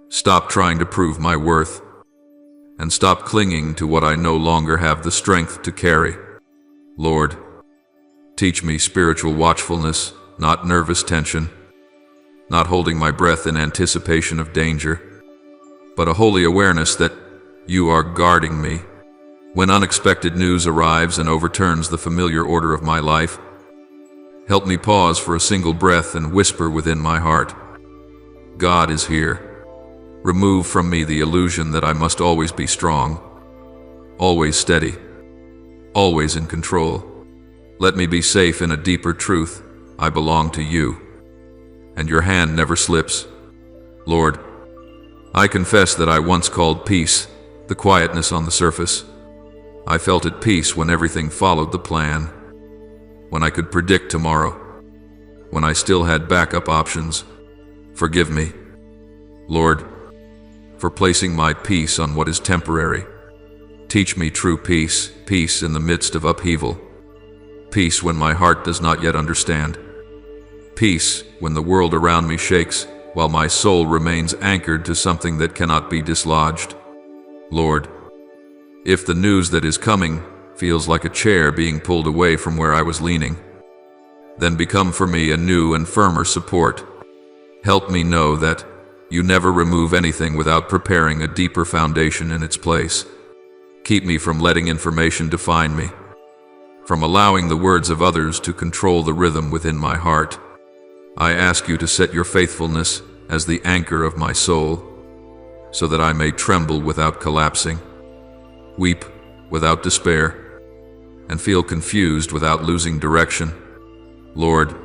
stop trying to prove my worth, and stop clinging to what I no longer have the strength to carry. Lord, teach me spiritual watchfulness, not nervous tension, not holding my breath in anticipation of danger, but a holy awareness that you are guarding me. When unexpected news arrives and overturns the familiar order of my life, help me pause for a single breath and whisper within my heart, God is here. Remove from me the illusion that I must always be strong, always steady, always in control. Let me be safe in a deeper truth. I belong to you, and your hand never slips. Lord, I confess that I once called peace the quietness on the surface. I felt at peace when everything followed the plan, when I could predict tomorrow, when I still had backup options. Forgive me, Lord, for placing my peace on what is temporary. Teach me true peace, peace in the midst of upheaval, peace when my heart does not yet understand, peace when the world around me shakes while my soul remains anchored to something that cannot be dislodged. Lord, if the news that is coming feels like a chair being pulled away from where I was leaning, then become for me a new and firmer support. Help me know that you never remove anything without preparing a deeper foundation in its place. Keep me from letting information define me, from allowing the words of others to control the rhythm within my heart. I ask you to set your faithfulness as the anchor of my soul, so that I may tremble without collapsing, weep without despair, and feel confused without losing direction. Lord,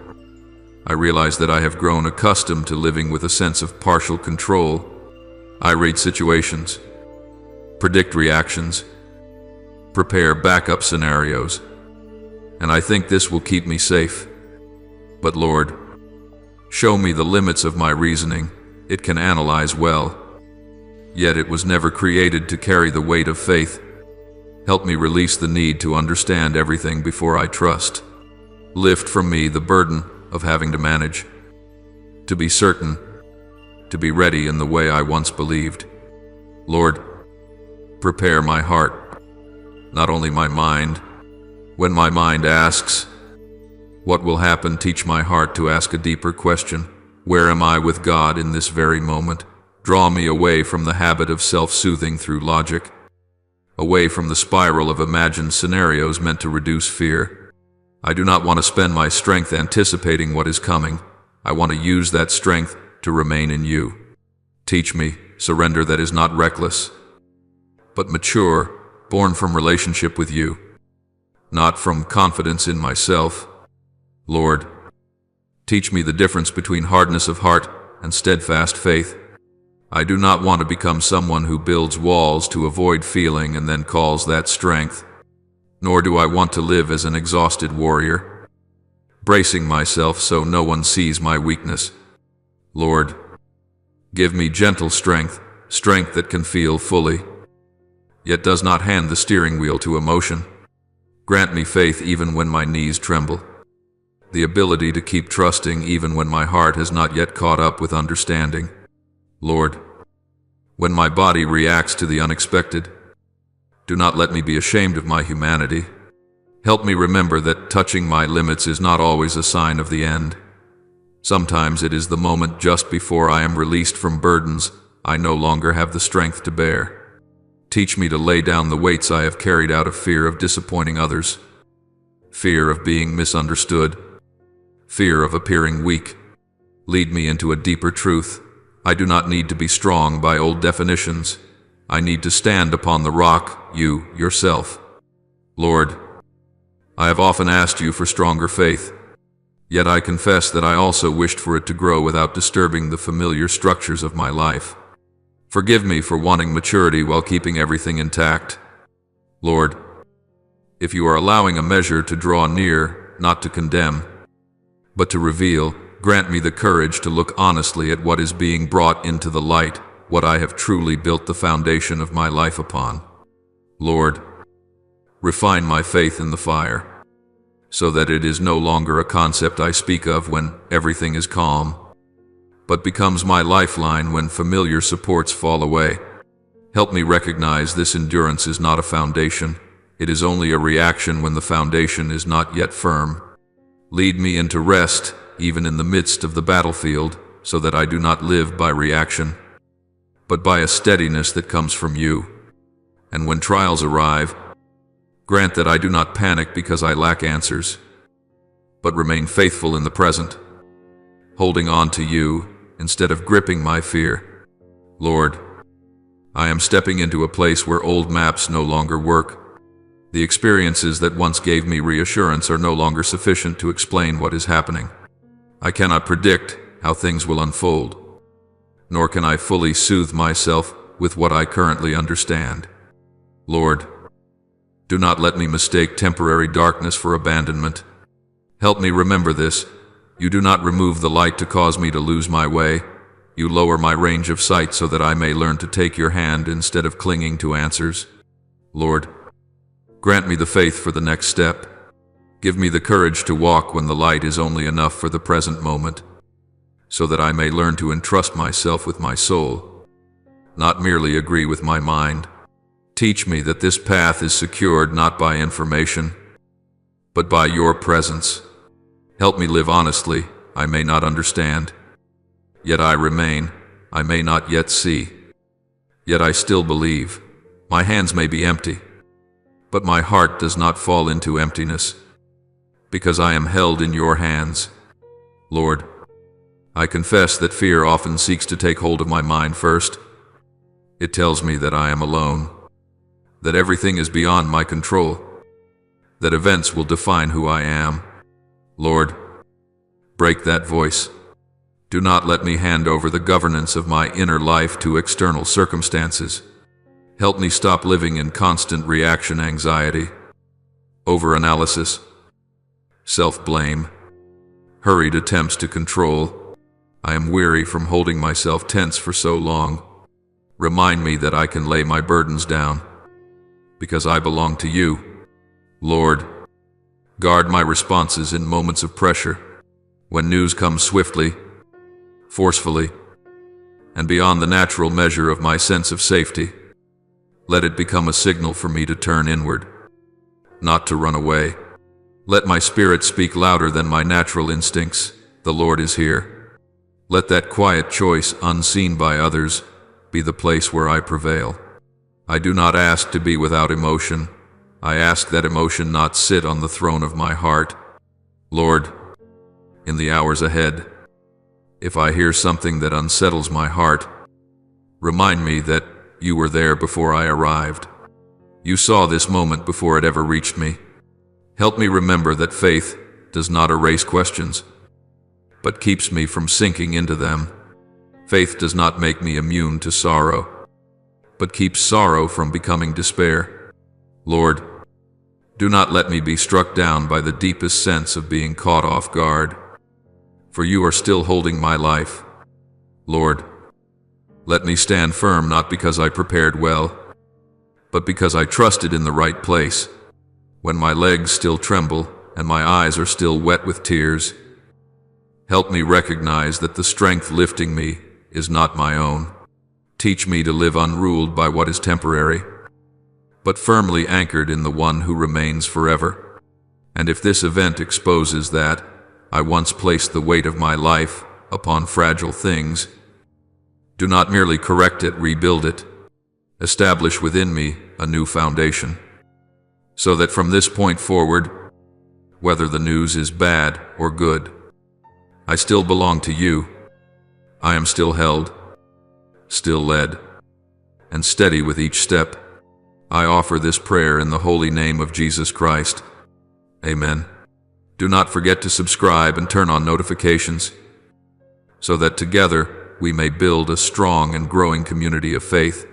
I realize that I have grown accustomed to living with a sense of partial control. I read situations, predict reactions, prepare backup scenarios, and I think this will keep me safe. But Lord, show me the limits of my reasoning. It can analyze well, yet it was never created to carry the weight of faith. Help me release the need to understand everything before I trust. Lift from me the burden of having to manage, to be certain, to be ready in the way I once believed. Lord, prepare my heart, not only my mind. When my mind asks, what will happen? Teach my heart to ask a deeper question. Where am I with God in this very moment? Draw me away from the habit of self-soothing through logic, away from the spiral of imagined scenarios meant to reduce fear. I do not want to spend my strength anticipating what is coming. I want to use that strength to remain in you. Teach me surrender that is not reckless, but mature, born from relationship with you, not from confidence in myself. Lord, teach me the difference between hardness of heart and steadfast faith. I do not want to become someone who builds walls to avoid feeling and then calls that strength. Nor do I want to live as an exhausted warrior, bracing myself so no one sees my weakness. Lord, give me gentle strength, strength that can feel fully, yet does not hand the steering wheel to emotion. Grant me faith even when my knees tremble, the ability to keep trusting even when my heart has not yet caught up with understanding. Lord, when my body reacts to the unexpected, do not let me be ashamed of my humanity. Help me remember that touching my limits is not always a sign of the end. Sometimes it is the moment just before I am released from burdens I no longer have the strength to bear. Teach me to lay down the weights I have carried out of fear of disappointing others, fear of being misunderstood, fear of appearing weak. Lead me into a deeper truth. I do not need to be strong by old definitions. I need to stand upon the rock, you, yourself. Lord, I have often asked you for stronger faith, yet I confess that I also wished for it to grow without disturbing the familiar structures of my life. Forgive me for wanting maturity while keeping everything intact. Lord, if you are allowing a measure to draw near, not to condemn, but to reveal, grant me the courage to look honestly at what is being brought into the light, what I have truly built the foundation of my life upon. Lord, refine my faith in the fire, so that it is no longer a concept I speak of when everything is calm, but becomes my lifeline when familiar supports fall away. Help me recognize this endurance is not a foundation. It is only a reaction when the foundation is not yet firm. Lead me into rest, even in the midst of the battlefield, so that I do not live by reaction, but by a steadiness that comes from you. And when trials arrive, grant that I do not panic because I lack answers, but remain faithful in the present, holding on to you instead of gripping my fear. Lord, I am stepping into a place where old maps no longer work. The experiences that once gave me reassurance are no longer sufficient to explain what is happening. I cannot predict how things will unfold, nor can I fully soothe myself with what I currently understand. Lord, do not let me mistake temporary darkness for abandonment. Help me remember this. You do not remove the light to cause me to lose my way. You lower my range of sight so that I may learn to take your hand instead of clinging to answers. Lord, grant me the faith for the next step. Give me the courage to walk when the light is only enough for the present moment, so that I may learn to entrust myself with my soul, not merely agree with my mind. Teach me that this path is secured not by information, but by your presence. Help me live honestly. I may not understand, yet I remain. I may not yet see, yet I still believe. My hands may be empty, but my heart does not fall into emptiness, because I am held in your hands. Lord, I confess that fear often seeks to take hold of my mind first. It tells me that I am alone, that everything is beyond my control, that events will define who I am. Lord, break that voice. Do not let me hand over the governance of my inner life to external circumstances. Help me stop living in constant reaction anxiety, overanalysis, self-blame, hurried attempts to control. I am weary from holding myself tense for so long. Remind me that I can lay my burdens down, because I belong to you. Lord, guard my responses in moments of pressure, when news comes swiftly, forcefully, and beyond the natural measure of my sense of safety. Let it become a signal for me to turn inward, not to run away. Let my spirit speak louder than my natural instincts. The Lord is here. Let that quiet choice, unseen by others, be the place where I prevail. I do not ask to be without emotion. I ask that emotion not sit on the throne of my heart. Lord, in the hours ahead, if I hear something that unsettles my heart, remind me that you were there before I arrived. You saw this moment before it ever reached me. Help me remember that faith does not erase questions, but keeps me from sinking into them. Faith does not make me immune to sorrow, but keeps sorrow from becoming despair. Lord, do not let me be struck down by the deepest sense of being caught off guard, for you are still holding my life. Lord, let me stand firm not because I prepared well, but because I trusted in the right place. When my legs still tremble and my eyes are still wet with tears, help me recognize that the strength lifting me is not my own. Teach me to live unruled by what is temporary, but firmly anchored in the one who remains forever. And if this event exposes that I once placed the weight of my life upon fragile things, do not merely correct it, rebuild it. Establish within me a new foundation, so that from this point forward, whether the news is bad or good, I still belong to you. I am still held, still led, and steady with each step. I offer this prayer in the holy name of Jesus Christ. Amen. Do not forget to subscribe and turn on notifications, so that together we may build a strong and growing community of faith.